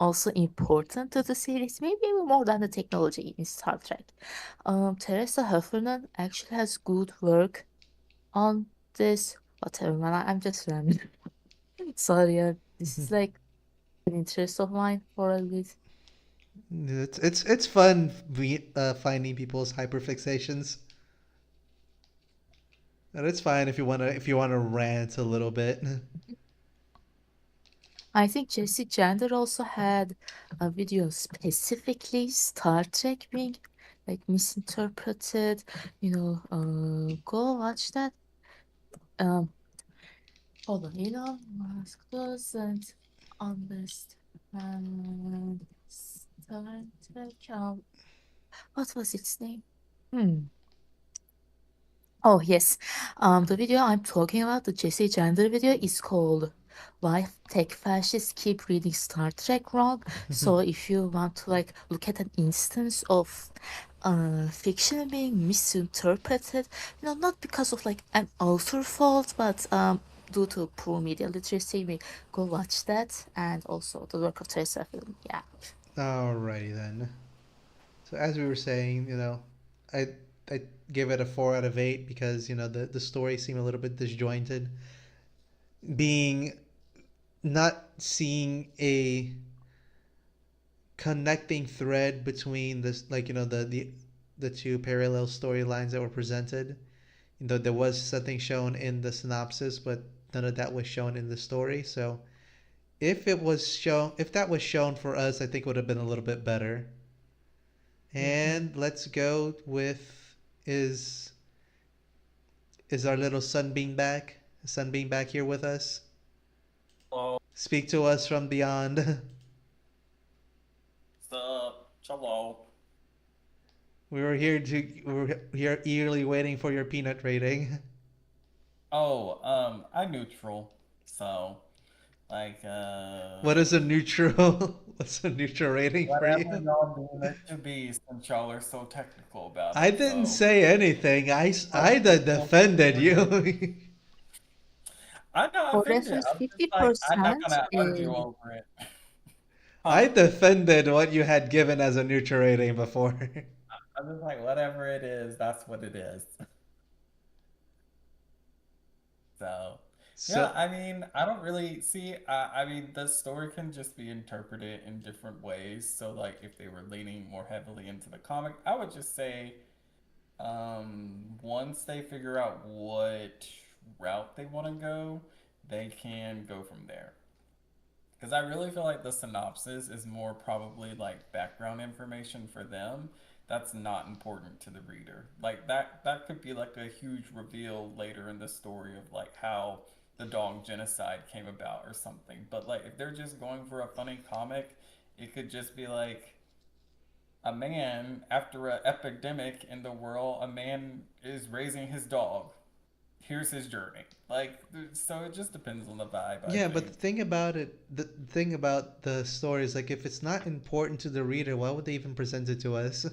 also important to the series, maybe even more than the technology in Star Trek. Teresa Heffernan actually has good work on this. Whatever, man, I'm just rambling. Sorry, this is like an interest of mine for a bit. It's fun finding people's hyperfixations, and it's fine if you wanna rant a little bit. I think Jesse Jander also had a video specifically Star Trek being like misinterpreted. Go watch that. Um, Hold on. Musk doesn't understand Star Trek. What was its name? Hmm. Oh, yes. The video I'm talking about, the Jesse Jander video, is called Why Tech Fascists Keep Reading Star Trek Wrong. So if you want to like look at an instance of fiction being misinterpreted, not because of like an author fault, but due to poor media literacy, we go watch that, and also the work of Teresa film. Yeah. Alrighty then. So as we were saying, I I give it a 4 out of 8 because the story seemed a little bit disjointed. Being not seeing a connecting thread between this, like the two parallel storylines that were presented. There was something shown in the synopsis, but none of that was shown in the story. So if that was shown for us, I think it would have been a little bit better. Mm-hmm. And let's go with is is our little sunbeam back? Sunbeam back here with us? Hello, Speak to us from beyond. sup, hello. We were here eagerly waiting for your peanut rating. Oh, I'm neutral. So, like, What is a neutral? What's a neutral rating for whatever you? y'all deem it to be, since y'all are so technical about I it. didn't So, say anything. I'm I defended offended. you. I'm not For offended. reference, I'm just fifty like, I'm not percent gonna argue is over it. I Huh? defended what you had given as a neutral rating before. I'm just like, whatever it is, that's what it is. So, yeah, So, I mean, I don't really see. I mean, the story can just be interpreted in different ways. So, like, if they were leaning more heavily into the comic, I would just say, once they figure out what route they want to go, they can go from there. Because I really feel like the synopsis is more probably like background information for them. That's not important to the reader. Like that could be like a huge reveal later in the story of like how the dog genocide came about or something. But like if they're just going for a funny comic, it could just be like a man after an epidemic in the world, a man is raising his dog. Here's his journey. Like so it just depends on the vibe, I yeah, but think. the thing about the story is like if it's not important to the reader, why would they even present it to us?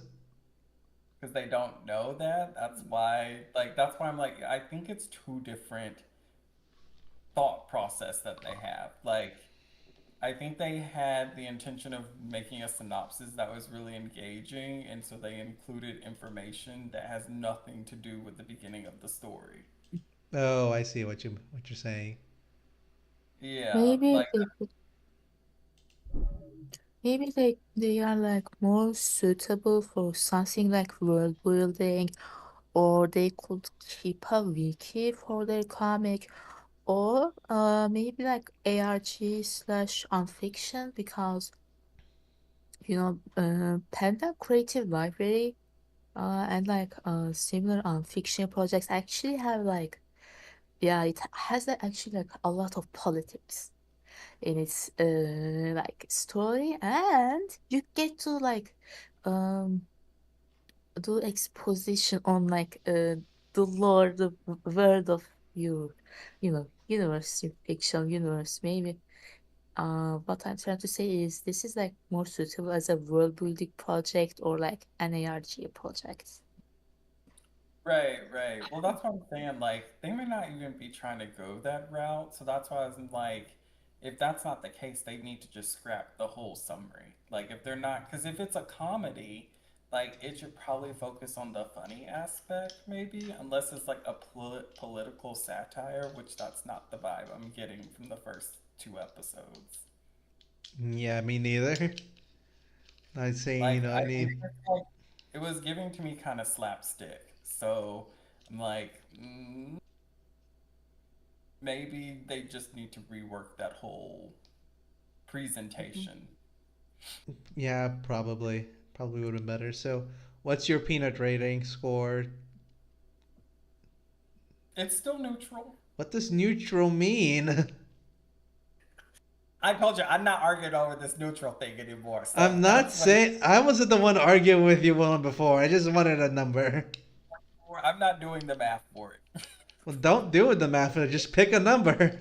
Because they don't know that. That's why I'm like, I think it's two different thought process that they have. Like, I think they had the intention of making a synopsis that was really engaging, and so they included information that has nothing to do with the beginning of the story. Oh, I see what you're saying. Yeah, maybe like they maybe they are like more suitable for something like world building, or they could keep a wiki for their comic, or maybe like ARG slash unfiction, because Panda Creative Library and like similar unfiction projects actually have like, yeah, it has actually like a lot of politics in its like story, and you get to like um do exposition on like the lore, the world of your universe, your fiction universe. Maybe what I'm trying to say is this is like more suitable as a world building project or like an ARG project. right, right. Well, that's what I'm saying. Like, they may not even be trying to go that route. So that's why I was like, if that's not the case, they need to just scrap the whole summary. Like, if they're not, because if it's a comedy, like, it should probably focus on the funny aspect, maybe, unless it's like a political satire, which that's not the vibe I'm getting from the first two episodes. Yeah, me neither. I'd say, Like, I I think mean, it's like, it was giving to me kind of slapstick. So I'm like, maybe they just need to rework that whole Mhm. presentation. yeah, probably would have been better. So, what's your peanut rating score? It's still neutral. What does neutral mean? I told you I'm not arguing over this neutral thing anymore. I'm So not that's what it's saying I wasn't the one arguing with you one before. I just wanted a number. for. I'm not doing the math for it. Well, don't do it the math. Just pick a number.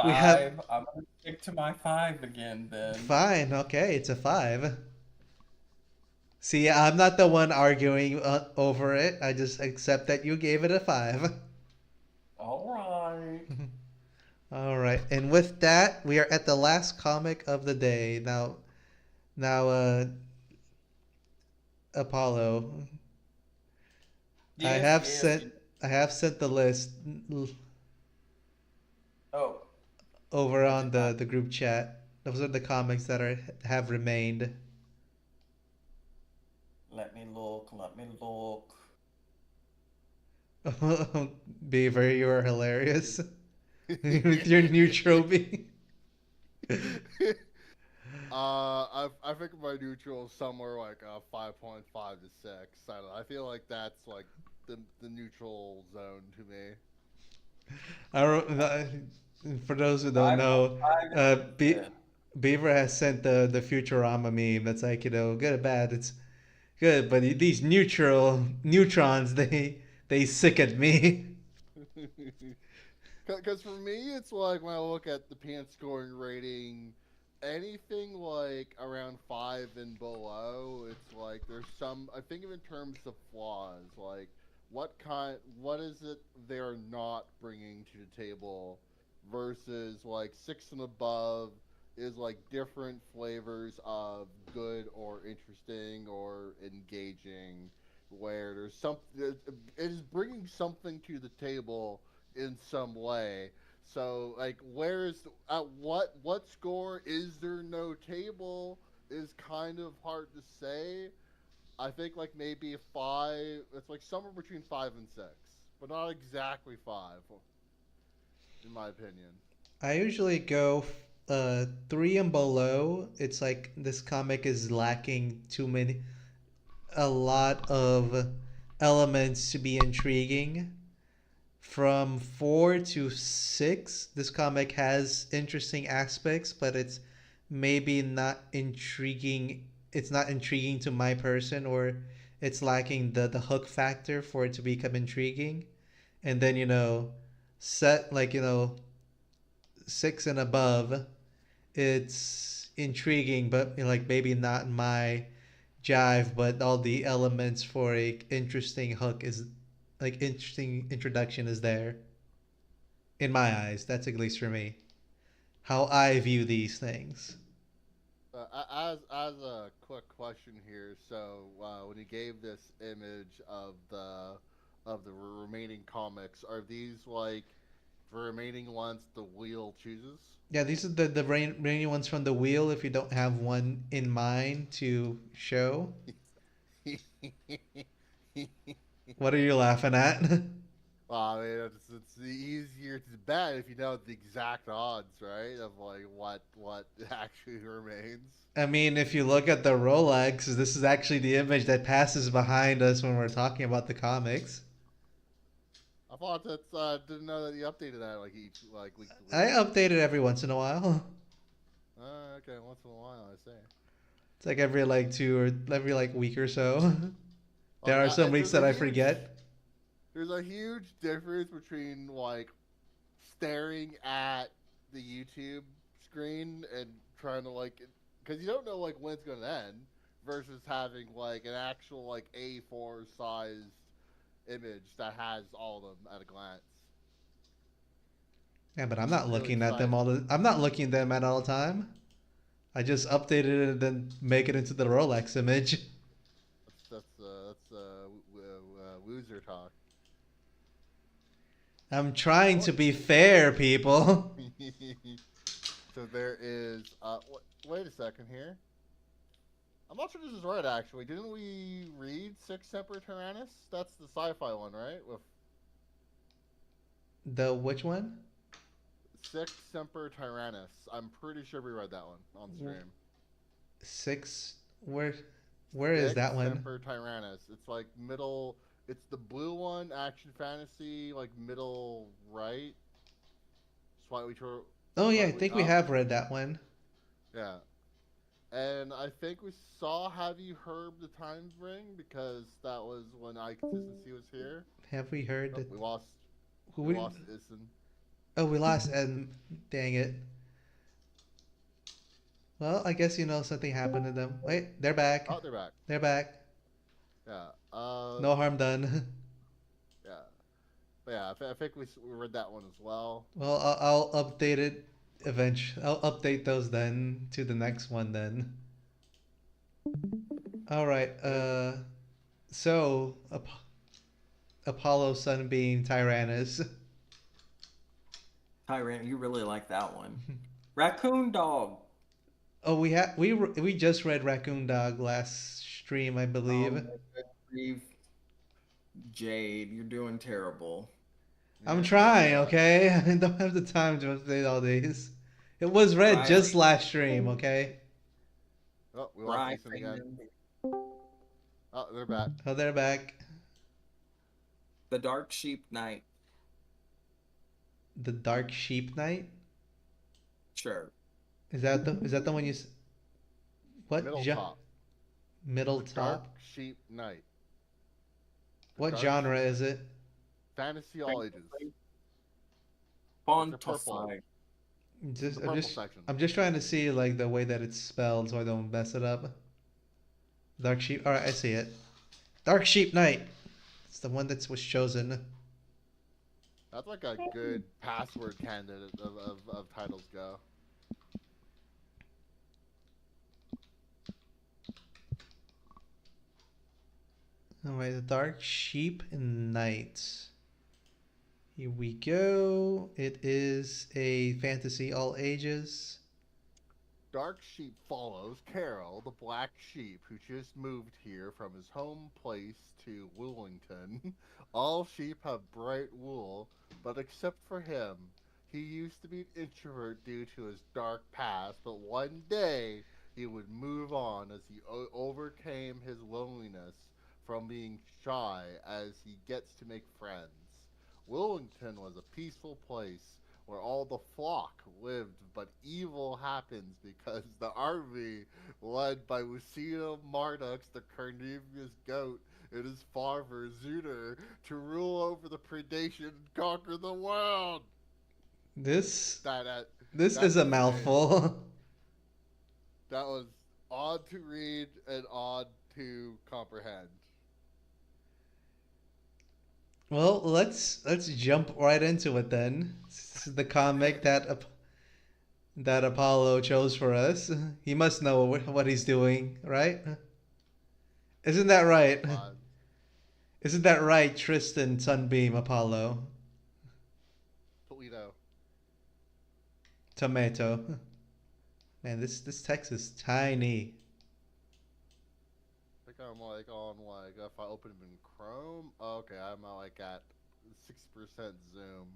We have Five. I'm gonna stick to my five again then. fine. Okay, it's a 5. See, I'm not the one arguing over it. I just accept that you gave it a 5. All right. night. All right, and with that, we are at the last comic of the day. Now, Apollo, I Yes, have yes. sent I have sent the list Oh, over I on did not. the group chat. Those are the comics that are have remained. Let me look. Let me look. Beaver, you are hilarious with your new trophy. I think my neutral is somewhere like a 5.5 to 6. I don't know. I feel like that's like the neutral zone to me. I don't, for those who don't know, 5.5 uh, is Be- good. Beaver has sent the Futurama meme. That's like good or bad. It's good, but these neutrons they sick at me. Because for me, it's like when I look at the pants scoring rating, anything like around 5 and below, it's like there's some. I think of in terms of flaws, like what is it they're not bringing to the table, versus like 6 and above is like different flavors of good or interesting or engaging, where there's some it is bringing something to the table in some way. So like, where's at what score is there no table is kind of hard to say. I think like maybe a 5. It's like somewhere between 5 and 6, but not exactly 5, in my opinion. I usually go 3 and below. It's like this comic is lacking a lot of elements to be intriguing. From 4 to 6, this comic has interesting aspects, but it's maybe not intriguing. It's not intriguing to my person, or it's lacking the hook factor for it to become intriguing. And then set like 6 and above, it's intriguing, but like maybe not my jive. But all the elements for a interesting hook is like interesting introduction is there in my eyes. That's at least for me. How I view these things. As a quick question here, so when you gave this image of the remaining comics, are these like the remaining ones the wheel chooses? Yeah, these are the rainy ones from the wheel. If you don't have one in mind to show, what are you laughing at? Well, I mean, it's easier to bet if you know the exact odds, right? Of like what actually remains. I mean, if you look at the Rolex, this is actually the image that passes behind us when we're talking about the comics. I thought that didn't know that you updated that like each like week to I week. update it every once in a while. Okay, once in a while I say. It's like every like two or every like week or so. There Like are some weeks there's that a I huge forget. there's a huge difference between like staring at the YouTube screen and trying to like, because you don't know like when it's gonna end, versus having like an actual like A4 sized image that has all of them at a glance. Yeah, but I'm I'm not really looking at them excited. I'm not looking at them at all the time. I just updated it and then make it into the Rolex image. That's loser talk. I'm trying What? to be fair, people. So there is. Wait a second here. I'm not sure this is right. Actually, didn't we read Six Semper Tyrannis? That's the sci-fi one, right? With The which one? Six Semper Tyrannis. I'm pretty sure we read that one on stream. Six. Where is Six that one? Semper Tyrannis. It's like middle. It's the blue one, action fantasy, like middle right, Oh yeah, I slightly think we up. have read that one. Yeah, and I think we saw Have You Heard the Times Ring, because that was when I Consistency was here. Have we heard Oh, that? we lost. Who We we? lost Ison. Oh, we lost. And dang it. Well, I guess something happened to them. Wait, they're back. Oh, they're back. They're back. Yeah. No harm done. Yeah. But yeah, I think we read that one as well. Well, I'll update it eventually. I'll update those then to the next one then. All right. There's So Apollo Sunbeam Tyrannus. Tyrant, you really like that one. Raccoon Dog. Oh, we just read Raccoon Dog last stream, I Oh believe. my good grief. Jade, you're doing terrible. I'm yeah, trying, okay? I don't have the time to update all these. It was read Riley. just last stream, okay? oh, we lost Ryan. Ethan again. Oh, they're back. Oh, they're back. The Dark Sheep Knight. The Dark Sheep Knight. Sure. Is that the one what Middle top. middle The Dark top? Sheep Knight. The What Dark genre Sheep is Knight. it? Fantasy all ages. It's a purple. Fontify. The purple section. I'm just trying to see like the way that it's spelled so I don't mess it up. Dark Sheep. All right, I see it. Dark Sheep Knight. It's the one that was chosen. That's like a good password candidate of titles go. All right, the Dark Sheep Knight. Here we go. It is a fantasy all ages. Dark Sheep follows Carol, the black sheep who just moved here from his home place to Willington. All sheep have bright wool, but except for him. He used to be an introvert due to his dark past, but one day he would move on as he overcame his loneliness from being shy as he gets to make friends. Willington was a peaceful place where all the flock lived, but evil happens because the army, led by Lucina Mardux, the carnivorous goat, and his father Zuter, to rule over the predation and conquer the world. This That that this that's is a insane. mouthful. That was odd to read and odd to comprehend. Well, let's jump right into it then. This is the comic that Apollo chose for us. He must know what he's doing, right? Isn't that right? Fine. Isn't that right, Tristan Sunbeam Apollo? Toledo. Tomato. Man, this text is tiny. I think I'm like on like if I open it in Chrome. Okay, I'm like at 60% zoom.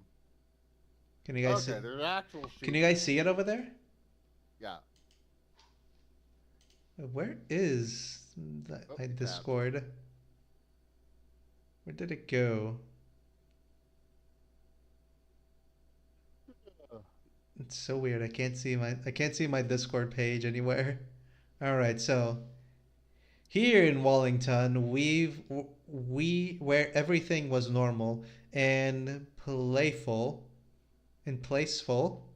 Can you guys see? Okay, there's actual Can sheep. you guys see it over there? Yeah. Where is Oh, my it tabbed. Discord? Where did it go? It's so weird. I can't see my Discord page anywhere. All right, so here in Wallington, we where everything was normal and playful and placeful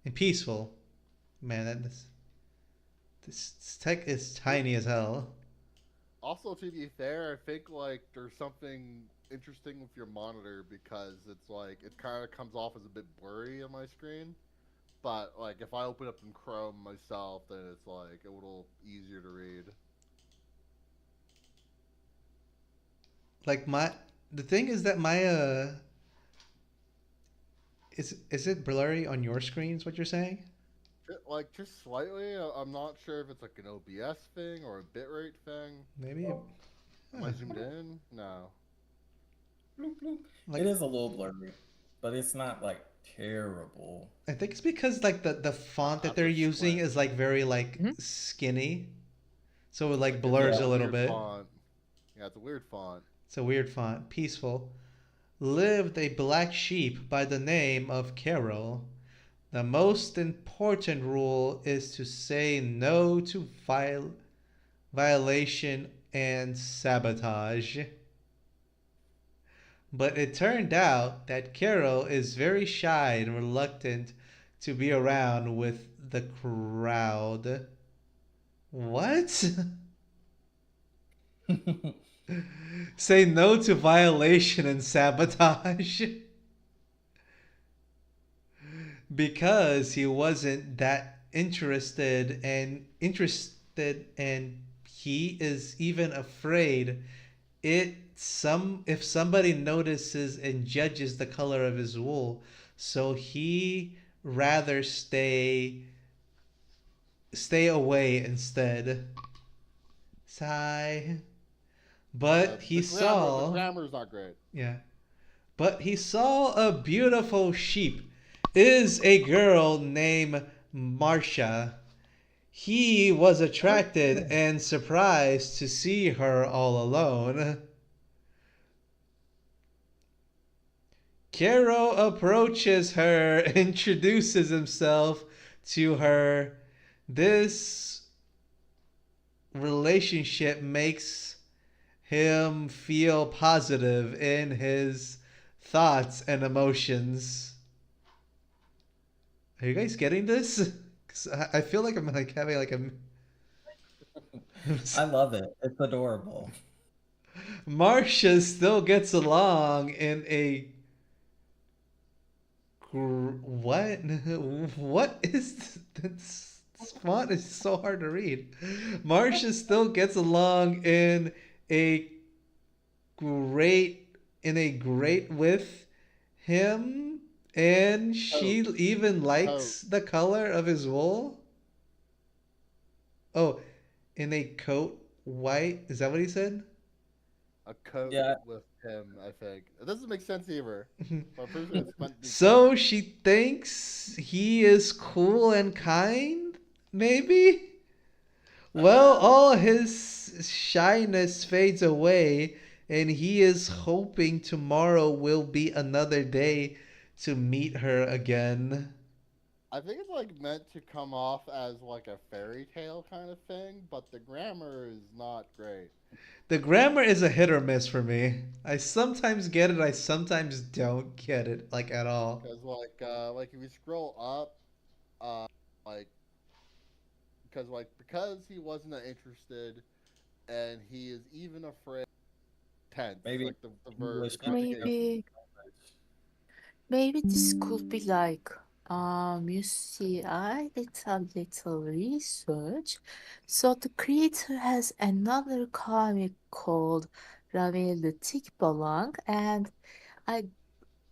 and peaceful. Man, this tech is tiny as hell. Also, to be fair, I think like there's something interesting with your monitor because it's like it kind of comes off as a bit blurry on my screen. But like if I open up in Chrome myself, then it's like a little easier to read. Like the thing is that my is it blurry on your screens? What you're saying? Like just slightly. I'm not sure if it's like an OBS thing or a bitrate thing. Maybe. Am I zoomed in? No. Bloop, bloop. Like It is a little blurry, but it's not like terrible. I think it's because like the font that That's they're a using squint. is like very like Mhm. skinny, so it like Like it's blurs a a little weird bit. font. Yeah, it's a weird font. It's a weird font. Peaceful. Lived a black sheep by the name of Carol. The most important rule is to say no to violation and sabotage. But it turned out that Carol is very shy and reluctant to be around with the crowd. What? Say no to violation and sabotage because he wasn't that interested and he is even afraid it some if somebody notices and judges the color of his wool, so he rather stay away instead. Sigh. Yeah, But he the saw, grammar's not great. yeah, but he saw a beautiful sheep. Is a girl named Marcia. He was attracted and surprised to see her all alone. Caro approaches her, introduces himself to her. This relationship makes him feel positive in his thoughts and emotions. Are you guys getting this? 'Cause I feel like I'm like having like a I love it. It's adorable. Marcia still gets along in a what? What is this font is so hard to read. Marcia still gets along a great great with him, and she Coat, even coat, likes the color of his wool. Oh, in a coat white. Is that what he said? a coat Yeah, with him. I think it doesn't make sense either, but I'm pretty sure it's meant to be coat. So she thinks he is cool and kind, maybe? Well, Uh, all his shyness fades away, and he is hoping tomorrow will be another day to meet her again. I think it's like meant to come off as like a fairy tale kind of thing, but the grammar is not great. The grammar is a hit or miss for me. I sometimes get it, I sometimes don't get it, like at all. Because like if you scroll up, like because he wasn't that interested, and he is even afraid. Tense, maybe like the verb, English the not your conjugation. Maybe maybe this could be like you see, I did a little research. So the creator has another comic called Ravel the Tick Balang, and I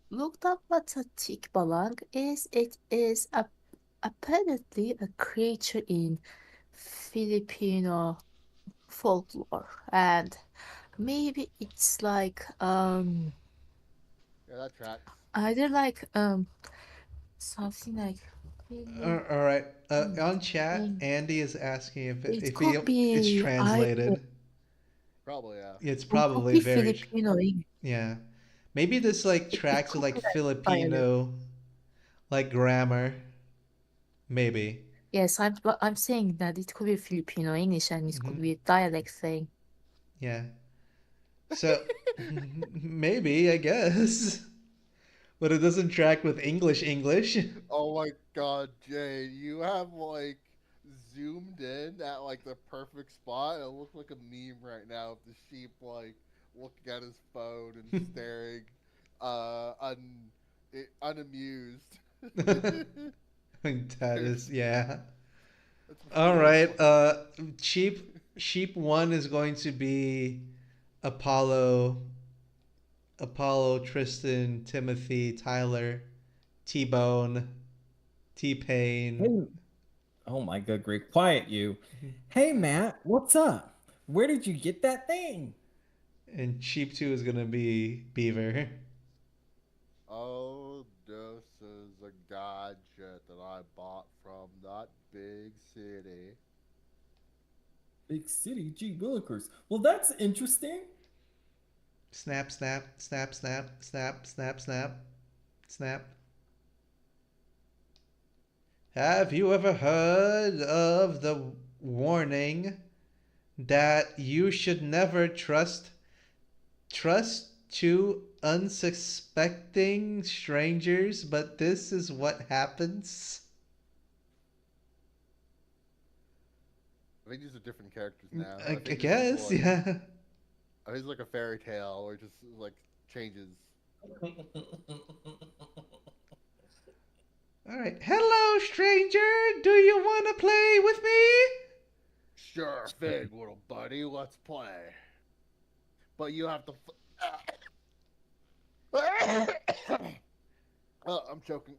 looked up what a tick balang is. It is apparently a creature in Filipino folklore, and maybe it's like Yeah, that tracks. either like something like All right. On chat, Philippine. Andy is asking It if could it's be either. translated. Probably, yeah. It's It could probably be very Filipino English. yeah. Maybe this like It tracks with could like be like dialect. Filipino like grammar. Maybe. Yes, I'm saying that it could be Filipino English and it could Hmm. be a dialect thing. Yeah. So maybe I guess, but it doesn't track with English. Oh my god, Jade, you have like zoomed in at like the perfect spot. It looks like a meme right now of the sheep like looking at his phone and staring, unamused. That is That's yeah. All really right. funny. Sheep one is going to be Apollo, Tristan, Timothy, Tyler, T Bone, T Pain, Hey, oh my good grief. Quiet you. Hey Matt, what's up? Where did you get that thing? and Sheep two is gonna be Beaver. Oh, this is a gadget that I bought from that big city. Big city, gee willikers. Well, that's interesting. Snap, snap, snap, snap, snap, snap, snap, snap. Have you ever heard of the warning that you should never trust to unsuspecting strangers, but this is what happens? I think these are different characters now. I I think this is guess, like yeah. He's like a fairy tale or just like changes. All right. Hello, stranger. Do you want to play with me? Sure thing, little buddy. Let's play. But you have to. I'm choking.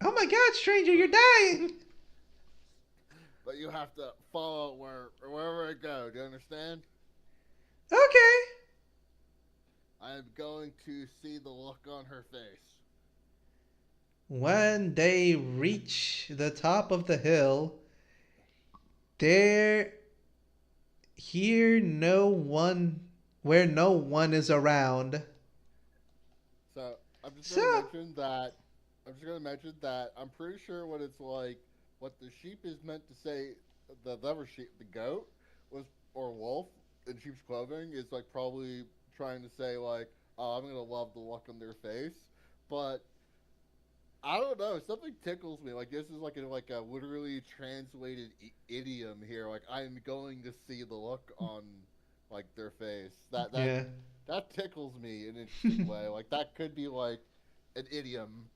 Oh my God, stranger, you're dying. But you have to follow wherever I go. Do you understand? Okay. I am going to see the look on her face. When they reach the top of the hill, there here no one where no one is around. So I'm just So, gonna mention that. I'm just gonna mention that I'm pretty sure what it's like. What the sheep is meant to say, the other sheep, the goat, was or wolf in sheep's clothing is like probably trying to say like, oh, I'm gonna love the look on their face, but I don't know. Something tickles me. Like this is like a literally translated idiom here. Like I'm going to see the look on like their face. yeah. That tickles me in an interesting way. Like that could be like an idiom.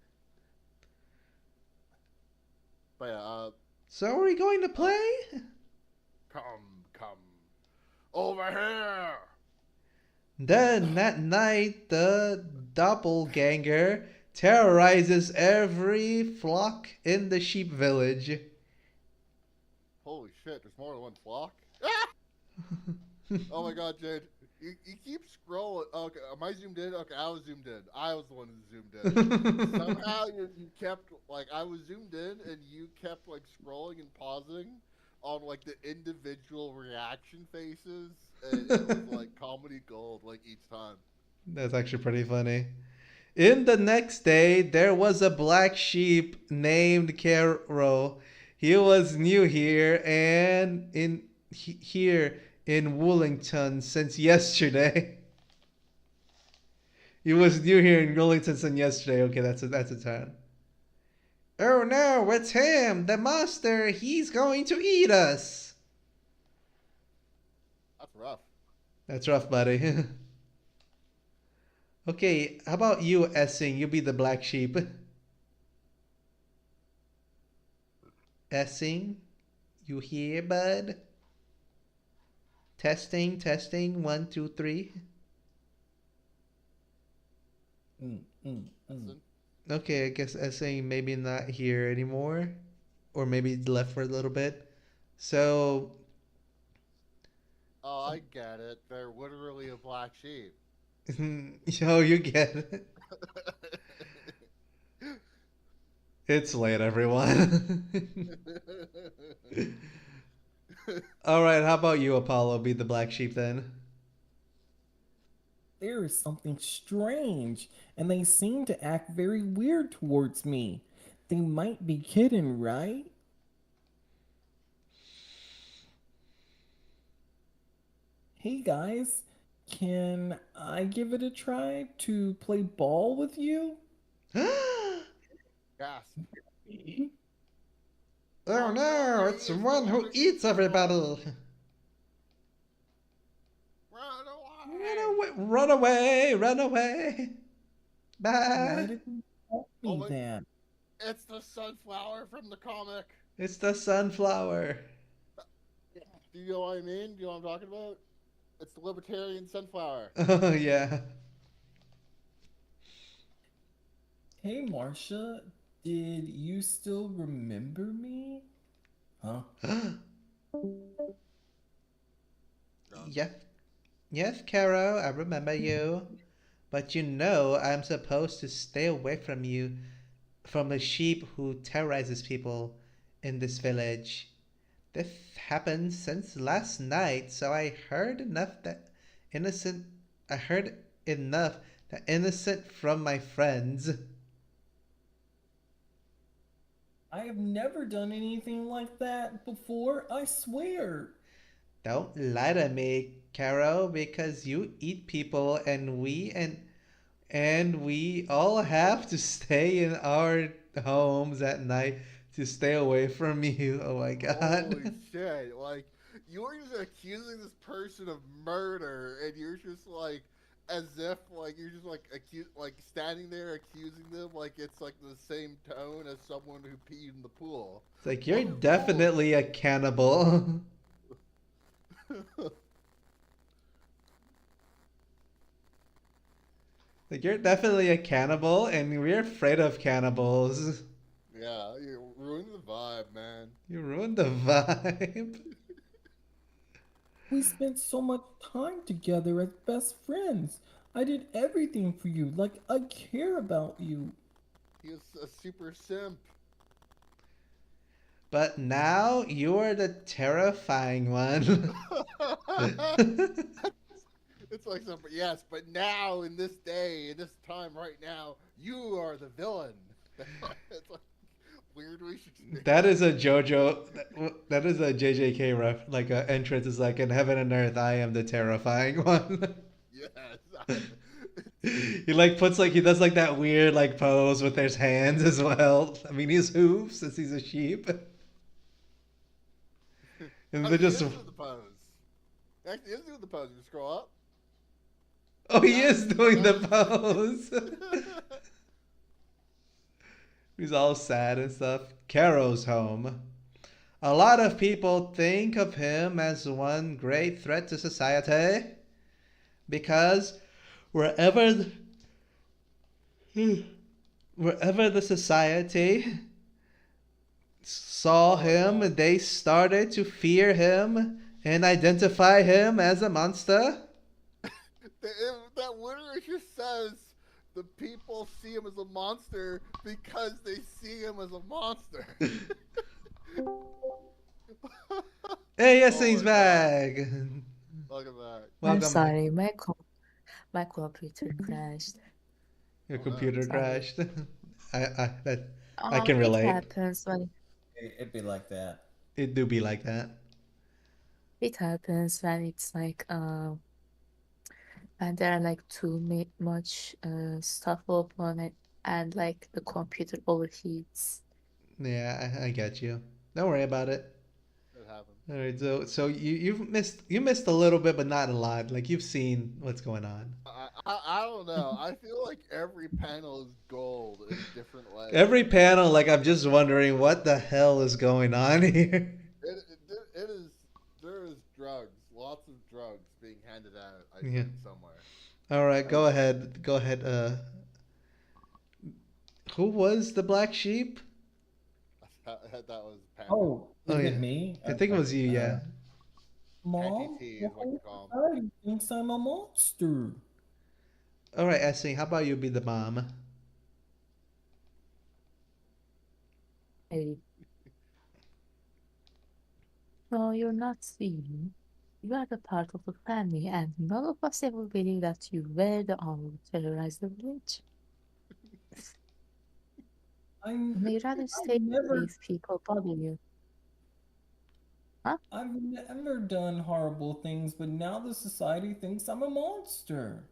But yeah, So are we going to uh, play? come over here. Then that night the doppelganger terrorizes every flock in the sheep village. Holy shit! There's more than one flock. Oh my god, Jade. You keep scrolling. Okay, am I zoomed in? Okay, I was zoomed in. I was the one who zoomed in. Somehow you kept like I was zoomed in and you kept like scrolling and pausing on like the individual reaction faces and it was like comedy gold like each time. That's actually pretty funny. In the next day, there was a black sheep named Carol. He was new here and here in Woolington since yesterday. He was new here in Woolington since yesterday. Okay, that's a turn. Oh no, it's him, the monster. He's going to eat us. That's rough. That's rough, buddy. Okay, how about you, Essing? You be the black sheep. Essing, you here, bud? Testing, testing. One, two, three. Mm, mm, mm. Listen. Okay, I guess Essing maybe not here anymore, or maybe left for a little bit. So, Oh, I get it. They're literally a black sheep. yo, you get it. It's late, everyone. All right, how about you, Apollo? Be the black sheep then. There is something strange, and they seem to act very weird towards me. They might be kidding, right? Hey guys, can I give it a try to play ball with you? Oh Gasp. no, Montgomery it's the is the one one who who eats eats everybody. everybody. Run Run away! away, run away, run away. Why Bye. did you tell Oh me my! that? It's the sunflower from the comic. It's the sunflower. Do you know what I mean? Do you know what I'm talking about? It's the libertarian sunflower. Oh, yeah. Hey Marcia, did you still remember me? Huh? Run. Yes, yes, Caro, I remember you. But you know I'm supposed to stay away from you, from the sheep who terrorizes people in this village. This happened since last night, so innocent I heard enough that innocent from my friends. I have never done anything like that before, I swear. Don't lie to me, Caro, because you eat people and we all have to stay in our homes at night to stay away from you. Oh my Holy god. shit! Like you're just accusing this person of murder, and you're just like, as if like you're just like like standing there accusing them like it's like the same tone as someone who peed in the pool. It's like you're What bull? definitely a cannibal. Like you're definitely a cannibal, and we're afraid of cannibals. Yeah, you ruined the vibe, man. You ruined the vibe. We spent so much time together as best friends. I did everything for you, like I care about you. He was a super simp. But now you're the terrifying one. It's like some yes, but now in this day, in this time, right now, you are the villain. It's like weird That Shakespeare. is a JoJo. That is a JJK ref. Like a entrance is like in heaven and earth. I am the terrifying one. Yes, He like puts like he does like that weird like pose with his hands as well. I mean, he's hooves since he's a sheep, and oh, they're he just. is doing the pose. Actually, he is doing the pose. You scroll up. Oh, he That is is doing the that is. pose. He's all sad and stuff. Caro's home. A lot of people think of him as one great threat to society because wherever wherever the society saw Oh my him, god. they started to fear him and identify him as a monster. That literature says the people see him as a monster because they see him as a monster. Hey, yes, Oh he's my god. back. Look at that. I'm Welcome back. sorry, my computer crashed. Your Oh no. computer Sorry. crashed. I can It relate. happens when It'd be like that. It do be like that. it's like and there are like much stuff open it and like the computer overheats. Yeah, I get you. Don't worry about it. It happens. All right, so you missed a little bit, but not a lot. Like you've seen what's going on. I don't know. I feel like every panel is gold in different ways. Every panel, like I'm just wondering what the hell is going on here. It is. There is drugs. Lots of drugs being handed out. I Yeah. think somewhere. All right, And go ahead. Go ahead. Who was the black sheep? that was Panda. Oh, Oh is yeah, it me? I think it Okay. was you. Yeah. Panty Mom, T the is what you whole call him. society thinks I'm a monster. All right, Essing. How about you be the mom? Hey, no, you're not seeing. You are the part of the family, and none of us ever believe that you were the one who terrorized the village. I'm You may rather I've stay here never if people bother you. Huh? I've never done horrible things, but now the society thinks I'm a monster.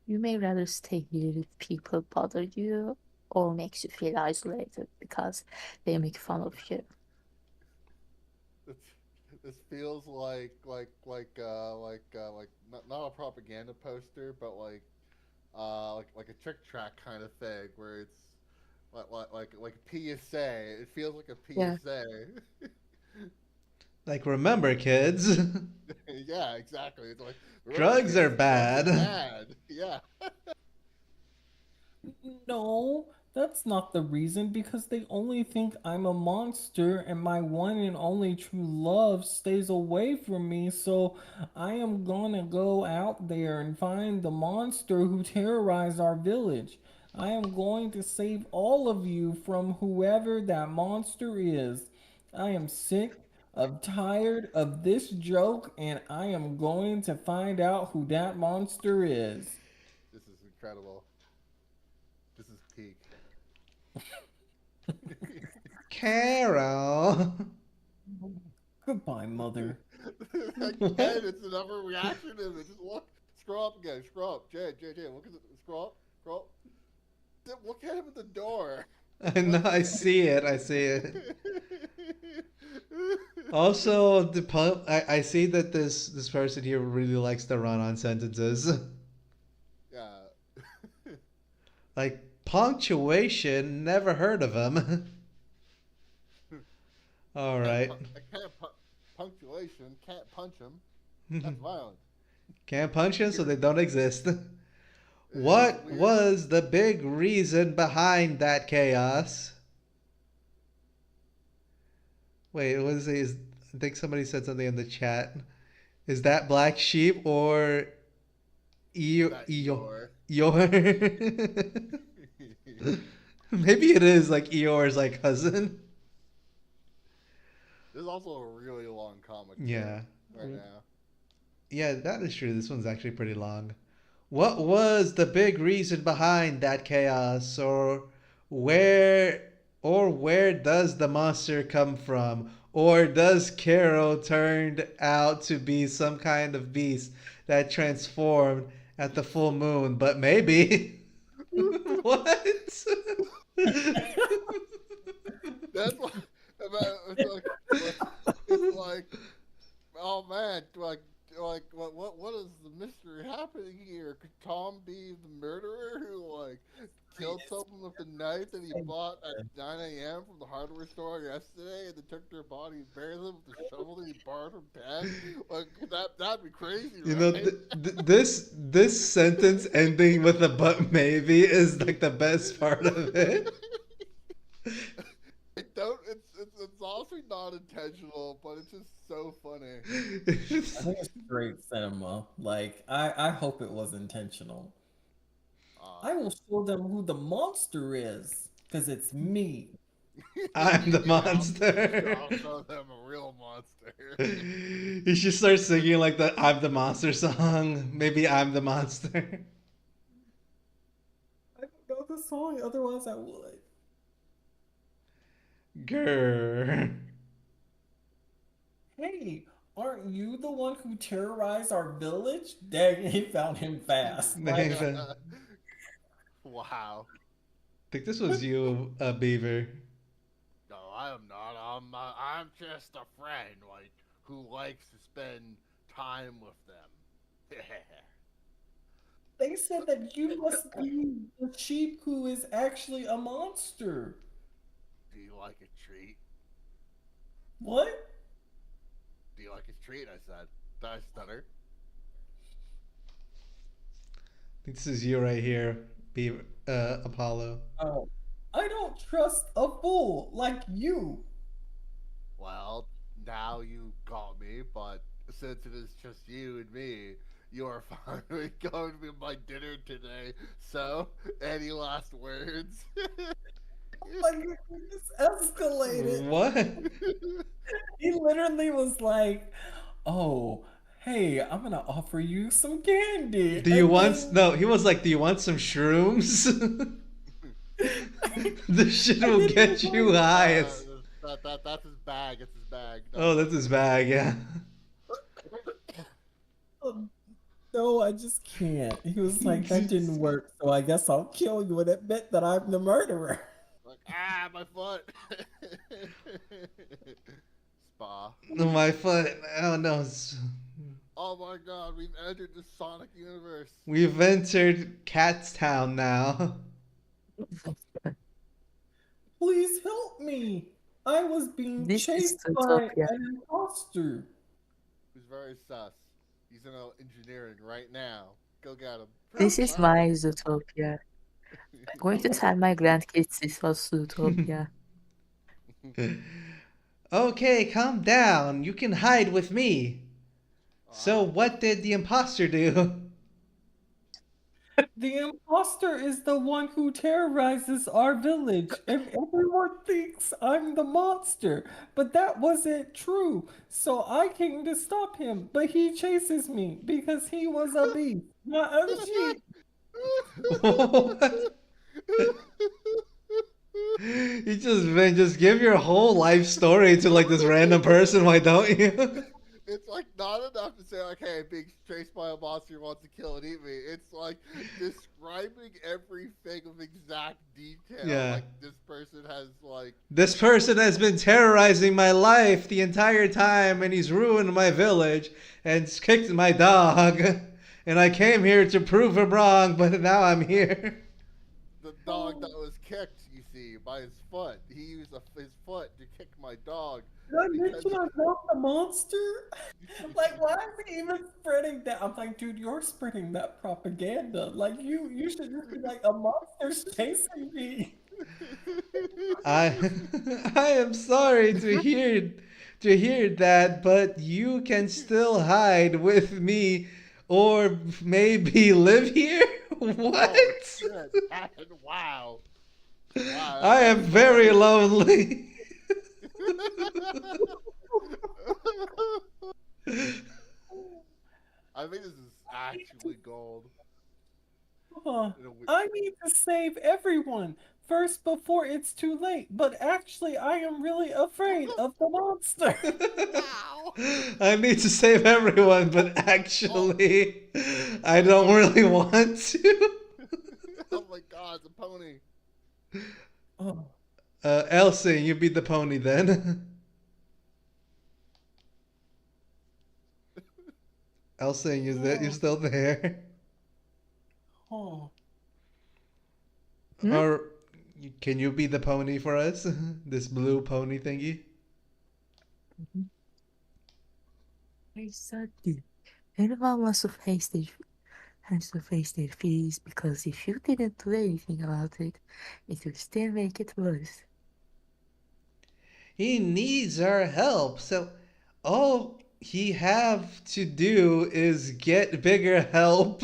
You may rather stay here if people bother you or makes you feel isolated because they make fun of you. This, this feels like not a propaganda poster, but like a trick track kind of thing where it's like a PSA. It feels like a Yeah. PSA. Like, remember, kids, Yeah, exactly. It's like remember, drugs are kids, drugs are bad. bad. Yeah. No, that's not the reason because they only think I'm a monster and my one and only true love stays away from me, so I am gonna go out there and find the monster who terrorized our village. I am going to save all of you from whoever that monster is. I am sick of tired of this joke and I am going to find out who that monster is. This is incredible. This is peak. Carol. Goodbye, mother. Again, it's another reaction image. Just look, scroll up again. Scroll up. Jay, look at the scroll up. Scroll up. Look at him at the door. I know. Like, I see it. I see it. Also, I see that this person here really likes to run on sentences. Yeah. Like punctuation, never heard of him. All right. I can't punctuation. Can't punch him. That's violent. Can't punch him, so they Weird. don't exist. It is What weird. was the big reason behind that chaos? Wait, what is it? I think somebody said something in the chat. Is that black sheep or That Eeyore? Eeyore. Eeyore? Maybe it is like Eeyore's like cousin. This is also a really long comic too. Yeah. Right now. Yeah, that is true. This one's actually pretty long. What was the big reason behind that chaos, where where does the monster come from? Or does Carol turned out to be some kind of beast that transformed at the full moon? But maybe. What? That's like, it's it's like, oh man, what is the mystery happening here? Could Tom be the murderer who killed someone with the knife that he bought at 9 a.m. from the hardware store yesterday, and then took their body and buried them with the shovel that he borrowed from Dad? Like that'd be crazy, You know, right? this sentence ending with a but maybe is like the best part of it. I don't. It's honestly not intentional, but it's just so funny. I think it's great cinema. Like, I hope it was intentional. Uh, I will show them who the monster is, because it's me. I'm the yeah, monster. I'll show them a real monster. You should start singing like the I'm the monster song. Maybe I'm the monster. I don't know the song, otherwise I would. Grr. Hey, aren't you the one who terrorized our village? Dang, he found him fast. Dang, I Wow. think this was you, Beaver. No, I am not. I'm just a friend, who likes to spend time with them. They said that you must be the sheep who is actually a monster. Do you like a treat? What? Do you like a treat? I said. Did I stutter? I think this is you right here, Beaver, Apollo. Oh, I don't trust a fool like you. Well, now you got me, but since it is just you and me, you are finally going to be my dinner today. So, any last words? Oh my goodness, escalated. What? He literally was like, "Oh, hey, I'm gonna offer you some candy," Do you and want? then No, he was like, "Do you want some shrooms?" This shit and will then he was get you like, high. uh, It's... that's his bag. It's his bag. Oh, that's his bag. Yeah. "Oh, no, I just can't." He was like, "That didn't My work, so I guess I'll kill you and admit that I'm the murderer." My foot. Spa. foot. Oh no. Oh my god, we've entered the Sonic universe. We've entered Cat's Town now. Please help me. I was being This is chased by Zootopia. an imposter. Who's very sus. He's in engineering right now. Go get him. This is my Zootopia. I'm going to tell my grandkids this was Zootopia. Okay, calm down. You can hide with me. So, what did the imposter do? The imposter is the one who terrorizes our village, and everyone thinks I'm the monster. But that wasn't true. So I came to stop him, but he chases me because he was a beast, not a sheep. What? You just man, just give your whole life story to like this random person. Why don't you? it's like not enough to say like, "Hey, I'm being chased by a monster who wants to kill and eat me." It's like describing everything with exact detail. Yeah. Like this person has like, This person has been terrorizing my life the entire time, and he's ruined my village and kicked my dog. And I came here to prove him wrong, but now I'm here. the dog that was kicked. You see, by his foot. He used his foot to kick my dog Did I because. mention I'm not the monster? Like, why is he even spreading that? I'm like, dude, you're spreading that propaganda. Like, you should just be like, a monster's chasing me. I I am sorry to hear that, but you can still hide with me or maybe live here? Oh What? shit! Wow, wow, I am that's dark. very lonely. I think this is actually gold. Huh. In a I need to save everyone first before it's too late. But actually, I am really afraid of the monster. wow. I need to save everyone, but Oh, actually, I don't really want to. oh my god, it's a pony. Oh, Elsie, you beat the pony then. Elsie, you oh, still there? oh. Hmm? Or can you be the pony for us? This blue pony thingy? Exactly. Everyone has to face their fears because if you didn't do anything about it, it will still make it worse. He needs our help, so all he have to do is get bigger help.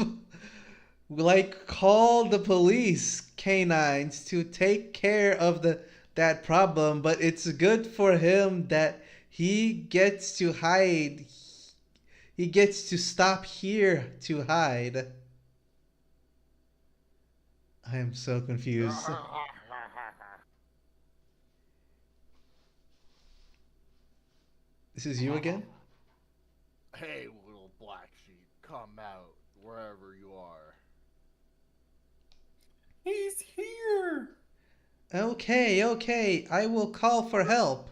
Like call the police canines to take care of that problem, but it's good for him that he gets to hide. He gets to stop here to hide. I am so confused. This is you again? Hey, little black sheep, come out wherever you are. He's here. Okay, okay. I will call for help.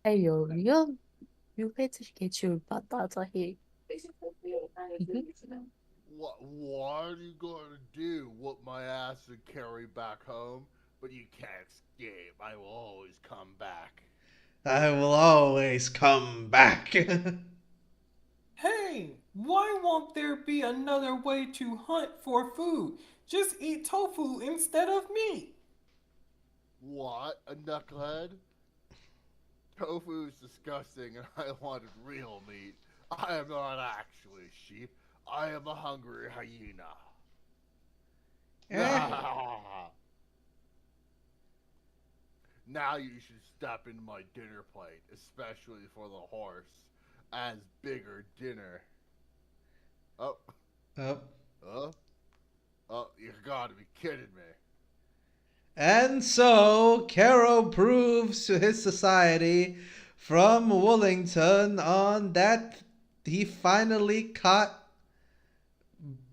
Hey, you better get your butt out of here. Mhm. What are you going to do? Whoop my ass and carry back home? But you can't escape. I will always come back. I will always come back. Hey, why won't there be another way to hunt for food? Just eat tofu instead of meat. What? A knucklehead? Tofu is disgusting and I wanted real meat. I am not actually sheep. I am a hungry hyena. Eh, Now you should step into my dinner plate, especially for the horse, as bigger dinner. Oh, oh. oh, oh, you gotta be kidding me. And so, Caro proves to his society from Wollington on that he finally caught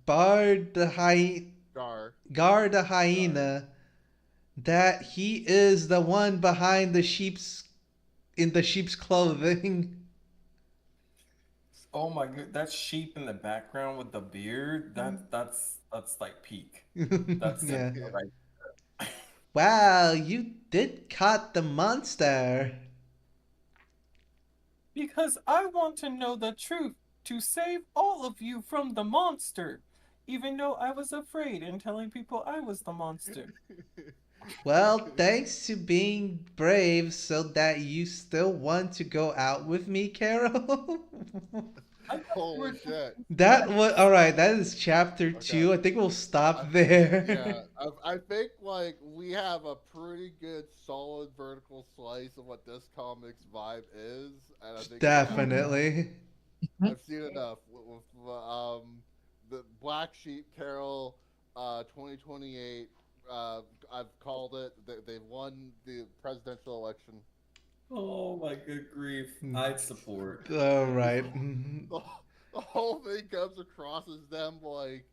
Bard the hy- Gar, Guard the Gar. hyena, that he is the one behind the sheep's clothing. Oh my god, that sheep in the background with the beard, that's like peak. That's Yeah. cinema right. Wow, you did caught the monster. Because I want to know the truth to save all of you from the monster. Even though I was afraid and telling people I was the monster. Well, thanks to being brave so that you still want to go out with me, Carol. I thought you were Holy just shit. being That was nice. all right. That is chapter Okay. 2. I think we'll I, stop there. yeah, I think like we have a pretty good solid vertical slice of what this comic's vibe is, and I think we have enough. Definitely. I've seen enough the Black Sheep Carol 2028. I've called it. They've won the presidential election. Oh my good grief. I'd support. All This right. whole, the whole thing comes across as them like,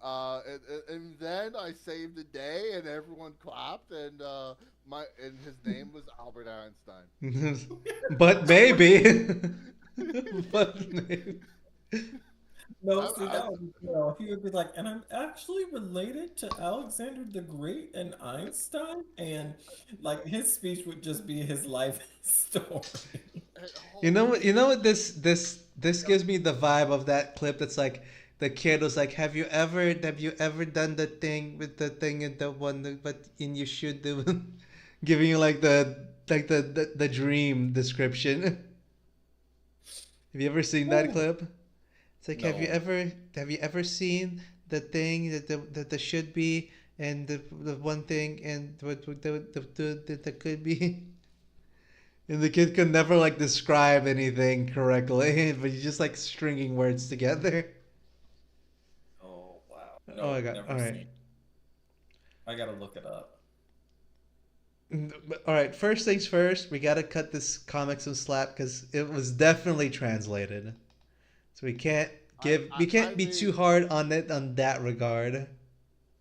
and then I saved the day and everyone clapped and his name was Albert Einstein. But maybe. But maybe. No, I, see, I that would be, he would be like, and I'm actually related to Alexander the Great and Einstein, and like his speech would just be his life story. You know holy what? You know shit. what? This gives me the vibe of that clip. That's like the kid was like, "Have you ever done the thing with the thing and the one but and you should do," giving you like the dream description. Have you ever seen that Ooh, clip? It's like, no. have you ever seen the thing that the should be and the one thing and what the could be? And the kid could never like describe anything correctly, but he's just like stringing words together. Oh wow. Oh my Nope, god! All never right, seen. I gotta look it up. all right. First things first, we gotta cut this comic some slack because it was definitely translated, so we I can't be too mean, hard on it on that regard.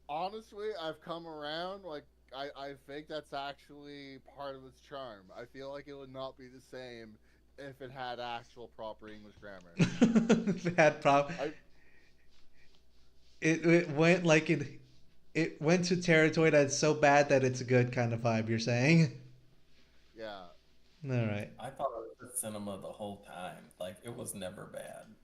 honestly, I've come around. Like, I think that's actually part of its charm. I feel like it would not be the same if it had actual proper English grammar. Bad problem. I It went like it went to territory that's so bad that it's a good kind of vibe. You're saying? Yeah. All right. I thought it was a cinema the whole time. Like it was never bad.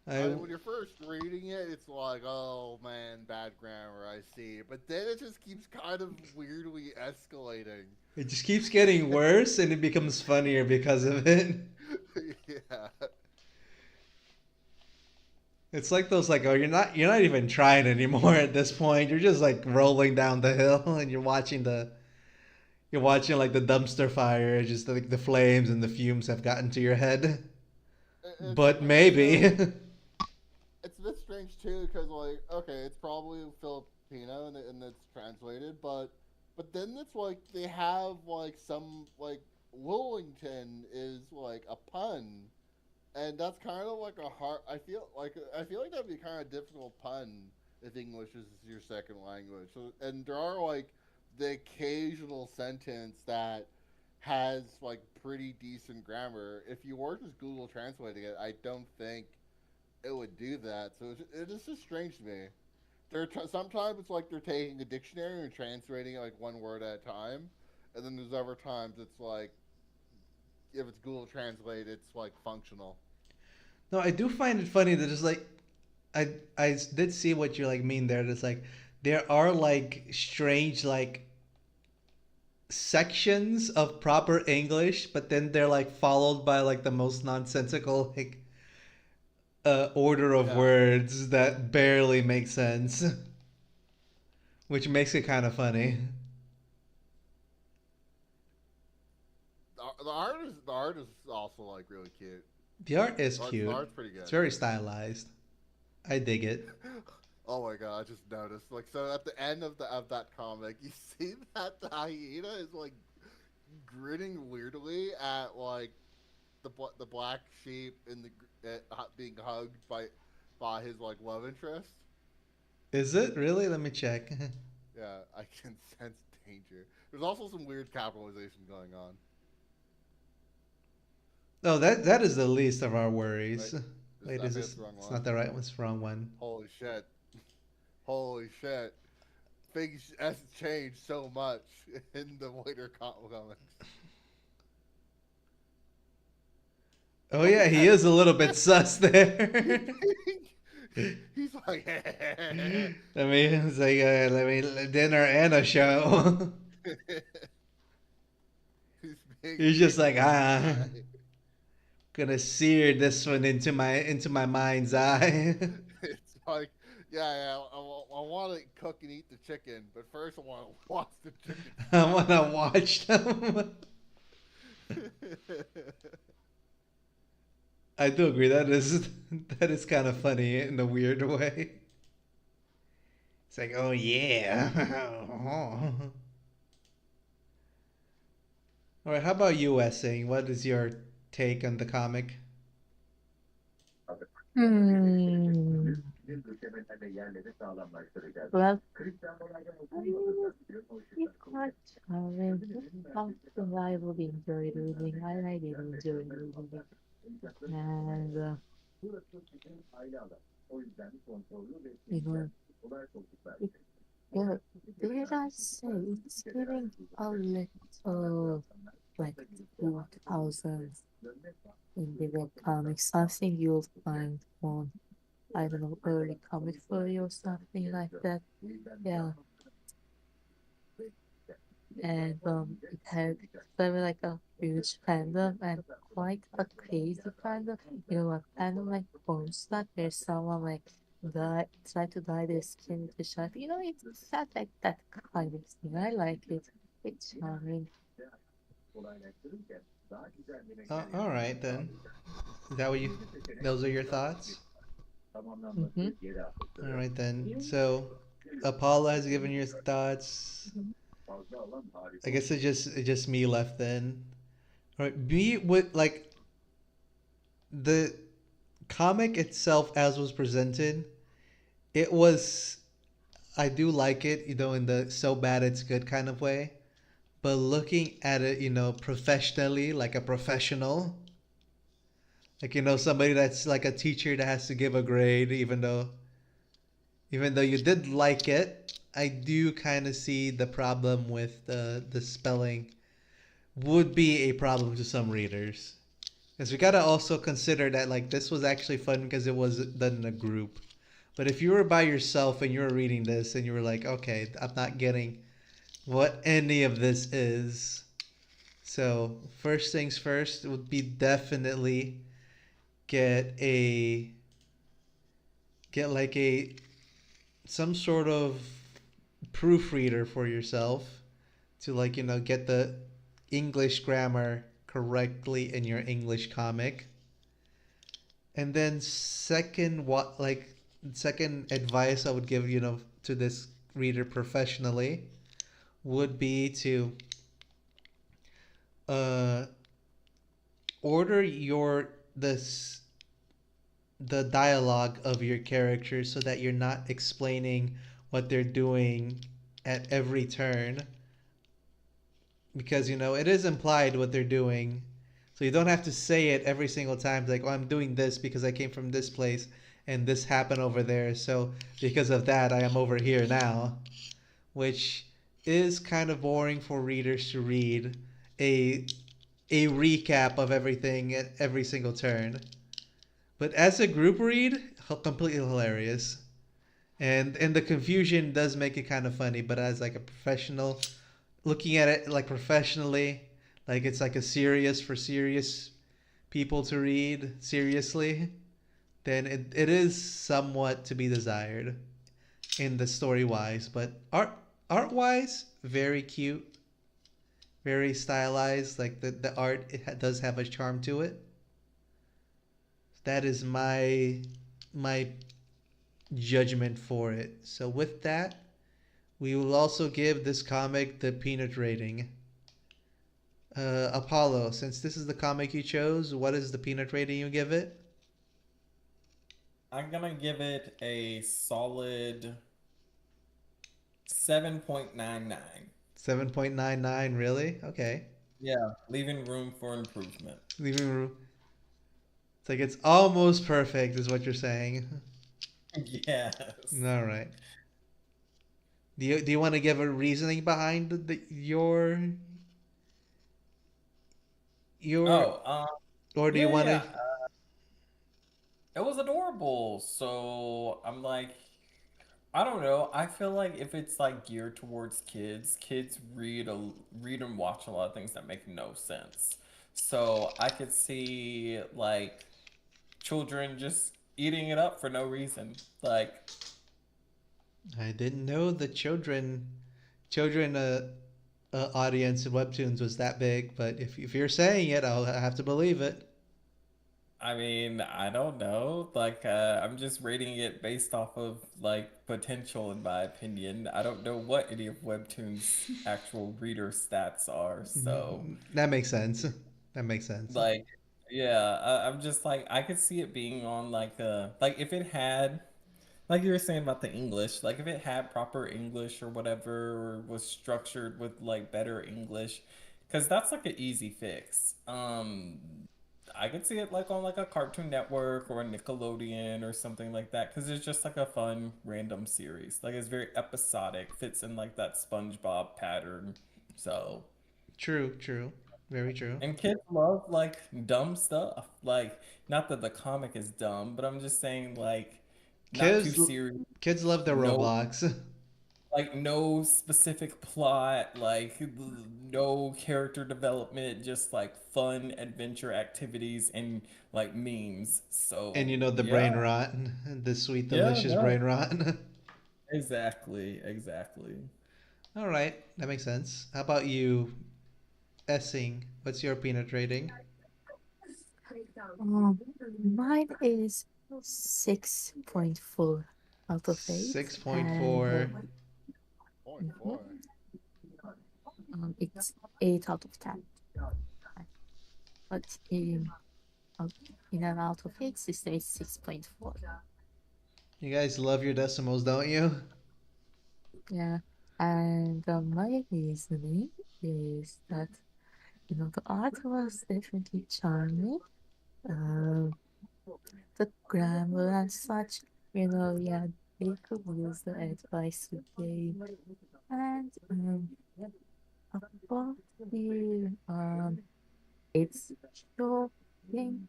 I I mean, when you're first reading it, it's like, oh man, bad grammar, I see. But then it just keeps kind of weirdly escalating. It just keeps getting worse and it becomes funnier because of it. Yeah. It's like those like, oh, you're not even trying anymore at this point. You're just like rolling down the hill and you're watching like the dumpster fire, just like the flames and the fumes have gotten to your head. But So maybe. it's a bit strange too, because like, okay, it's probably Filipino and it's translated, but then it's like they have like some like Willington is like a pun, and that's kind of like a hard. I feel like that'd be kind of difficult pun if English is your second language. So, and there are like the occasional sentence that has like pretty decent grammar. If you were just Google translating it, I don't think it would do that. So it is just strange to me. Sometimes it's like they're taking a dictionary and translating it like one word at a time, and then there's other times it's like if it's Google Translate, it's like functional. No, I do find it funny that it's like I did see what you like mean there. It's like there are like strange like sections of proper English, but then they're like followed by like the most nonsensical like order of Yeah, words that barely make sense, which makes it kind of funny. the art is also like really cute. The art is The cute. art's pretty It's good. very stylized. I dig it. Oh my god, I just noticed. Like, so at the end of that comic, you see that the hyena is like grinning weirdly at like the black sheep in being hugged by his like love interest. Is it really? Let me check. Yeah, I can sense danger. There's also some weird capitalization going on. Oh, that is the least of our Right? worries. Wait, I is think this? it's the wrong It's one. not the right one. It's the wrong one. Holy shit! Holy shit! Things has changed so much in the later comics. Oh Look yeah, at he that. is a little bit sus there. He's like, I mean, it's like dinner and a show. he's being a He's just like, genuine guy. gonna sear this one into my mind's eye. It's like, yeah, I want to cook and eat the chicken, but first I want to watch the chicken I fry. wanna watch them. I do agree. That is kind of funny in a weird way. It's like, oh yeah. All right, how about you, Essing? What is your take on the comic? Hmm. Well, it's quite something I would enjoy reading. I really enjoy reading it. And, you know, it, yeah, did I say it's giving a little like 2000s in the web comics. Something you'll find on, I don't know, early comic story or something like that. Yeah, and it had very like a huge fandom and quite a crazy fandom. You know, a fandom like Pornstar, where someone like try to dye their skin to shine. You know, it's not like that kind of thing. I like it. It's charming. All right then. Is that what you? Those are your thoughts. Mm-hmm. All right then. So, Apollo has given your thoughts. I guess it's just me left then. All right, me with like the comic itself as was presented. It was I do like it, in the so bad it's good kind of way. But looking at it, professionally, like a professional, like somebody that's like a teacher that has to give a grade, even though you did like it, I do kind of see the problem with the spelling would be a problem to some readers. Because we gotta also consider that like this was actually fun because it was done in a group. But if you were by yourself and you were reading this and you were like, okay, I'm not getting what any of this is. So first things first would be definitely get a get like a some sort of proofreader for yourself to like get the English grammar correctly in your English comic. And then second advice I would give to this reader professionally would be to uh order your this the dialogue of your characters so that you're not explaining what they're doing at every turn, because it is implied what they're doing, so you don't have to say it every single time like, oh, I'm doing this because I came from this place and this happened over there, so because of that I am over here now, which is kind of boring for readers to read a a recap of everything at every single turn. But as a group read, completely hilarious. And the confusion does make it kind of funny, but as like a professional looking at it like professionally, like it's like a serious for serious people to read seriously, then it is somewhat to be desired in the story wise, but art wise, very cute, very stylized. Like the art, does have a charm to it. That is my judgment for it. So with that, we will also give this comic the peanut rating. Apollo, since this is the comic you chose, what is the peanut rating you give it? I'm gonna give it a solid 7.99. 7.99, really? Okay. Yeah, leaving room for improvement. Leaving room. It's like it's almost perfect, is what you're saying. Yes. All right. Do you want to give a reasoning behind your Oh, or do you yeah, want to? yeah. It was adorable. So I'm like, I don't know. I feel like if it's like geared towards kids, kids read and watch a lot of things that make no sense. So I could see like children just eating it up for no reason. Like, I didn't know the children audience in webtoons was that big, but if you're saying it, I'll have to believe it. I mean, I don't know. Like, I'm just rating it based off of like potential, in my opinion. I don't know what any of Webtoon's actual reader stats are. So, That makes sense. That makes sense. like, yeah, I'm just like, I could see it being on like if it had, like you were saying about the English, like if it had proper English or whatever, or was structured with like better English, because that's like an easy fix. I could see it like on like a Cartoon Network or a Nickelodeon or something like that, because it's just like a fun random series. Like it's very episodic, fits in like that SpongeBob pattern. So, True, true. Very true. and kids love like dumb stuff. Like, not that the comic is dumb, but I'm just saying like not too Kids serious. kids love the No, Roblox. like no specific plot, like no character development, just like fun adventure activities and like memes. And So the yeah, brain rot, the sweet yeah, delicious no, brain rot. exactly, exactly. All right, that makes sense. How about you, Essing? What's your peanut rating? Um, Mine is 6.4 out of 8, and 6.4. Point mhm, four. it's 8 out of 10. But out- in and out of 8, it says 6.4. You guys love your decimals, don't you? Yeah, and my reasoning is that the art was definitely charming. Uh, the grammar and such, yeah, they could use the advice we gave. And about the it's your thing,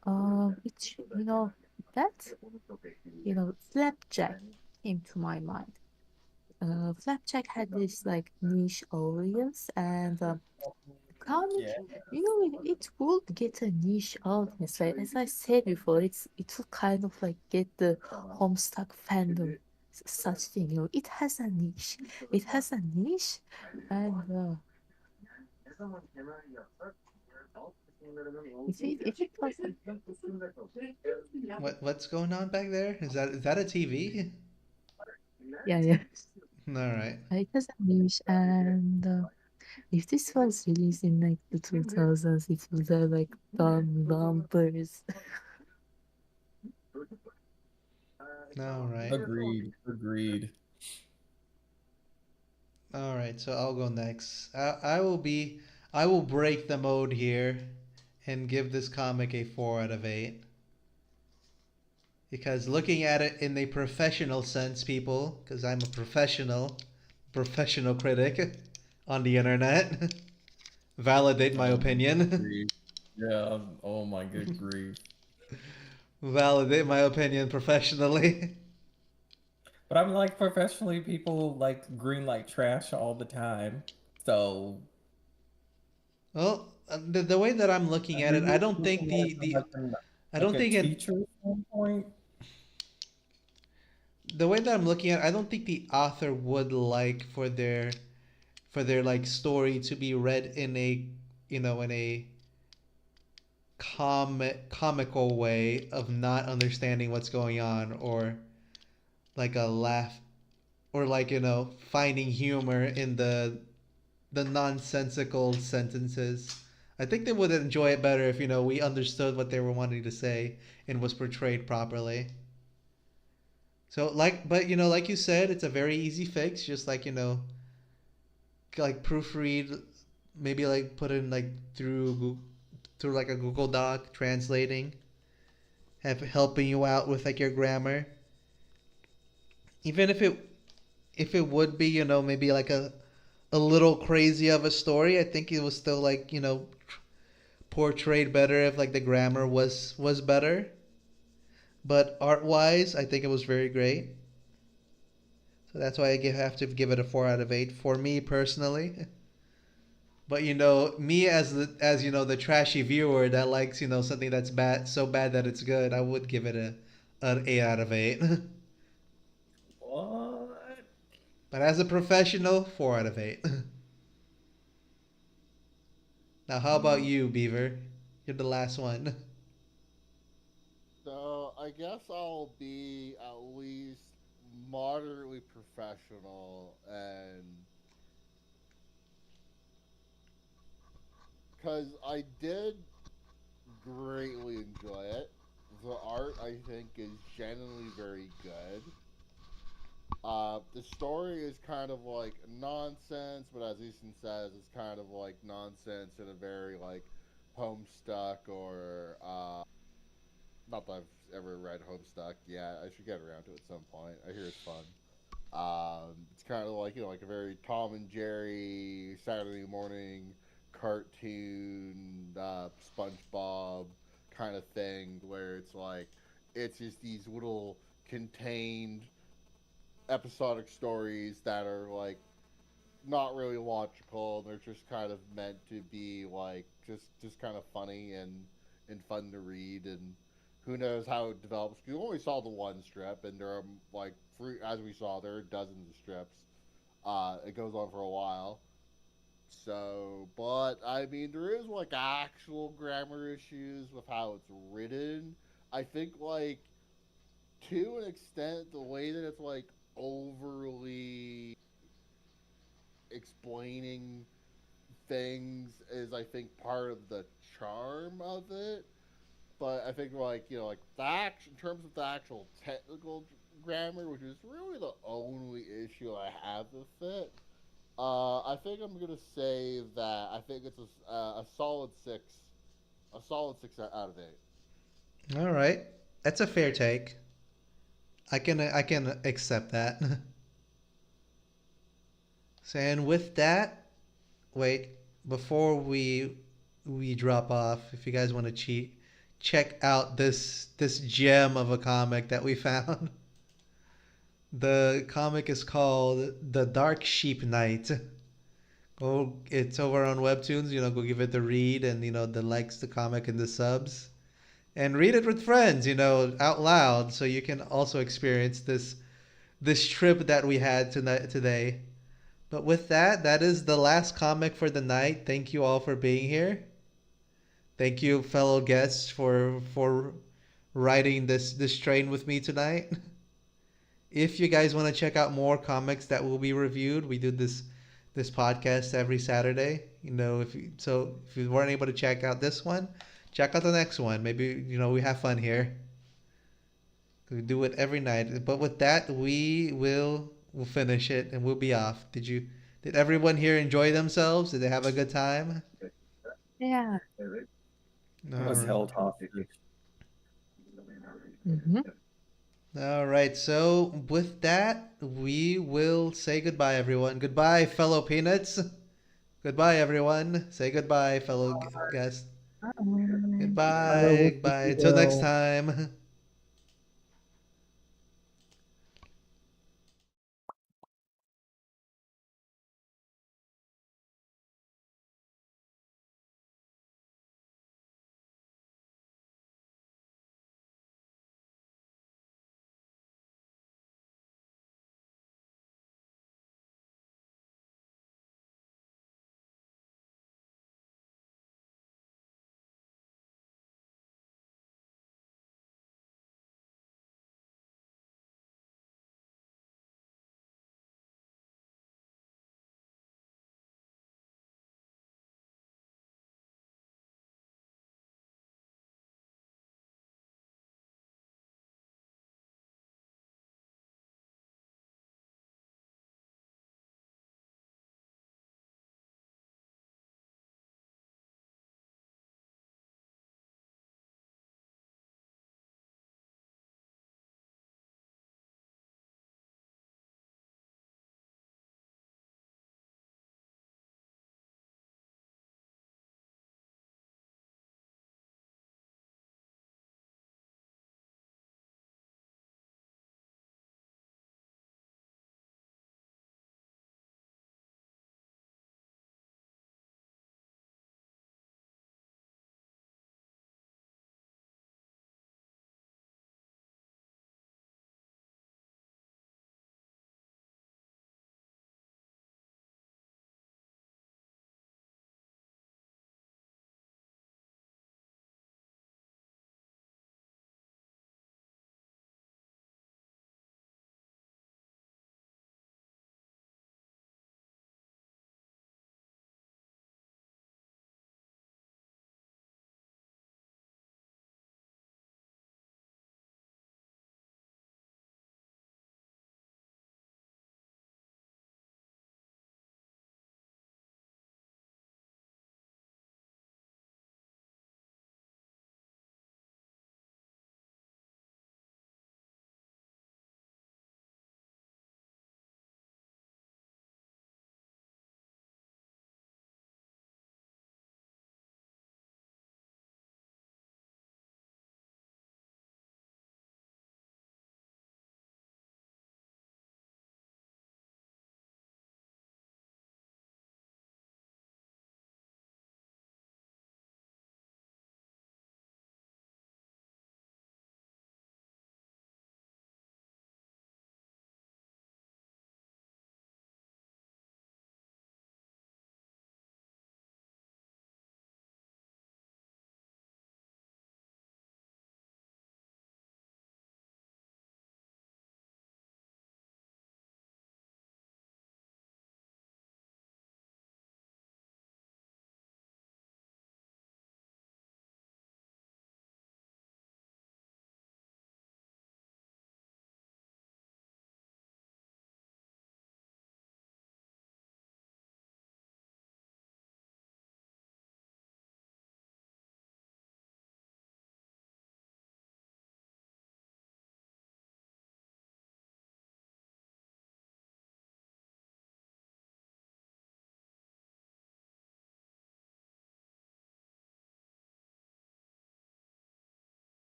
well, it's that Flapjack came to my mind. Flapjack had this like niche audience, and comic, Yeah, it would get a niche audience. Like as I said before, it will kind of like get the Homestuck fandom, such thing. It has a niche. It has a niche, and if it was, What's going on back there? Is that a TV? yeah, yeah, All right. it has a niche, and if this was released in like the 2000s, it would have like done numbers. All right. agreed, agreed. All right. So I'll go next. I will break the mode here and give this comic a 4 out of 8. Because looking at it in a professional sense, people, because I'm a professional critic on the internet, validate my Oh my good opinion. grief. Yeah. Oh my good grief. Validate my opinion professionally. But I'm like professionally, people like green light trash all the time. So Well, the way that I'm looking at you're it, I don't think looking at it from I like don't a think it teacher standpoint. the way that I'm looking at it, I don't think the author would like for their like story to be read in a in a comical way of not understanding what's going on, or like a laugh, or like finding humor in the nonsensical sentences. I think they would enjoy it better if we understood what they were wanting to say and was portrayed properly. So but like you said, it's a very easy fix. Just like like proofread, maybe like put in like through like a Google Doc translating, have helping you out with like your grammar. Even if it would be maybe like a little crazy of a story, I think it was still like portrayed better if like the grammar was better. But art wise, I think it was very great. So that's why have to give it a 4 out of 8 for me personally. But me as the trashy viewer that likes something that's bad, so bad that it's good, I would give it a an 8 out of 8. What? But as a professional, 4 out of 8. Now, how about you, Beaver? You're the last one. I guess I'll be at least moderately professional, and because I did greatly enjoy it. The art, I think, is genuinely very good. The story is kind of like nonsense, but as Easton says, it's kind of like nonsense in a very like Homestuck or not that I've ever read Homestuck. Yeah, I should get around to it at some point. I hear it's fun. It's kind of like like a very Tom and Jerry Saturday morning cartoon, SpongeBob kind of thing, where it's like it's just these little contained episodic stories that are like not really logical. They're just kind of meant to be like just kind of funny and fun to read. And who knows how it develops. You only saw the one strip, and there are like three, as we saw, there are dozens of strips. It goes on for a while. So, but I mean, there is like actual grammar issues with how it's written. I think like to an extent, the way that it's like overly explaining things is, I think, part of the charm of it. But I think like like the in terms of the actual technical grammar, which is really the only issue I have with it. I think I'm gonna say that I think it's a solid six, a solid six out of eight. All right, that's a fair take. I can accept that. So, and with that, wait, before we drop off, if you guys want to check out this gem of a comic that we found. The comic is called The Dark Sheep Knight. Go, it's over on Webtoons. Go give it the read and the likes, the comic, and the subs, and read it with friends. Out loud, so you can also experience this trip that we had tonight today. But with that, that is the last comic for the night. Thank you all for being here. Thank you, fellow guests, for riding this train with me tonight. If you guys want to check out more comics that will be reviewed, we do this podcast every Saturday. If you weren't able to check out this one, check out the next one. Maybe we have fun here. We do it every night. But with that, we'll finish it and we'll be off. Did everyone here enjoy themselves? Did they have a good time? Yeah. All Was right. held hostage. Mm-hmm. All right. So with that, we will say goodbye, everyone. Goodbye, fellow peanuts. Goodbye, everyone. Say goodbye, fellow guests. Bye. Goodbye. Goodbye. Until next Well, time.